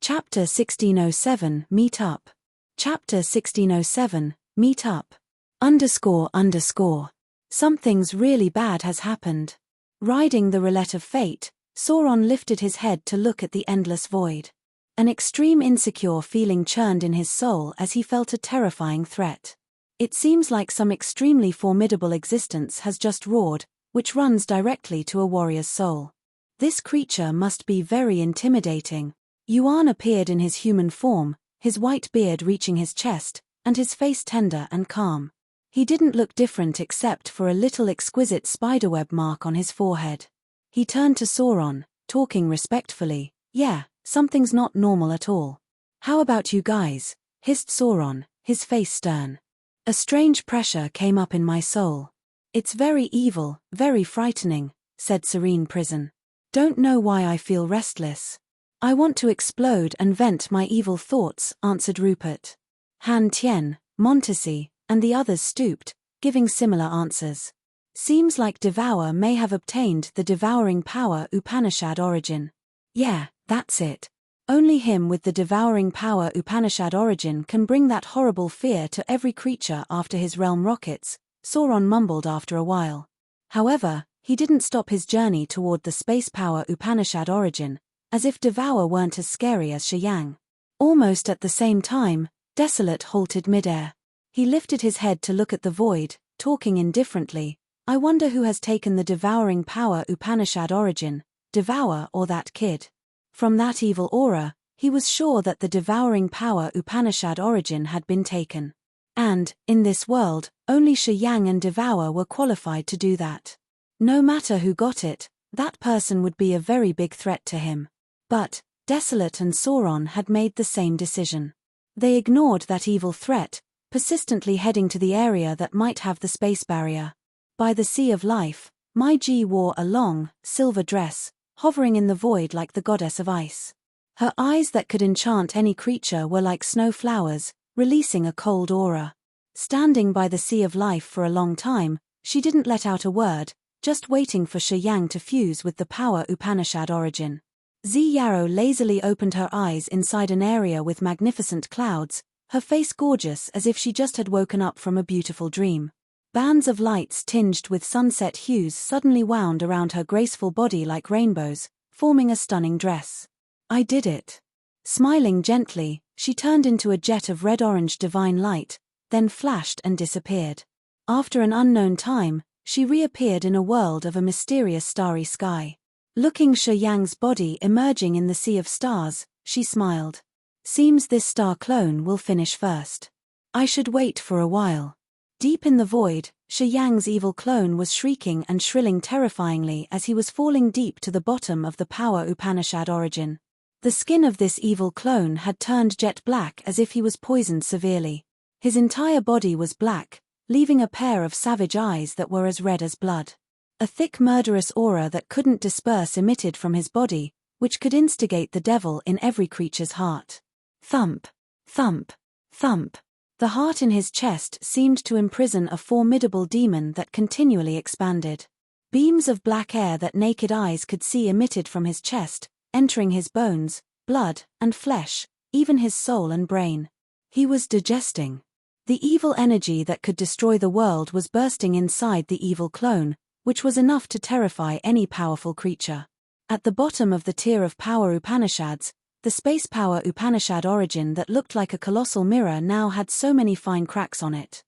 A: Chapter 1607 Meet Up. Chapter 1607 Meet Up. __. Something's really bad has happened. Riding the roulette of fate, Sauron lifted his head to look at the endless void. An extreme insecure feeling churned in his soul as he felt a terrifying threat. It seems like some extremely formidable existence has just roared, which runs directly to a warrior's soul. This creature must be very intimidating. Yuan appeared in his human form, his white beard reaching his chest, and his face tender and calm. He didn't look different except for a little exquisite spiderweb mark on his forehead. He turned to Sauron, talking respectfully. "Yeah, something's not normal at all. How about you guys?" hissed Sauron, his face stern. A strange pressure came up in my soul. "It's very evil, very frightening," said Serene Prison. "Don't know why I feel restless. I want to explode and vent my evil thoughts," answered Rupert. Han Tien, Montesi, and the others stooped, giving similar answers. Seems like Devour may have obtained the devouring power Upanishad origin. Yeah, that's it. Only him with the devouring power Upanishad origin can bring that horrible fear to every creature after his realm rockets, Sauron mumbled after a while. However, he didn't stop his journey toward the space power Upanishad origin, as if Devour weren't as scary as Shi Yang. Almost at the same time, Desolate halted midair. He lifted his head to look at the void, talking indifferently. "I wonder who has taken the devouring power Upanishad origin, Devour or that kid?" From that evil aura, he was sure that the devouring power Upanishad origin had been taken. And, in this world, only Shi Yang and Devour were qualified to do that. No matter who got it, that person would be a very big threat to him. But, Desolate and Sauron had made the same decision. They ignored that evil threat, persistently heading to the area that might have the space barrier. By the Sea of Life, Mai Ji wore a long, silver dress, hovering in the void like the goddess of ice. Her eyes that could enchant any creature were like snow flowers, releasing a cold aura. Standing by the Sea of Life for a long time, she didn't let out a word, just waiting for Shi Yang to fuse with the power Upanishad origin. Zi Yarrow lazily opened her eyes inside an area with magnificent clouds, her face gorgeous as if she just had woken up from a beautiful dream. Bands of lights tinged with sunset hues suddenly wound around her graceful body like rainbows, forming a stunning dress. "I did it." Smiling gently, she turned into a jet of red-orange divine light, then flashed and disappeared. After an unknown time, she reappeared in a world of a mysterious starry sky. Looking Shi Yang's body emerging in the sea of stars, she smiled. "Seems this star clone will finish first. I should wait for a while." Deep in the void, Shi Yang's evil clone was shrieking and shrilling terrifyingly as he was falling deep to the bottom of the power Upanishad origin. The skin of this evil clone had turned jet black as if he was poisoned severely. His entire body was black, leaving a pair of savage eyes that were as red as blood. A thick murderous aura that couldn't disperse emitted from his body, which could instigate the devil in every creature's heart. Thump, thump, thump. The heart in his chest seemed to imprison a formidable demon that continually expanded. Beams of black air that naked eyes could see emitted from his chest, entering his bones, blood, and flesh, even his soul and brain. He was digesting. The evil energy that could destroy the world was bursting inside the evil clone, which was enough to terrify any powerful creature. At the bottom of the tier of power Upanishads, the space power Upanishad origin that looked like a colossal mirror now had so many fine cracks on it.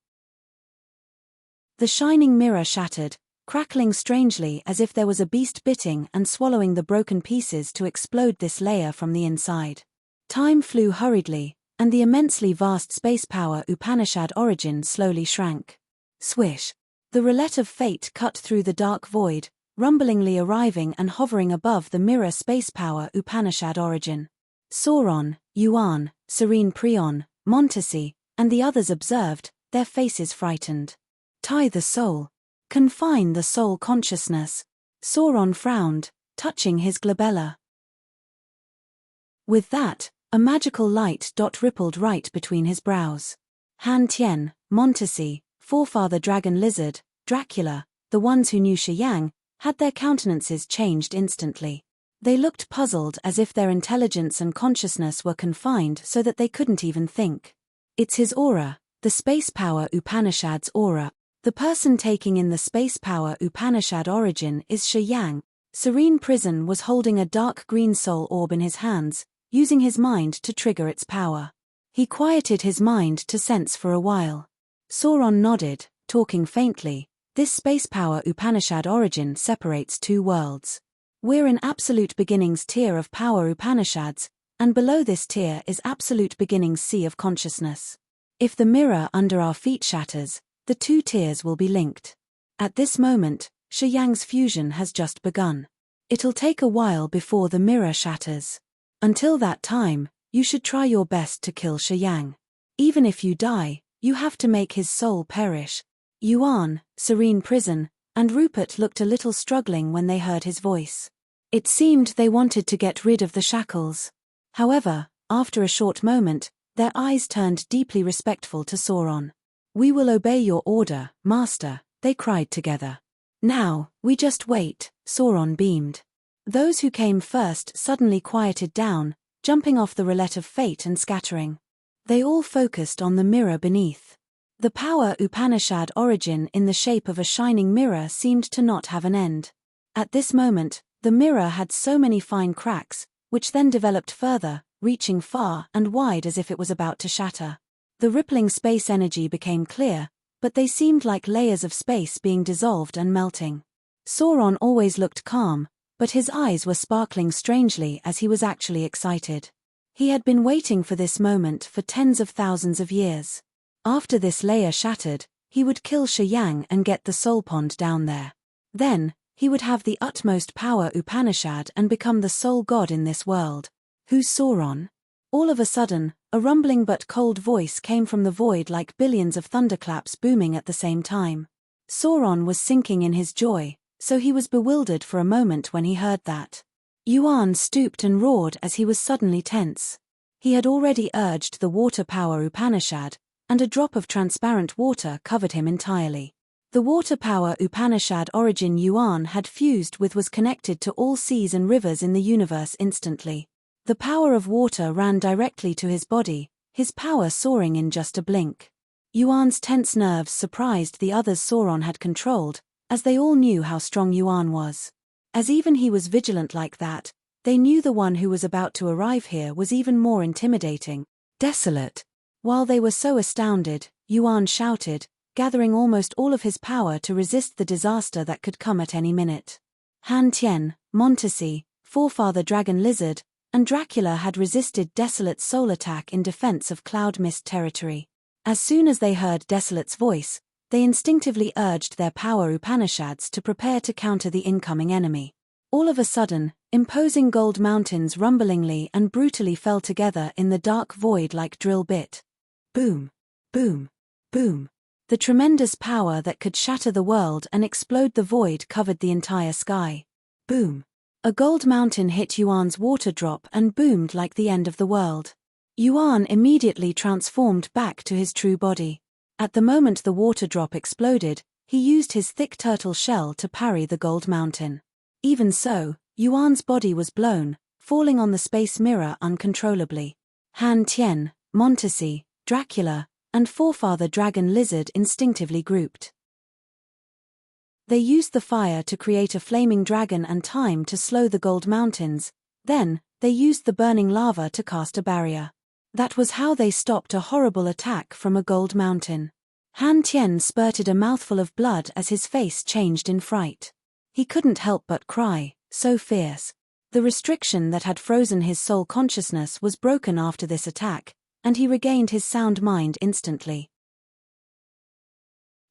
A: The shining mirror shattered, crackling strangely as if there was a beast biting and swallowing the broken pieces to explode this layer from the inside. Time flew hurriedly, and the immensely vast space power Upanishad origin slowly shrank. Swish! The roulette of fate cut through the dark void, rumblingly arriving and hovering above the mirror space power Upanishad origin. Sauron, Yuan, Serene Prion, Montesi, and the others observed, their faces frightened. Tie the soul. Confine the soul consciousness. Sauron frowned, touching his glabella. With that, a magical light dot rippled right between his brows. Han Tien, Montesi, Forefather Dragon Lizard, Dracula, the ones who knew Shi Yang, had their countenances changed instantly. They looked puzzled as if their intelligence and consciousness were confined so that they couldn't even think. It's his aura, the space power Upanishad's aura. The person taking in the space power Upanishad origin is Shi Yang. Serene Prison was holding a dark green soul orb in his hands, using his mind to trigger its power. He quieted his mind to sense for a while. Sauron nodded, talking faintly. This space power Upanishad origin separates two worlds. We're in Absolute Beginnings tier of power Upanishads, and below this tier is Absolute Beginnings sea of consciousness. If the mirror under our feet shatters, the two tiers will be linked. At this moment, Shi Yang's fusion has just begun. It'll take a while before the mirror shatters. Until that time, you should try your best to kill Shi Yang. Even if you die, you have to make his soul perish. Yuan, Serene Prison, and Rupert looked a little struggling when they heard his voice. It seemed they wanted to get rid of the shackles. However, after a short moment, their eyes turned deeply respectful to Sauron. "We will obey your order, Master," they cried together. "Now, we just wait," Sauron beamed. Those who came first suddenly quieted down, jumping off the roulette of fate and scattering. They all focused on the mirror beneath. The power Upanishad origin in the shape of a shining mirror seemed to not have an end. At this moment, the mirror had so many fine cracks, which then developed further, reaching far and wide as if it was about to shatter. The rippling space energy became clear, but they seemed like layers of space being dissolved and melting. Sauron always looked calm, but his eyes were sparkling strangely as he was actually excited. He had been waiting for this moment for tens of thousands of years. After this layer shattered, he would kill Shi Yang and get the soul pond down there. Then, he would have the utmost power Upanishad and become the sole god in this world. Who's Sauron? All of a sudden, a rumbling but cold voice came from the void like billions of thunderclaps booming at the same time. Sauron was sinking in his joy, so he was bewildered for a moment when he heard that. Yuan stooped and roared as he was suddenly tense. He had already urged the water power Upanishad, and a drop of transparent water covered him entirely. The water power Upanishad origin Yuan had fused with was connected to all seas and rivers in the universe instantly. The power of water ran directly to his body, his power soaring in just a blink. Yuan's tense nerves surprised the others Sauron had controlled, as they all knew how strong Yuan was. As even he was vigilant like that, they knew the one who was about to arrive here was even more intimidating. Desolate. While they were so astounded, Yuan shouted, gathering almost all of his power to resist the disaster that could come at any minute. Han Tien, Montesi, Forefather Dragon Lizard, and Dracula had resisted Desolate's soul attack in defense of Cloud Mist territory. As soon as they heard Desolate's voice, they instinctively urged their power Upanishads to prepare to counter the incoming enemy. All of a sudden, imposing gold mountains rumblingly and brutally fell together in the dark void like drill bit. Boom, boom, boom. The tremendous power that could shatter the world and explode the void covered the entire sky. Boom. A gold mountain hit Yuan's water drop and boomed like the end of the world. Yuan immediately transformed back to his true body. At the moment the water drop exploded, he used his thick turtle shell to parry the gold mountain. Even so, Yuan's body was blown, falling on the space mirror uncontrollably. Han Tien, Montesi, Dracula, and forefather dragon lizard instinctively grouped. They used the fire to create a flaming dragon and time to slow the gold mountains, then, they used the burning lava to cast a barrier. That was how they stopped a horrible attack from a gold mountain. Han Tien spurted a mouthful of blood as his face changed in fright. He couldn't help but cry, so fierce. The restriction that had frozen his soul consciousness was broken after this attack, and he regained his sound mind instantly.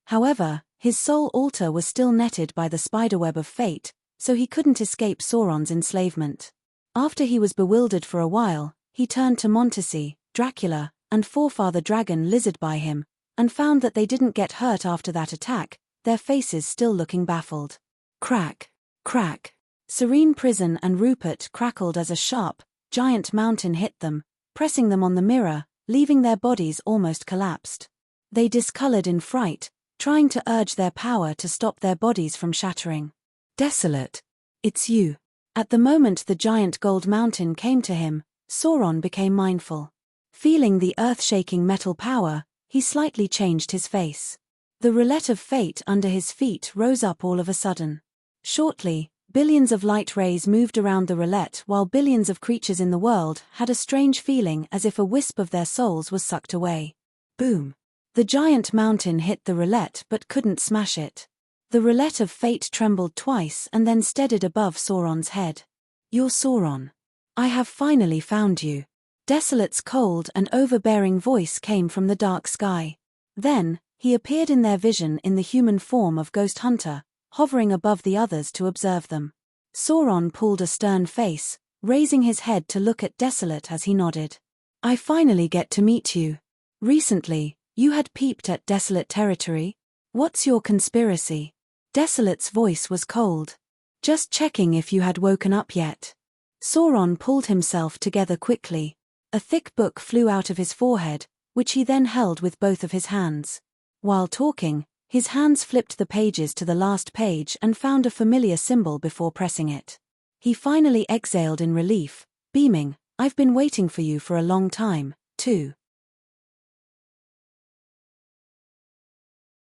A: However, his soul altar was still netted by the spiderweb of fate, so he couldn't escape Sauron's enslavement. After he was bewildered for a while, he turned to Montesi, Dracula, and forefather dragon lizard by him, and found that they didn't get hurt after that attack, their faces still looking baffled. Crack, crack. Serene Prison and Rupert crackled as a sharp, giant mountain hit them, pressing them on the mirror, leaving their bodies almost collapsed. They discolored in fright, trying to urge their power to stop their bodies from shattering. Desolate. It's you. At the moment the giant gold mountain came to him, Sauron became mindful. Feeling the earth-shaking metal power, he slightly changed his face. The roulette of fate under his feet rose up all of a sudden. Shortly, billions of light rays moved around the roulette while billions of creatures in the world had a strange feeling as if a wisp of their souls was sucked away. Boom. The giant mountain hit the roulette but couldn't smash it. The roulette of fate trembled twice and then steadied above Sauron's head. You're Sauron. I have finally found you. Desolate's cold and overbearing voice came from the dark sky. Then, he appeared in their vision in the human form of Ghost Hunter, hovering above the others to observe them. Sauron pulled a stern face, raising his head to look at Desolate as he nodded. I finally get to meet you. Recently, you had peeped at Desolate territory? What's your conspiracy? Desolate's voice was cold. Just checking if you had woken up yet. Sauron pulled himself together quickly. A thick book flew out of his forehead, which he then held with both of his hands. While talking, his hands flipped the pages to the last page and found a familiar symbol before pressing it. He finally exhaled in relief, beaming, I've been waiting for you for a long time, too.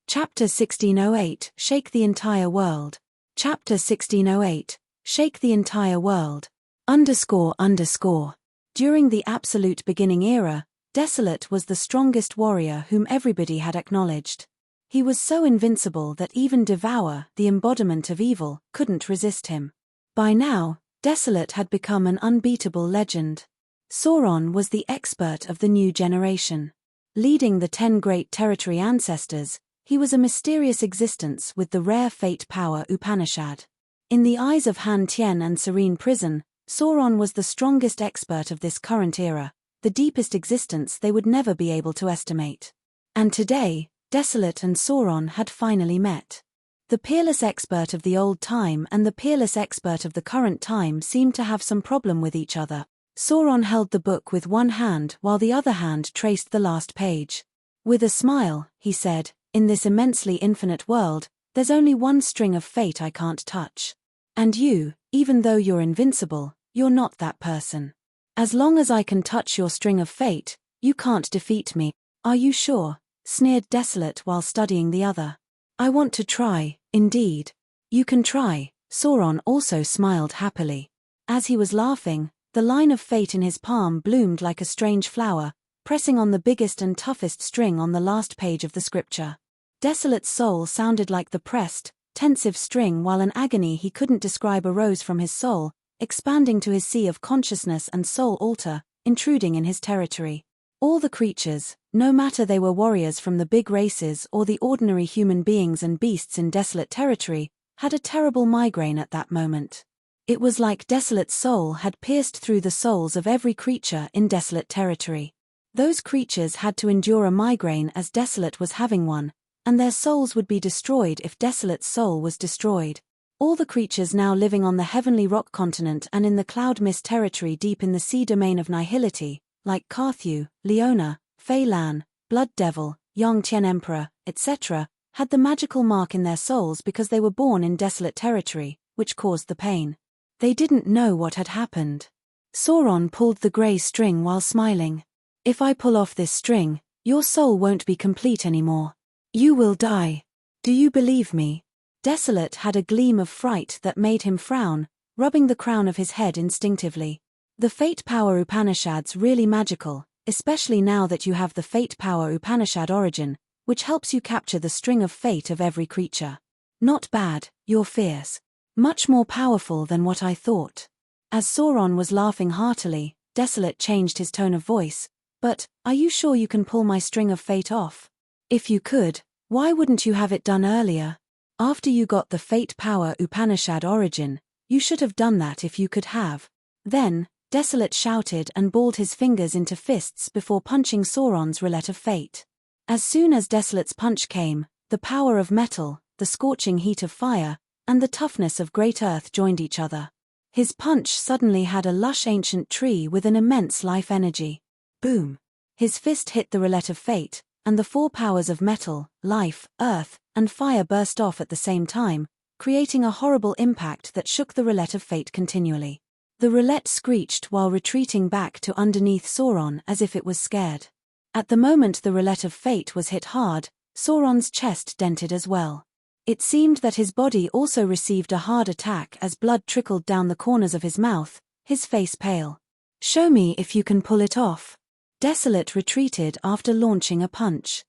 A: Chapter 1608, Shake the Entire World. Chapter 1608, Shake the Entire World. __. During the Absolute Beginning era, Desolate was the strongest warrior whom everybody had acknowledged. He was so invincible that even Devour, the embodiment of evil, couldn't resist him. By now, Desolate had become an unbeatable legend. Sauron was the expert of the new generation. Leading the 10 great territory ancestors, he was a mysterious existence with the rare fate power Upanishad. In the eyes of Han Tien and Serene Prison, Sauron was the strongest expert of this current era, the deepest existence they would never be able to estimate. And today, Desolate and Sauron had finally met. The peerless expert of the old time and the peerless expert of the current time seemed to have some problem with each other. Sauron held the book with one hand while the other hand traced the last page. With a smile, he said, in this immensely infinite world, there's only one string of fate I can't touch. And you, even though you're invincible, you're not that person. As long as I can touch your string of fate, you can't defeat me. Are you sure? Sneered Desolate while studying the other. I want to try, indeed. You can try. Sauron also smiled happily. As he was laughing, the line of fate in his palm bloomed like a strange flower, pressing on the biggest and toughest string on the last page of the scripture. Desolate's soul sounded like the pressed, tensive string while an agony he couldn't describe arose from his soul, expanding to his sea of consciousness and soul altar, intruding in his territory. All the creatures, no matter they were warriors from the big races or the ordinary human beings and beasts in Desolate territory, had a terrible migraine at that moment. It was like Desolate's soul had pierced through the souls of every creature in Desolate territory. Those creatures had to endure a migraine as Desolate was having one, and their souls would be destroyed if Desolate's soul was destroyed. All the creatures now living on the heavenly rock continent and in the cloud mist territory deep in the sea domain of nihility, like Carthew, Leona, Fei Lan, Blood Devil, Yang Tian Emperor, etc., had the magical mark in their souls because they were born in Desolate territory, which caused the pain. They didn't know what had happened. Sauron pulled the grey string while smiling. If I pull off this string, your soul won't be complete anymore. You will die. Do you believe me? Desolate had a gleam of fright that made him frown, rubbing the crown of his head instinctively. The Fate Power Upanishad's really magical, especially now that you have the Fate Power Upanishad origin, which helps you capture the string of fate of every creature. Not bad, you're fierce. Much more powerful than what I thought. As Sauron was laughing heartily, Desolate changed his tone of voice. But, are you sure you can pull my string of fate off? If you could, why wouldn't you have it done earlier? After you got the Fate Power Upanishad origin, you should have done that if you could have. Then, Desolate shouted and balled his fingers into fists before punching Sauron's roulette of fate. As soon as Desolate's punch came, the power of metal, the scorching heat of fire, and the toughness of great earth joined each other. His punch suddenly had a lush ancient tree with an immense life energy. Boom! His fist hit the roulette of fate, and the four powers of metal, life, earth, and fire burst off at the same time, creating a horrible impact that shook the roulette of fate continually. The roulette screeched while retreating back to underneath Sauron as if it was scared. At the moment the roulette of fate was hit hard, Sauron's chest dented as well. It seemed that his body also received a hard attack as blood trickled down the corners of his mouth, his face pale. Show me if you can pull it off. Desolate retreated after launching a punch.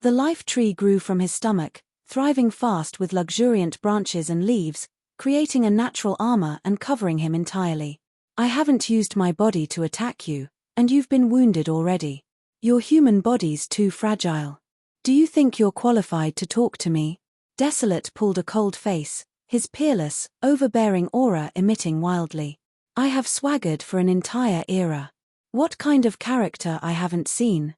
A: The life tree grew from his stomach, thriving fast with luxuriant branches and leaves, creating a natural armor and covering him entirely. I haven't used my body to attack you, and you've been wounded already. Your human body's too fragile. Do you think you're qualified to talk to me? Desolate pulled a cold face, his peerless, overbearing aura emitting wildly. I have swaggered for an entire era. What kind of character I haven't seen?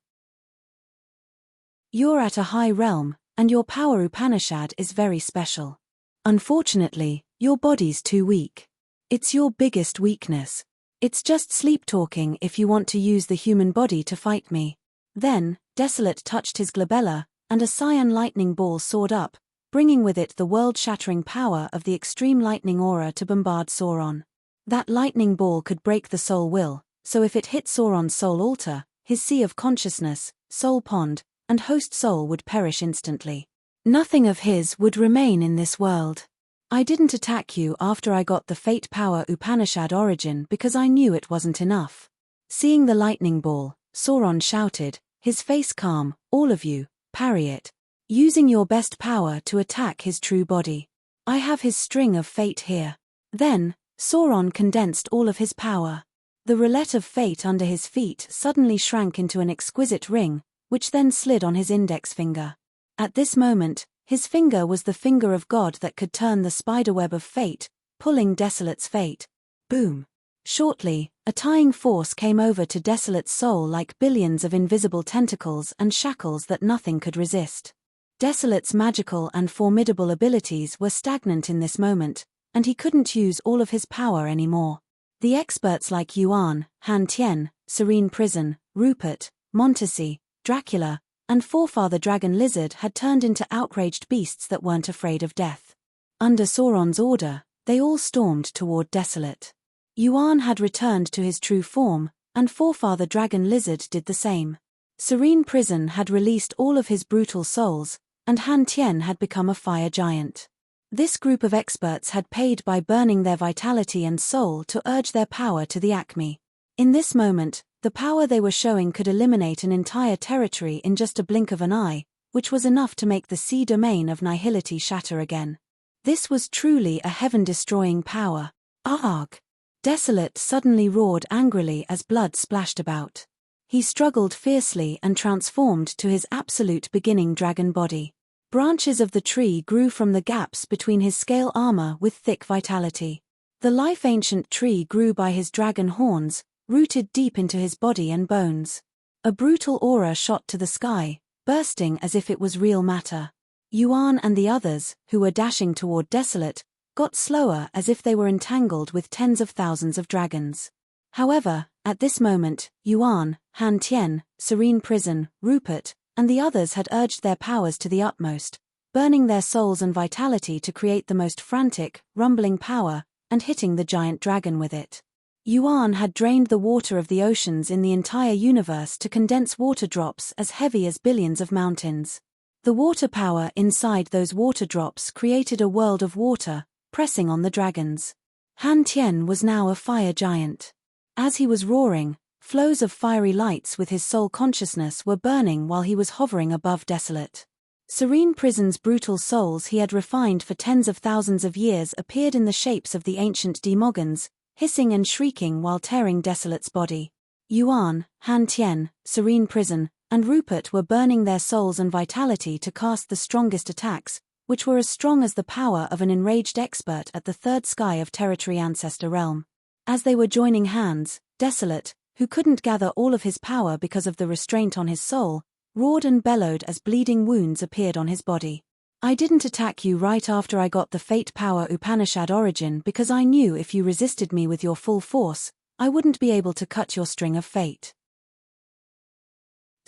A: You're at a high realm, and your power Upanishad is very special. Unfortunately, your body's too weak. It's your biggest weakness. It's just sleep talking if you want to use the human body to fight me. Then, Desolate touched his glabella, and a cyan lightning ball soared up, bringing with it the world-shattering power of the extreme lightning aura to bombard Sauron. That lightning ball could break the soul will, so if it hit Sauron's soul altar, his sea of consciousness, soul pond, and host soul would perish instantly. Nothing of his would remain in this world. I didn't attack you after I got the Fate Power Upanishad origin because I knew it wasn't enough. Seeing the lightning ball, Sauron shouted, his face calm, all of you, parry it. Using your best power to attack his true body. I have his string of fate here. Then, Sauron condensed all of his power. The roulette of fate under his feet suddenly shrank into an exquisite ring, which then slid on his index finger. At this moment, his finger was the finger of God that could turn the spiderweb of fate, pulling Desolate's fate. Boom! Shortly, a tying force came over to Desolate's soul like billions of invisible tentacles and shackles that nothing could resist. Desolate's magical and formidable abilities were stagnant in this moment, and he couldn't use all of his power anymore. The experts like Yuan, Han Tien, Serene Prison, Rupert, Montesi, Dracula, and Forefather Dragon Lizard had turned into outraged beasts that weren't afraid of death. Under Sauron's order, they all stormed toward Desolate. Yuan had returned to his true form, and Forefather Dragon Lizard did the same. Serene Prison had released all of his brutal souls, and Han Tien had become a fire giant. This group of experts had paid by burning their vitality and soul to urge their power to the acme. In this moment, the power they were showing could eliminate an entire territory in just a blink of an eye, which was enough to make the sea domain of nihility shatter again. This was truly a heaven-destroying power. Arg! Desolate suddenly roared angrily as blood splashed about. He struggled fiercely and transformed to his absolute beginning dragon body. Branches of the tree grew from the gaps between his scale armor with thick vitality. The life-ancient tree grew by his dragon horns, rooted deep into his body and bones. A brutal aura shot to the sky, bursting as if it was real matter. Yuan and the others, who were dashing toward Desolate, got slower as if they were entangled with tens of thousands of dragons. However, at this moment, Yuan, Han Tian, Serene Prison, Rupert, and the others had urged their powers to the utmost, burning their souls and vitality to create the most frantic, rumbling power, and hitting the giant dragon with it. Yuan had drained the water of the oceans in the entire universe to condense water drops as heavy as billions of mountains. The water power inside those water drops created a world of water, pressing on the dragons. Han Tian was now a fire giant. As he was roaring, flows of fiery lights with his soul consciousness were burning while he was hovering above Desolate. Serene Prison's brutal souls he had refined for tens of thousands of years appeared in the shapes of the ancient demogons, hissing and shrieking while tearing Desolate's body. Yuan, Han Tian, Serene Prison, and Rupert were burning their souls and vitality to cast the strongest attacks, which were as strong as the power of an enraged expert at the third sky of Territory Ancestor Realm. As they were joining hands, Desolate, who couldn't gather all of his power because of the restraint on his soul, roared and bellowed as bleeding wounds appeared on his body. I didn't attack you right after I got the Fate Power Upanishad origin because I knew if you resisted me with your full force, I wouldn't be able to cut your string of fate.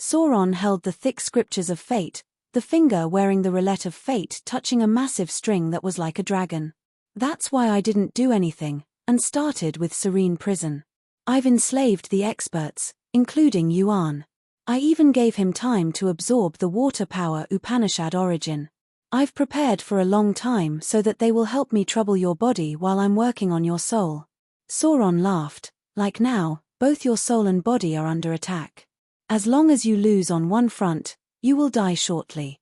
A: Sauron held the thick scriptures of fate, the finger wearing the roulette of fate touching a massive string that was like a dragon. That's why I didn't do anything, and started with Serene Prison. I've enslaved the experts, including Yuan. I even gave him time to absorb the water power Upanishad origin. I've prepared for a long time so that they will help me trouble your body while I'm working on your soul. Sauron laughed, like now, both your soul and body are under attack. As long as you lose on one front, you will die shortly.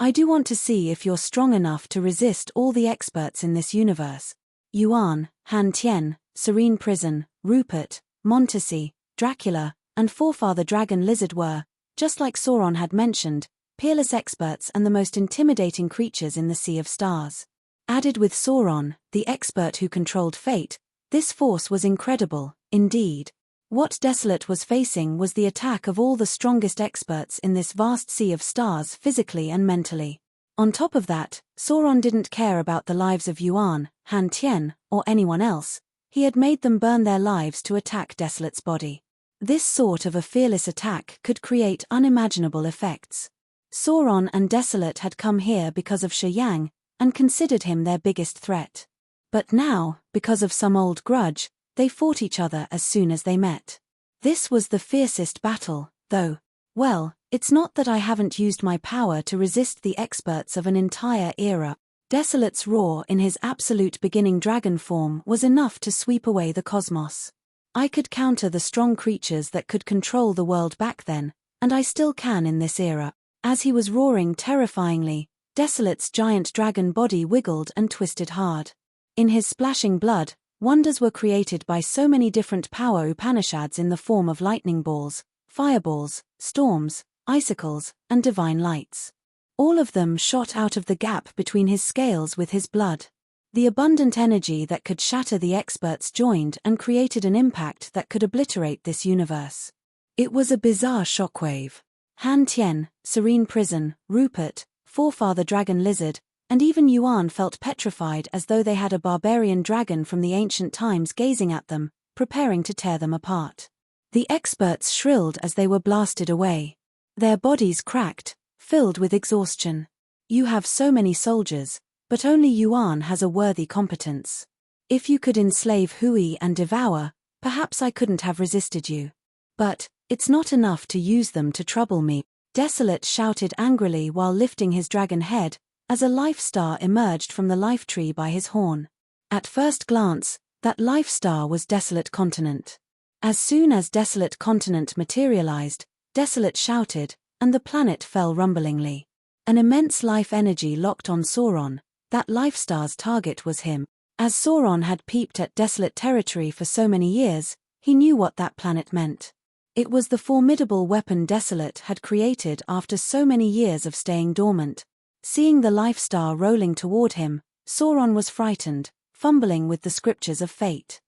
A: I do want to see if you're strong enough to resist all the experts in this universe. Yuan, Han Tian, Serene Prison, Rupert, Montesi, Dracula, and Forefather Dragon Lizard were, just like Sauron had mentioned, peerless experts and the most intimidating creatures in the Sea of Stars. Added with Sauron, the expert who controlled fate, this force was incredible, indeed. What Desolate was facing was the attack of all the strongest experts in this vast sea of stars physically and mentally. On top of that, Sauron didn't care about the lives of Yuan, Han Tian, or anyone else. He had made them burn their lives to attack Desolate's body. This sort of a fearless attack could create unimaginable effects. Sauron and Desolate had come here because of Shi Yang, and considered him their biggest threat. But now, because of some old grudge, they fought each other as soon as they met. This was the fiercest battle, though. Well, it's not that I haven't used my power to resist the experts of an entire era. Desolate's roar in his absolute beginning dragon form was enough to sweep away the cosmos. I could counter the strong creatures that could control the world back then, and I still can in this era. As he was roaring terrifyingly, Desolate's giant dragon body wiggled and twisted hard. In his splashing blood, wonders were created by so many different power Upanishads in the form of lightning balls, fireballs, storms, icicles, and divine lights. All of them shot out of the gap between his scales with his blood. The abundant energy that could shatter the experts joined and created an impact that could obliterate this universe. It was a bizarre shockwave. Han Tian, Serene Prison, Rupert, Forefather Dragon Lizard, and even Yuan felt petrified as though they had a barbarian dragon from the ancient times gazing at them, preparing to tear them apart. The experts shrilled as they were blasted away. Their bodies cracked, filled with exhaustion. You have so many soldiers, but only Yuan has a worthy competence. If you could enslave Hui and devour, perhaps I couldn't have resisted you. But it's not enough to use them to trouble me. Desolate shouted angrily while lifting his dragon head, as a life star emerged from the life tree by his horn. At first glance, that life star was Desolate Continent. As soon as Desolate Continent materialized, Desolate shouted, and the planet fell rumblingly. An immense life energy locked on Sauron. That life star's target was him. As Sauron had peeped at Desolate territory for so many years, he knew what that planet meant. It was the formidable weapon Desolate had created after so many years of staying dormant. Seeing the life star rolling toward him, Sauron was frightened, fumbling with the scriptures of fate.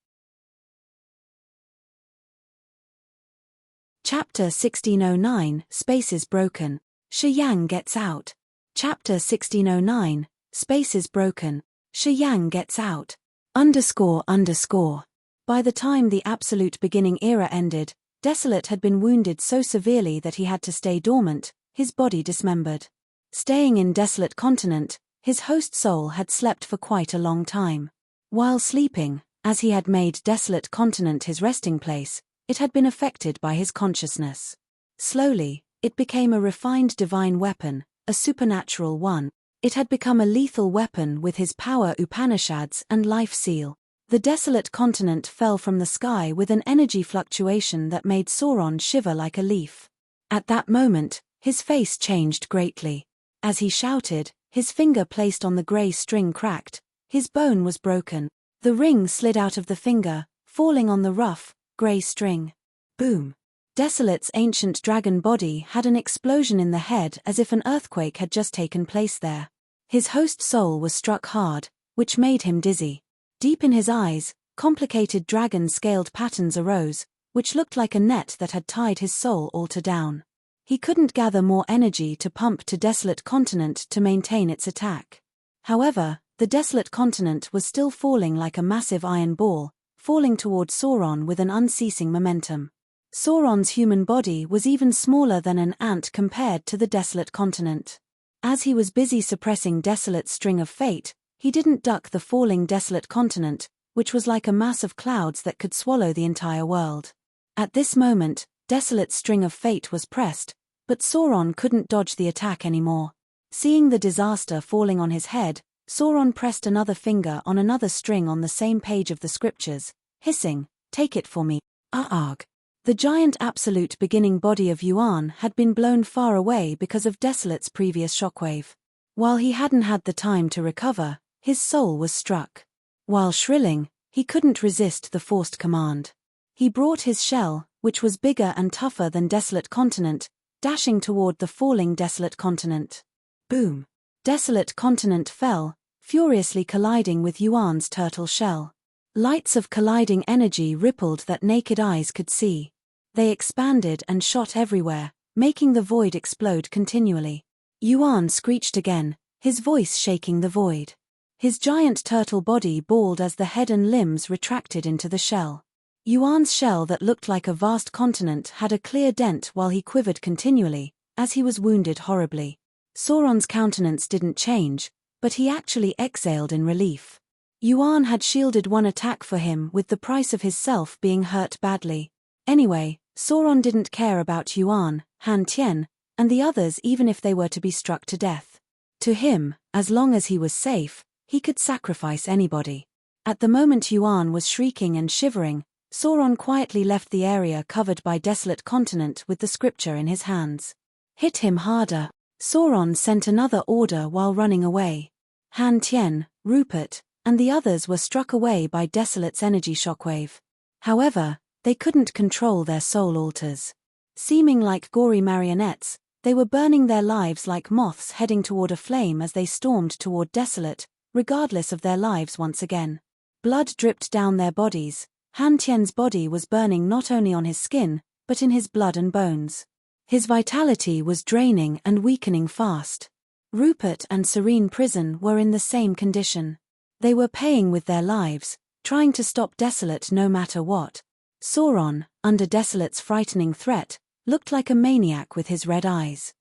A: Chapter 1609, Spaces Broken. Shi Yang gets out. Chapter 1609, Spaces Broken. Shi Yang gets out. By the time the Absolute Beginning era ended, Desolate had been wounded so severely that he had to stay dormant, his body dismembered. Staying in Desolate Continent, his host soul had slept for quite a long time. While sleeping, as he had made Desolate Continent his resting place, it had been affected by his consciousness. Slowly, it became a refined divine weapon, a supernatural one. It had become a lethal weapon with his power Upanishads and life seal. The Desolate Continent fell from the sky with an energy fluctuation that made Sauron shiver like a leaf. At that moment, his face changed greatly. As he shouted, his finger placed on the grey string cracked, his bone was broken. The ring slid out of the finger, falling on the rough, grey string. Boom! Desolate's ancient dragon body had an explosion in the head as if an earthquake had just taken place there. His host soul was struck hard, which made him dizzy. Deep in his eyes, complicated dragon-scaled patterns arose, which looked like a net that had tied his soul altar down. He couldn't gather more energy to pump to Desolate Continent to maintain its attack. However, the Desolate Continent was still falling like a massive iron ball, falling toward Sauron with an unceasing momentum. Sauron's human body was even smaller than an ant compared to the Desolate Continent. As he was busy suppressing Desolate's string of fate, he didn't duck the falling Desolate Continent, which was like a mass of clouds that could swallow the entire world. At this moment, Desolate's string of fate was pressed, but Sauron couldn't dodge the attack anymore. Seeing the disaster falling on his head, Sauron pressed another finger on another string on the same page of the scriptures, hissing, "Take it for me, Arg." The giant Absolute Beginning body of Yuan had been blown far away because of Desolate's previous shockwave. While he hadn't had the time to recover, his soul was struck. While shrilling, he couldn't resist the forced command. He brought his shell, which was bigger and tougher than Desolate Continent, dashing toward the falling Desolate Continent. Boom! Desolate Continent fell, furiously colliding with Yuan's turtle shell. Lights of colliding energy rippled that naked eyes could see. They expanded and shot everywhere, making the void explode continually. Yuan screeched again, his voice shaking the void. His giant turtle body balled as the head and limbs retracted into the shell. Yuan's shell that looked like a vast continent had a clear dent while he quivered continually, as he was wounded horribly. Sauron's countenance didn't change, but he actually exhaled in relief. Yuan had shielded one attack for him with the price of his self being hurt badly. Anyway, Sauron didn't care about Yuan, Han Tien, and the others even if they were to be struck to death. To him, as long as he was safe, he could sacrifice anybody. At the moment Yuan was shrieking and shivering, Sauron quietly left the area covered by Desolate Continent with the scripture in his hands. Hit him harder. Sauron sent another order while running away. Han Tien, Rupert, and the others were struck away by Desolate's energy shockwave. However, they couldn't control their soul altars. Seeming like gory marionettes, they were burning their lives like moths heading toward a flame as they stormed toward Desolate, regardless of their lives once again. Blood dripped down their bodies. Han Tien's body was burning not only on his skin, but in his blood and bones. His vitality was draining and weakening fast. Rupert and Serene Prison were in the same condition. They were paying with their lives, trying to stop Desolate no matter what. Sauron, under Desolate's frightening threat, looked like a maniac with his red eyes.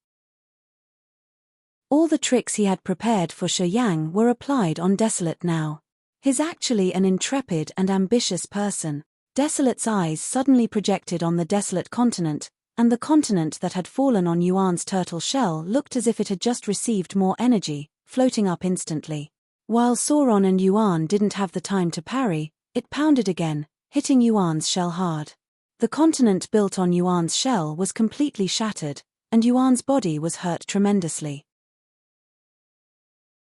A: All the tricks he had prepared for Shi Yang were applied on Desolate now. He's actually an intrepid and ambitious person. Desolate's eyes suddenly projected on the Desolate Continent, and the continent that had fallen on Yuan's turtle shell looked as if it had just received more energy, floating up instantly. While Sauron and Yuan didn't have the time to parry, it pounded again, hitting Yuan's shell hard. The continent built on Yuan's shell was completely shattered, and Yuan's body was hurt tremendously.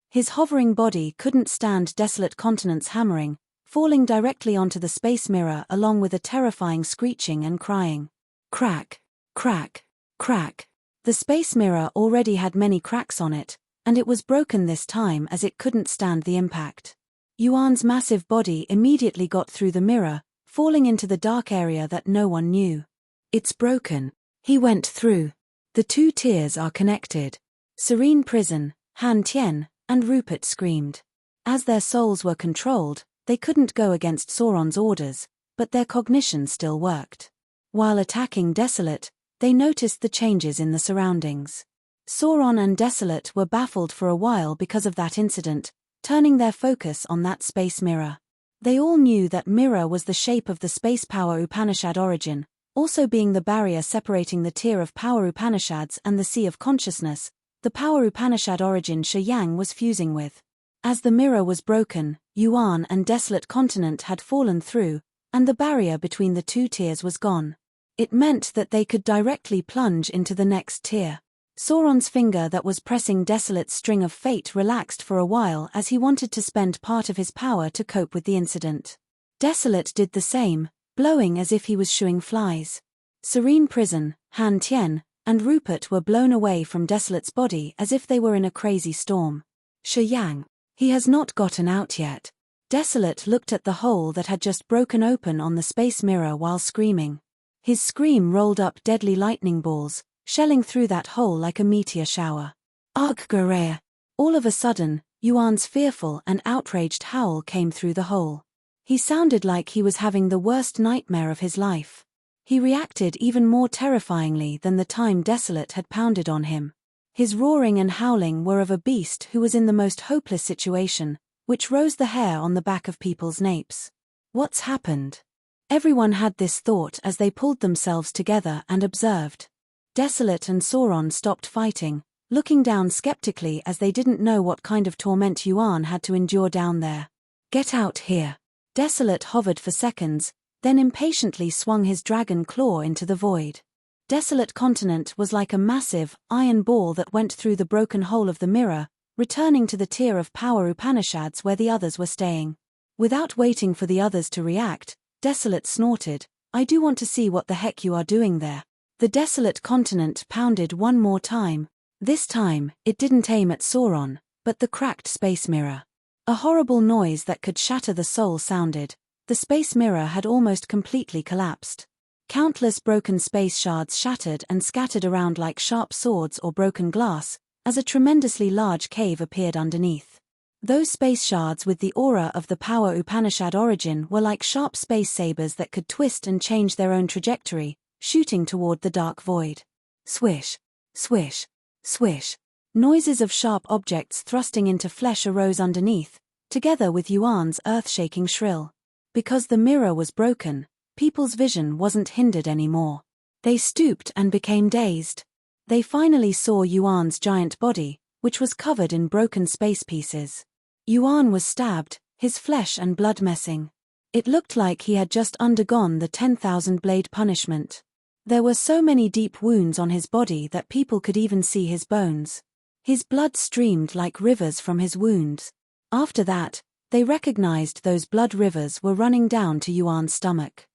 A: His hovering body couldn't stand Desolate Continent's hammering, falling directly onto the space mirror along with a terrifying screeching and crying. Crack, crack, crack. The space mirror already had many cracks on it, and it was broken this time as it couldn't stand the impact. Yuan's massive body immediately got through the mirror, falling into the dark area that no one knew. It's broken. He went through. The two tiers are connected. Serene Prison, Han Tian, and Rupert screamed. As their souls were controlled, they couldn't go against Sauron's orders, but their cognition still worked. While attacking Desolate, they noticed the changes in the surroundings. Sauron and Desolate were baffled for a while because of that incident, turning their focus on that space mirror. They all knew that mirror was the shape of the space power Upanishad origin, also being the barrier separating the tier of power Upanishads and the sea of consciousness, the power Upanishad origin Shi Yang was fusing with. As the mirror was broken, Yuan and Desolate Continent had fallen through, and the barrier between the two tiers was gone. It meant that they could directly plunge into the next tier. Sauron's finger that was pressing Desolate's string of fate relaxed for a while as he wanted to spend part of his power to cope with the incident. Desolate did the same, blowing as if he was shooing flies. Serene Prison, Han Tian, and Rupert were blown away from Desolate's body as if they were in a crazy storm. Shi Yang. He has not gotten out yet. Desolate looked at the hole that had just broken open on the space mirror while screaming. His scream rolled up deadly lightning balls, shelling through that hole like a meteor shower. Arg Garea! All of a sudden, Yuan's fearful and outraged howl came through the hole. He sounded like he was having the worst nightmare of his life. He reacted even more terrifyingly than the time Desolate had pounded on him. His roaring and howling were of a beast who was in the most hopeless situation, which rose the hair on the back of people's napes. What's happened? Everyone had this thought as they pulled themselves together and observed. Desolate and Sauron stopped fighting, looking down skeptically as they didn't know what kind of torment Yuan had to endure down there. Get out here. Desolate hovered for seconds, then impatiently swung his dragon claw into the void. Desolate Continent was like a massive, iron ball that went through the broken hole of the mirror, returning to the tier of power Upanishads where the others were staying. Without waiting for the others to react, Desolate snorted, I do want to see what the heck you are doing there. The Desolate Continent pounded one more time. This time, it didn't aim at Sauron, but the cracked space mirror. A horrible noise that could shatter the soul sounded. The space mirror had almost completely collapsed. Countless broken space shards shattered and scattered around like sharp swords or broken glass, as a tremendously large cave appeared underneath. Those space shards with the aura of the power Upanishad origin were like sharp space sabers that could twist and change their own trajectory, shooting toward the dark void. Swish, swish, swish. Noises of sharp objects thrusting into flesh arose underneath, together with Yuan's earth-shaking shrill. Because the mirror was broken, people's vision wasn't hindered anymore. They stooped and became dazed. They finally saw Yuan's giant body, which was covered in broken space pieces. Yuan was stabbed, his flesh and blood messing. It looked like he had just undergone the 10,000 blade punishment. There were so many deep wounds on his body that people could even see his bones. His blood streamed like rivers from his wounds. After that, they recognized those blood rivers were running down to Yuan's stomach.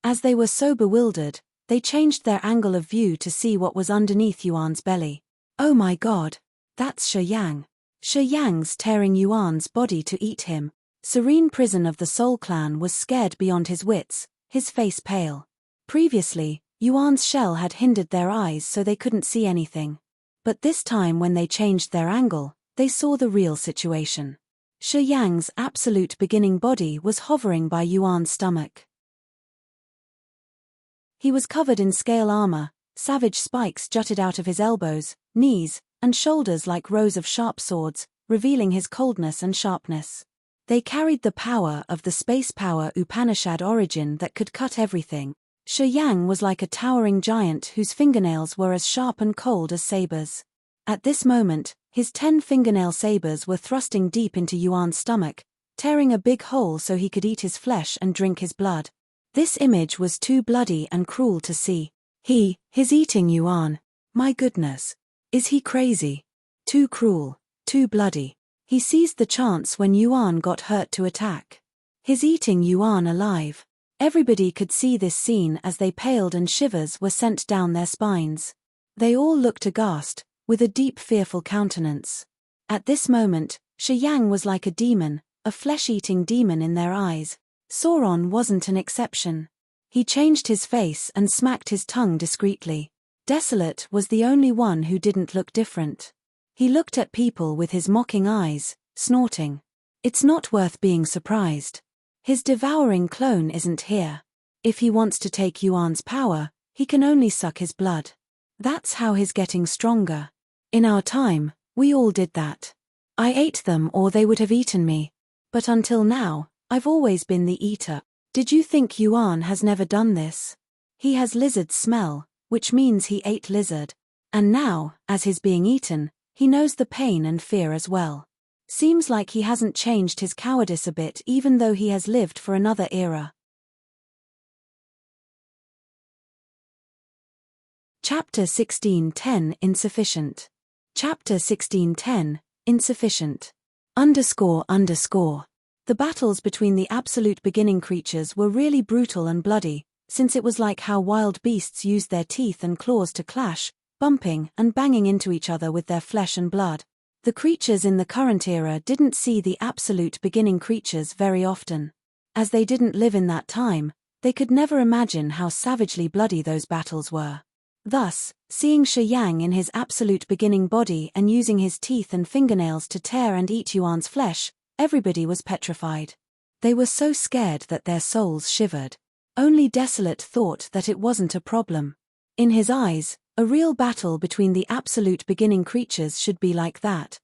A: As they were so bewildered, they changed their angle of view to see what was underneath Yuan's belly. Oh my god, that's Shi Yang. Shi Yang's tearing Yuan's body to eat him. Serene Prison of the Soul Clan was scared beyond his wits, his face pale. Previously, Yuan's shell had hindered their eyes so they couldn't see anything. But this time when they changed their angle, they saw the real situation. Shi Yang's absolute beginning body was hovering by Yuan's stomach. He was covered in scale armor, savage spikes jutted out of his elbows, knees, and shoulders like rows of sharp swords, revealing his coldness and sharpness. They carried the power of the space power Upanishad origin that could cut everything. Shi Yang was like a towering giant whose fingernails were as sharp and cold as sabers. At this moment, his 10 fingernail sabers were thrusting deep into Yuan's stomach, tearing a big hole so he could eat his flesh and drink his blood. This image was too bloody and cruel to see. He's eating Yuan. My goodness. Is he crazy? Too cruel, too bloody. He seized the chance when Yuan got hurt to attack. He's eating Yuan alive. Everybody could see this scene as they paled and shivers were sent down their spines. They all looked aghast, with a deep fearful countenance. At this moment, Shi Yang was like a demon, a flesh-eating demon in their eyes. Sauron wasn't an exception. He changed his face and smacked his tongue discreetly. Desolate was the only one who didn't look different. He looked at people with his mocking eyes, snorting. It's not worth being surprised. His devouring clone isn't here. If he wants to take Yuan's power, he can only suck his blood. That's how he's getting stronger. In our time, we all did that. I ate them or they would have eaten me. But until now, I've always been the eater. Did you think Yuan has never done this? He has lizard smell, which means he ate lizard. And now, as he's being eaten, he knows the pain and fear as well. Seems like he hasn't changed his cowardice a bit even though he has lived for another era. Chapter 16:10 Insufficient. Chapter 16:10 Insufficient. The battles between the absolute beginning creatures were really brutal and bloody, since it was like how wild beasts used their teeth and claws to clash, bumping and banging into each other with their flesh and blood. The creatures in the current era didn't see the absolute beginning creatures very often. As they didn't live in that time, they could never imagine how savagely bloody those battles were. Thus, seeing Shi Yang in his absolute beginning body and using his teeth and fingernails to tear and eat Yuan's flesh, everybody was petrified. They were so scared that their souls shivered. Only Desolate thought that it wasn't a problem. In his eyes, a real battle between the absolute beginning creatures should be like that.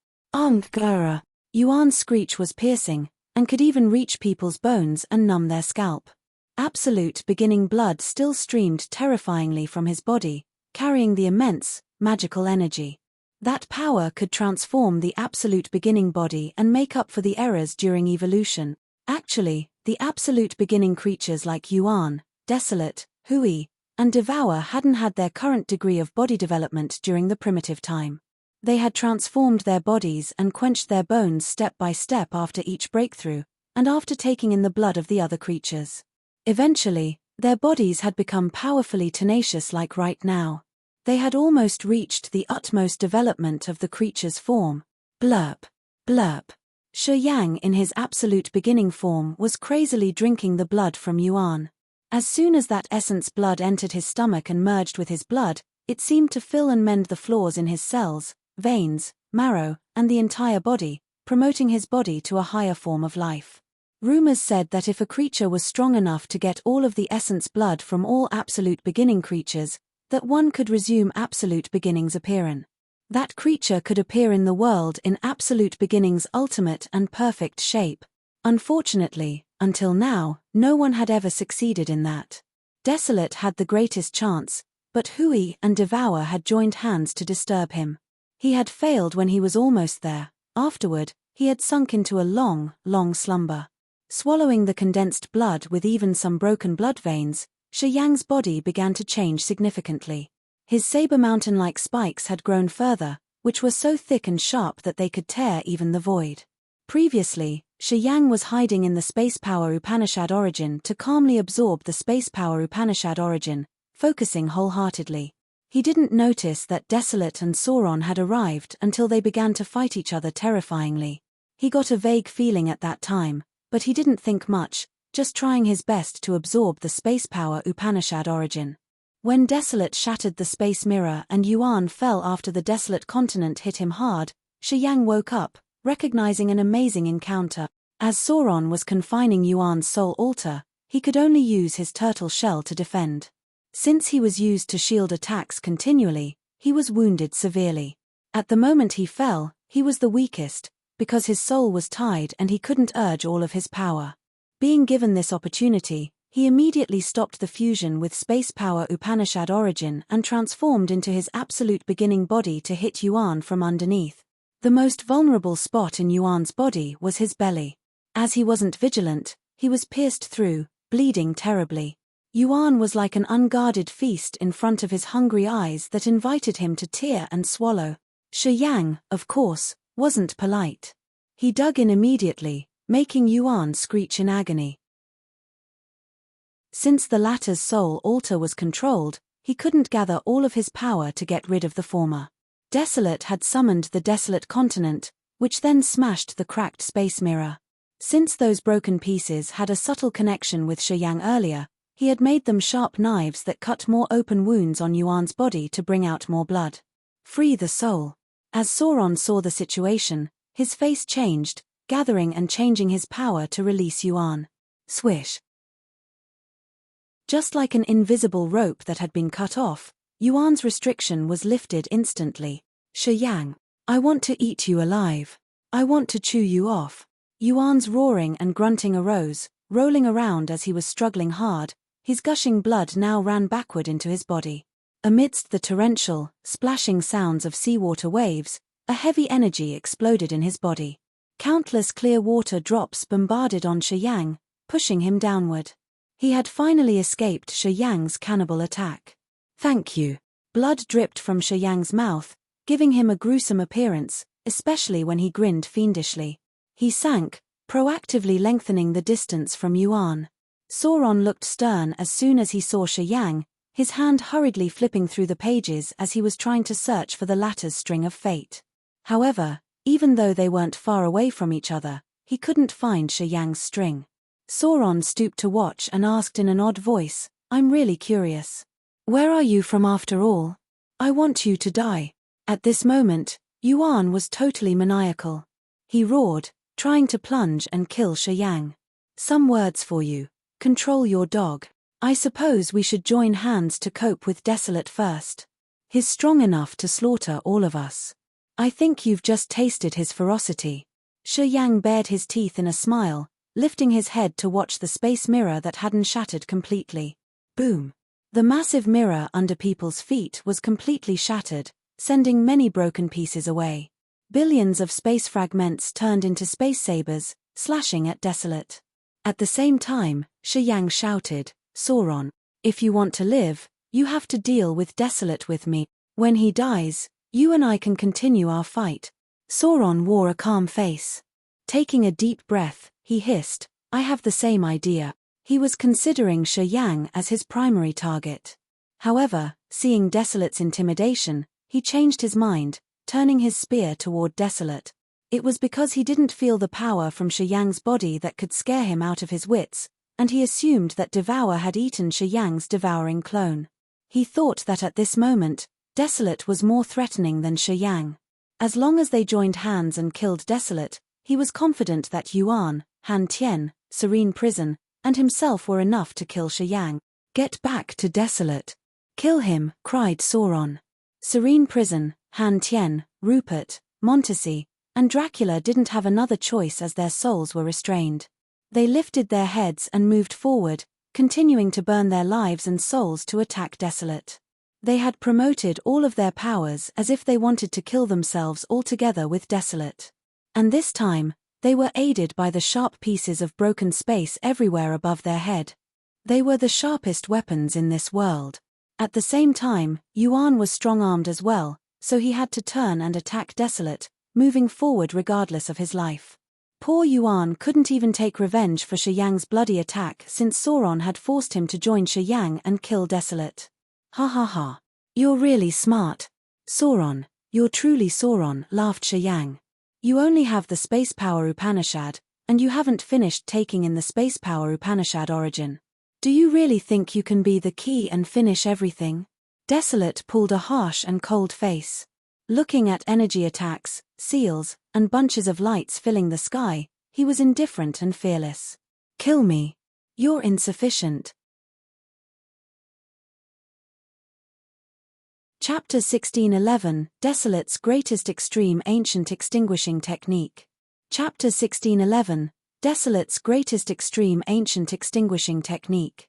A: Gara. Yuan's screech was piercing, and could even reach people's bones and numb their scalp. Absolute beginning blood still streamed terrifyingly from his body, carrying the immense, magical energy. That power could transform the absolute beginning body and make up for the errors during evolution. Actually, the absolute beginning creatures like Yuan, Desolate, Hui, and Devour hadn't had their current degree of body development during the primitive time. They had transformed their bodies and quenched their bones step by step after each breakthrough, and after taking in the blood of the other creatures. Eventually, their bodies had become powerfully tenacious like right now. They had almost reached the utmost development of the creature's form. Blurp. Blurp. Shi Yang in his absolute beginning form was crazily drinking the blood from Yuan. As soon as that essence blood entered his stomach and merged with his blood, it seemed to fill and mend the flaws in his cells, veins, marrow, and the entire body, promoting his body to a higher form of life. Rumors said that if a creature was strong enough to get all of the essence blood from all absolute beginning creatures, that one could resume absolute beginning's appearance. That creature could appear in the world in absolute beginning's ultimate and perfect shape. Unfortunately, until now, no one had ever succeeded in that. Desolate had the greatest chance, but Hui and Devour had joined hands to disturb him. He had failed when he was almost there. Afterward, he had sunk into a long, long slumber. Swallowing the condensed blood with even some broken blood veins, Shi Yang's body began to change significantly. His saber mountain-like spikes had grown further, which were so thick and sharp that they could tear even the void. Previously, Shi Yang was hiding in the space power Upanishad origin to calmly absorb the space power Upanishad origin, focusing wholeheartedly. He didn't notice that Desolate and Sauron had arrived until they began to fight each other terrifyingly. He got a vague feeling at that time, but he didn't think much, just trying his best to absorb the space power Upanishad origin. When Desolate shattered the space mirror and Yuan fell after the desolate continent hit him hard, Shi Yang woke up, recognizing an amazing encounter. As Sauron was confining Yuan's soul altar, he could only use his turtle shell to defend. Since he was used to shield attacks continually, he was wounded severely. At the moment he fell, he was the weakest, because his soul was tied and he couldn't urge all of his power. Being given this opportunity, he immediately stopped the fusion with space power Upanishad origin and transformed into his absolute beginning body to hit Yuan from underneath. The most vulnerable spot in Yuan's body was his belly. As he wasn't vigilant, he was pierced through, bleeding terribly. Yuan was like an unguarded feast in front of his hungry eyes that invited him to tear and swallow. Shi Yang, of course, wasn't polite. He dug in immediately, making Yuan screech in agony. Since the latter's soul altar was controlled, he couldn't gather all of his power to get rid of the former. Desolate had summoned the desolate continent, which then smashed the cracked space mirror. Since those broken pieces had a subtle connection with Shi Yang earlier, he had made them sharp knives that cut more open wounds on Yuan's body to bring out more blood. Free the soul. As Sauron saw the situation, his face changed, gathering and changing his power to release Yuan. Swish. Just like an invisible rope that had been cut off, Yuan's restriction was lifted instantly. Shi Yang, I want to eat you alive. I want to chew you off. Yuan's roaring and grunting arose, rolling around as he was struggling hard. His gushing blood now ran backward into his body. Amidst the torrential, splashing sounds of seawater waves, a heavy energy exploded in his body. Countless clear water drops bombarded on Shi Yang, pushing him downward. He had finally escaped Shi Yang's cannibal attack. Thank you. Blood dripped from Shi Yang's mouth, giving him a gruesome appearance, especially when he grinned fiendishly. He sank, proactively lengthening the distance from Yuan. Sauron looked stern as soon as he saw Shi Yang, his hand hurriedly flipping through the pages as he was trying to search for the latter's string of fate. However, even though they weren't far away from each other, he couldn't find Shi Yang's string. Sauron stooped to watch and asked in an odd voice, I'm really curious. Where are you from after all? I want you to die. At this moment, Yuan was totally maniacal. He roared, trying to plunge and kill Shi Yang. Some words for you. Control your dog. I suppose we should join hands to cope with Desolate first. He's strong enough to slaughter all of us. I think you've just tasted his ferocity. Shi Yang bared his teeth in a smile, lifting his head to watch the space mirror that hadn't shattered completely. Boom. The massive mirror under people's feet was completely shattered, sending many broken pieces away. Billions of space fragments turned into space sabers, slashing at Desolate. At the same time, Shi Yang shouted, Sauron, if you want to live, you have to deal with Desolate with me. When he dies, you and I can continue our fight. Sauron wore a calm face. Taking a deep breath, he hissed, I have the same idea. He was considering Shi Yang as his primary target. However, seeing Desolate's intimidation, he changed his mind, turning his spear toward Desolate. It was because he didn't feel the power from Shi Yang's body that could scare him out of his wits, and he assumed that Devour had eaten Shi Yang's devouring clone. He thought that at this moment, Desolate was more threatening than Shi Yang. As long as they joined hands and killed Desolate, he was confident that Yuan, Han Tien, Serene Prison, and himself were enough to kill Shi Yang. Get back to Desolate. Kill him, cried Sauron. Serene Prison, Han Tien, Rupert, Montesi, and Dracula didn't have another choice as their souls were restrained. They lifted their heads and moved forward, continuing to burn their lives and souls to attack Desolate. They had promoted all of their powers as if they wanted to kill themselves altogether with Desolate. And this time, they were aided by the sharp pieces of broken space everywhere above their head. They were the sharpest weapons in this world. At the same time, Yuan was strong-armed as well, so he had to turn and attack Desolate, moving forward regardless of his life. Poor Yuan couldn't even take revenge for Shi Yang's bloody attack since Sauron had forced him to join Shi Yang and kill Desolate. Ha ha ha. You're really smart. Sauron, you're truly Sauron, laughed Shi Yang. You only have the Space Power Upanishad, and you haven't finished taking in the Space Power Upanishad origin. Do you really think you can be the key and finish everything? Desolate pulled a harsh and cold face. Looking at energy attacks, seals, and bunches of lights filling the sky, he was indifferent and fearless. Kill me. You're insufficient. Chapter 1611, Desolate's Greatest Extreme Ancient Extinguishing Technique. Chapter 1611, Desolate's Greatest Extreme Ancient Extinguishing Technique.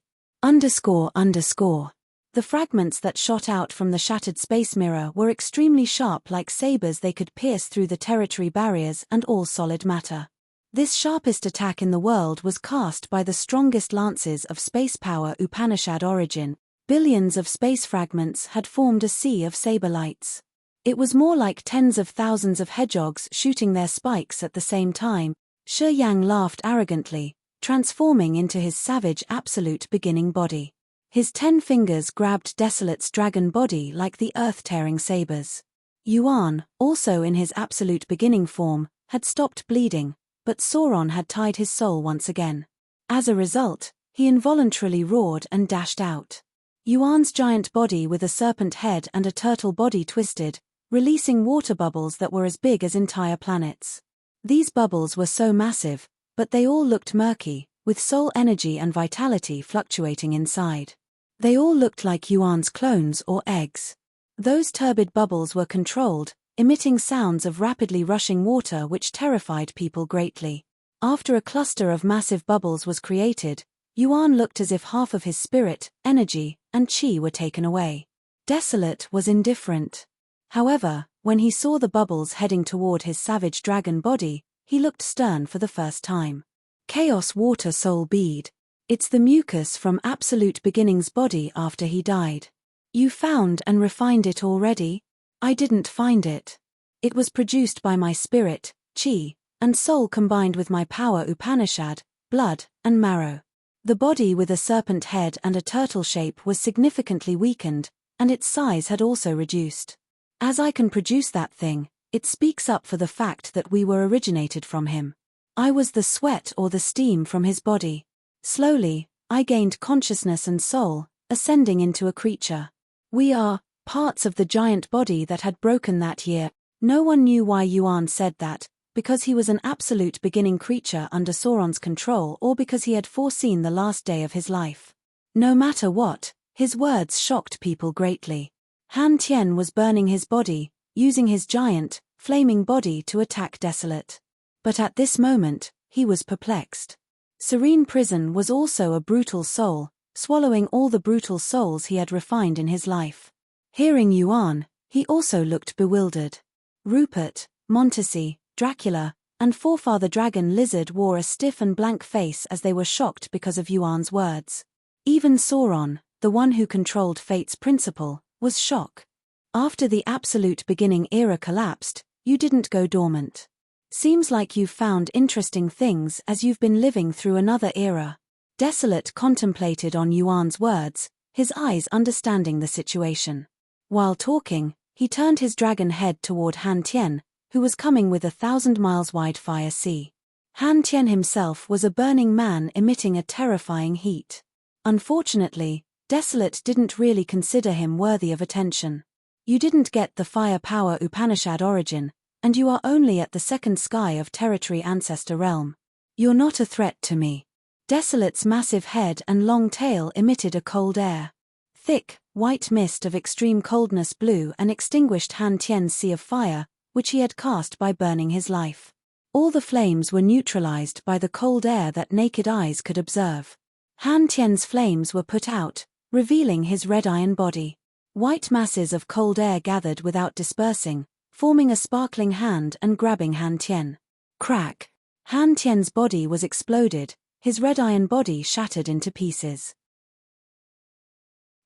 A: The fragments that shot out from the shattered space mirror were extremely sharp, like sabers. They could pierce through the territory barriers and all solid matter. This sharpest attack in the world was cast by the strongest lances of Space Power Upanishad origin. Billions of space fragments had formed a sea of saber lights. It was more like tens of thousands of hedgehogs shooting their spikes at the same time. Shi Yang laughed arrogantly, transforming into his savage absolute beginning body. His 10 fingers grabbed Desolate's dragon body like the earth-tearing sabers. Yuan, also in his absolute beginning form, had stopped bleeding, but Sauron had tied his soul once again. As a result, he involuntarily roared and dashed out. Yuan's giant body with a serpent head and a turtle body twisted, releasing water bubbles that were as big as entire planets. These bubbles were so massive, but they all looked murky, with soul energy and vitality fluctuating inside. They all looked like Yuan's clones or eggs. Those turbid bubbles were controlled, emitting sounds of rapidly rushing water which terrified people greatly. After a cluster of massive bubbles was created, Yuan looked as if half of his spirit, energy, and chi were taken away. Desolate was indifferent. However, when he saw the bubbles heading toward his savage dragon body, he looked stern for the first time. Chaos Water Soul Bead. It's the mucus from Absolute Beginning's body after he died. You found and refined it already? I didn't find it. It was produced by my spirit, chi, and soul combined with my power Upanishad, blood, and marrow. The body with a serpent head and a turtle shape was significantly weakened, and its size had also reduced. As I can produce that thing, it speaks up for the fact that we were originated from him. I was the sweat or the steam from his body. Slowly, I gained consciousness and soul, ascending into a creature. We are parts of the giant body that had broken that year. No one knew why Yuan said that, because he was an absolute beginning creature under Sauron's control or because he had foreseen the last day of his life. No matter what, his words shocked people greatly. Han Tien was burning his body, using his giant, flaming body to attack Desolate. But at this moment, he was perplexed. Serene Prison was also a brutal soul, swallowing all the brutal souls he had refined in his life. Hearing Yuan, he also looked bewildered. Rupert, Montesi, Dracula, and Forefather Dragon Lizard wore a stiff and blank face as they were shocked because of Yuan's words. Even Sauron, the one who controlled fate's principle, was shocked. After the Absolute Beginning era collapsed, you didn't go dormant. Seems like you've found interesting things as you've been living through another era. Desolate contemplated on Yuan's words, his eyes understanding the situation. While talking, he turned his dragon head toward Han Tien, who was coming with 1,000 miles wide fire sea. Han Tien himself was a burning man emitting a terrifying heat. Unfortunately, Desolate didn't really consider him worthy of attention. You didn't get the fire power Upanishad origin, and you are only at the second sky of territory ancestor realm. You're not a threat to me. Desolate's massive head and long tail emitted a cold air. Thick, white mist of extreme coldness blew and extinguished Han Tien's sea of fire, which he had cast by burning his life. All the flames were neutralized by the cold air that naked eyes could observe. Han Tien's flames were put out, revealing his red iron body. White masses of cold air gathered without dispersing, forming a sparkling hand and grabbing Han Tien. Crack! Han Tien's body was exploded, his red iron body shattered into pieces.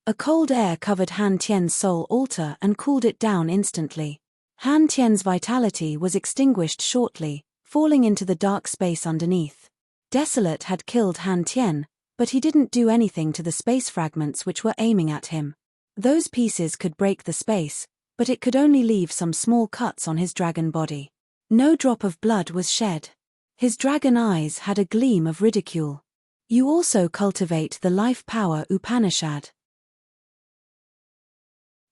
A: A cold air covered Han Tien's soul altar and cooled it down instantly. Han Tien's vitality was extinguished shortly, falling into the dark space underneath. Desolate had killed Han Tien, but he didn't do anything to the space fragments which were aiming at him. Those pieces could break the space, but it could only leave some small cuts on his dragon body. No drop of blood was shed. His dragon eyes had a gleam of ridicule. You also cultivate the life power Upanishad.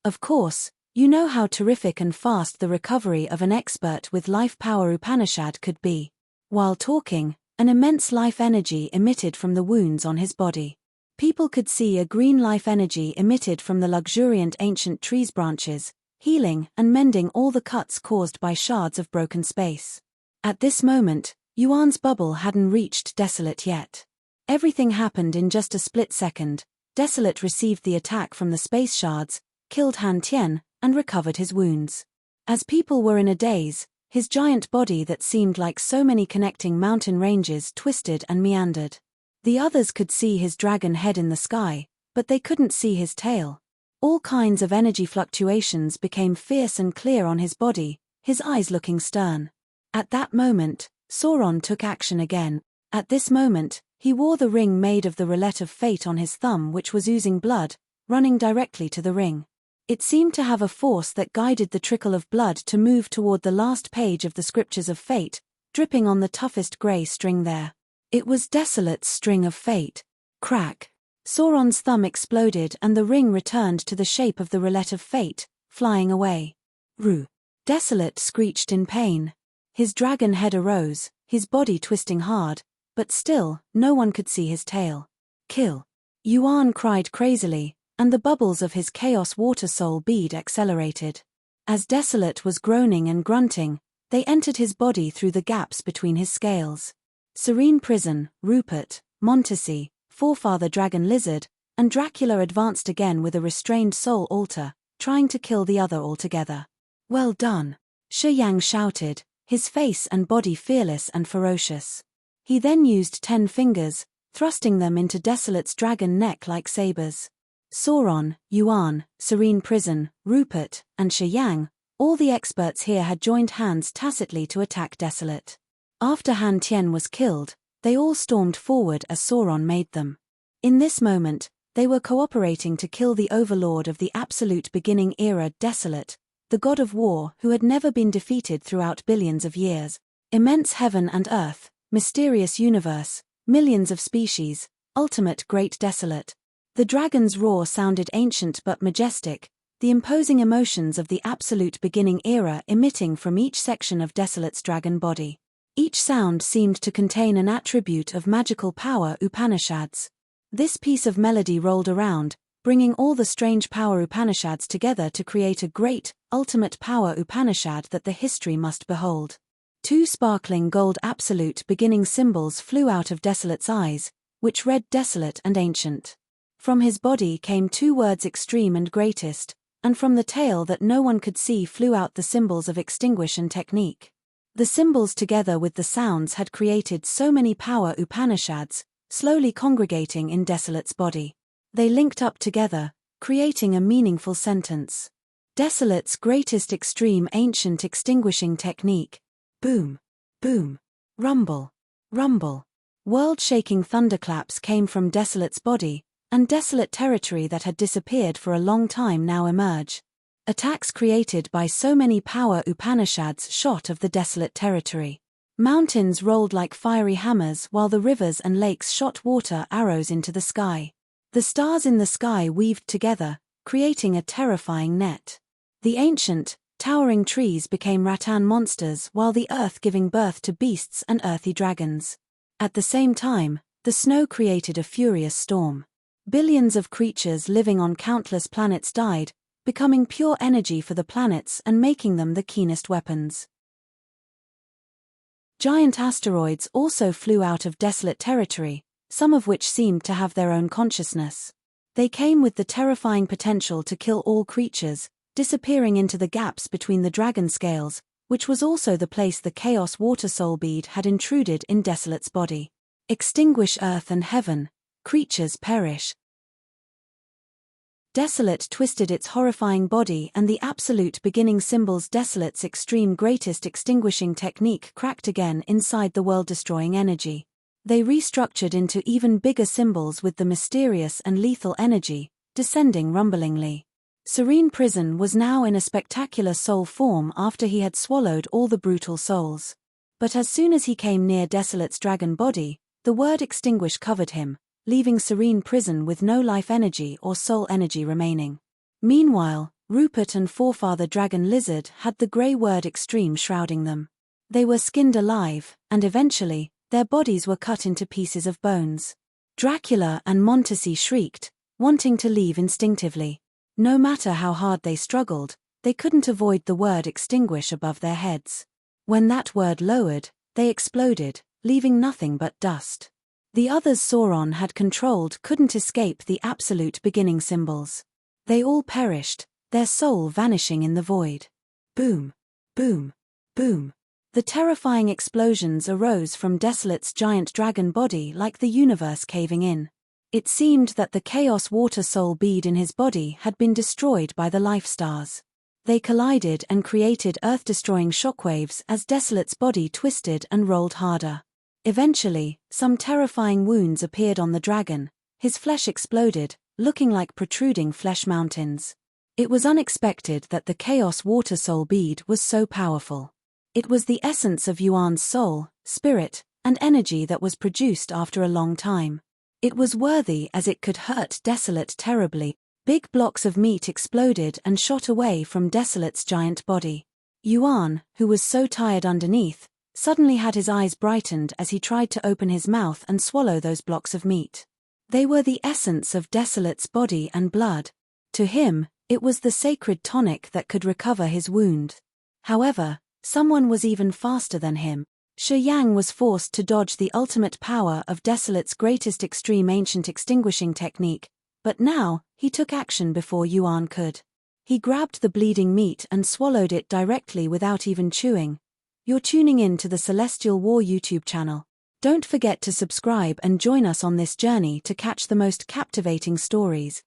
A: Of course, you know how terrific and fast the recovery of an expert with life power Upanishad could be. While talking, an immense life energy emitted from the wounds on his body. People could see a green life energy emitted from the luxuriant ancient trees' branches, healing and mending all the cuts caused by shards of broken space. At this moment, Yuan's bubble hadn't reached Desolate yet. Everything happened in just a split second. Desolate received the attack from the space shards, killed Han Tien, and recovered his wounds. As people were in a daze, his giant body that seemed like so many connecting mountain ranges twisted and meandered. The others could see his dragon head in the sky, but they couldn't see his tail. All kinds of energy fluctuations became fierce and clear on his body, his eyes looking stern. At that moment, Sauron took action again. At this moment, He wore the ring made of the roulette of fate on his thumb, which was oozing blood, running directly to the ring. It seemed to have a force that guided the trickle of blood to move toward the last page of the scriptures of fate, dripping on the toughest grey string there. It was Desolate's string of fate. Crack! Sauron's thumb exploded and the ring returned to the shape of the roulette of fate, flying away. Roo! Desolate screeched in pain. His dragon head arose, his body twisting hard, but still, no one could see his tail. Kill! Yuan cried crazily, and the bubbles of his chaos water soul bead accelerated. As Desolate was groaning and grunting, they entered his body through the gaps between his scales. Serene Prison, Rupert, Montesi, Forefather Dragon Lizard, and Dracula advanced again with a restrained soul altar, trying to kill the other altogether. Well done! Shi Yang shouted, his face and body fearless and ferocious. He then used 10 fingers, thrusting them into Desolate's dragon neck like sabers. Sauron, Yuan, Serene Prison, Rupert, and Shi Yang, all the experts here had joined hands tacitly to attack Desolate. After Han Tien was killed, they all stormed forward as Sauron made them. In this moment, they were cooperating to kill the overlord of the absolute beginning era, Desolate, the god of war who had never been defeated throughout billions of years. Immense heaven and earth, mysterious universe, millions of species, ultimate great Desolate. The dragon's roar sounded ancient but majestic, the imposing emotions of the absolute beginning era emitting from each section of Desolate's dragon body. Each sound seemed to contain an attribute of magical power Upanishads. This piece of melody rolled around, bringing all the strange power Upanishads together to create a great, ultimate power Upanishad that the history must behold. 2 sparkling gold absolute beginning symbols flew out of Desolate's eyes, which read Desolate and Ancient. From his body came 2 words Extreme and Greatest, and from the tail that no one could see flew out the symbols of Extinguish and Technique. The symbols together with the sounds had created so many power Upanishads, slowly congregating in Desolate's body. They linked up together, creating a meaningful sentence. Desolate's greatest extreme ancient extinguishing technique. Boom. Boom. Rumble. Rumble. World-shaking thunderclaps came from Desolate's body, and desolate territory that had disappeared for a long time now emerge. Attacks created by so many power Upanishads shot of the desolate territory. Mountains rolled like fiery hammers while the rivers and lakes shot water arrows into the sky. The stars in the sky weaved together, creating a terrifying net. The ancient, towering trees became rattan monsters while the earth giving birth to beasts and earthy dragons. At the same time, the snow created a furious storm. Billions of creatures living on countless planets died, becoming pure energy for the planets and making them the keenest weapons. Giant asteroids also flew out of desolate territory, some of which seemed to have their own consciousness. They came with the terrifying potential to kill all creatures, disappearing into the gaps between the dragon scales, which was also the place the Chaos Water Soul Bead had intruded in Desolate's body. Extinguish earth and heaven, creatures perish. Desolate twisted its horrifying body and the absolute beginning symbols Desolate's extreme greatest extinguishing technique cracked again inside the world-destroying energy. They restructured into even bigger symbols with the mysterious and lethal energy, descending rumblingly. Serene Prison was now in a spectacular soul form after he had swallowed all the brutal souls. But as soon as he came near Desolate's dragon body, the word extinguish covered him, leaving Serene Prison with no life energy or soul energy remaining. Meanwhile, Rupert and Forefather Dragon Lizard had the grey word extreme shrouding them. They were skinned alive, and eventually, their bodies were cut into pieces of bones. Dracula and Montesi shrieked, wanting to leave instinctively. No matter how hard they struggled, they couldn't avoid the word extinguish above their heads. When that word lowered, they exploded, leaving nothing but dust. The others Sauron had controlled couldn't escape the absolute beginning symbols. They all perished, their soul vanishing in the void. Boom. Boom. Boom. The terrifying explosions arose from Desolate's giant dragon body like the universe caving in. It seemed that the Chaos Water Soul Bead in his body had been destroyed by the life stars. They collided and created earth-destroying shockwaves as Desolate's body twisted and rolled harder. Eventually, some terrifying wounds appeared on the dragon. His flesh exploded, looking like protruding flesh mountains. It was unexpected that the Chaos Water Soul bead was so powerful. It was the essence of Yuan's soul, spirit, and energy that was produced after a long time. It was worthy as it could hurt Desolate terribly. Big blocks of meat exploded and shot away from Desolate's giant body. Yuan, who was so tired underneath, suddenly had his eyes brightened as he tried to open his mouth and swallow those blocks of meat. They were the essence of Desolate's body and blood. To him, it was the sacred tonic that could recover his wound. However, someone was even faster than him. Shi Yang was forced to dodge the ultimate power of Desolate's greatest extreme ancient extinguishing technique, but now, he took action before Yuan could. He grabbed the bleeding meat and swallowed it directly without even chewing. You're tuning in to the Celestial War YouTube channel. Don't forget to subscribe and join us on this journey to catch the most captivating stories.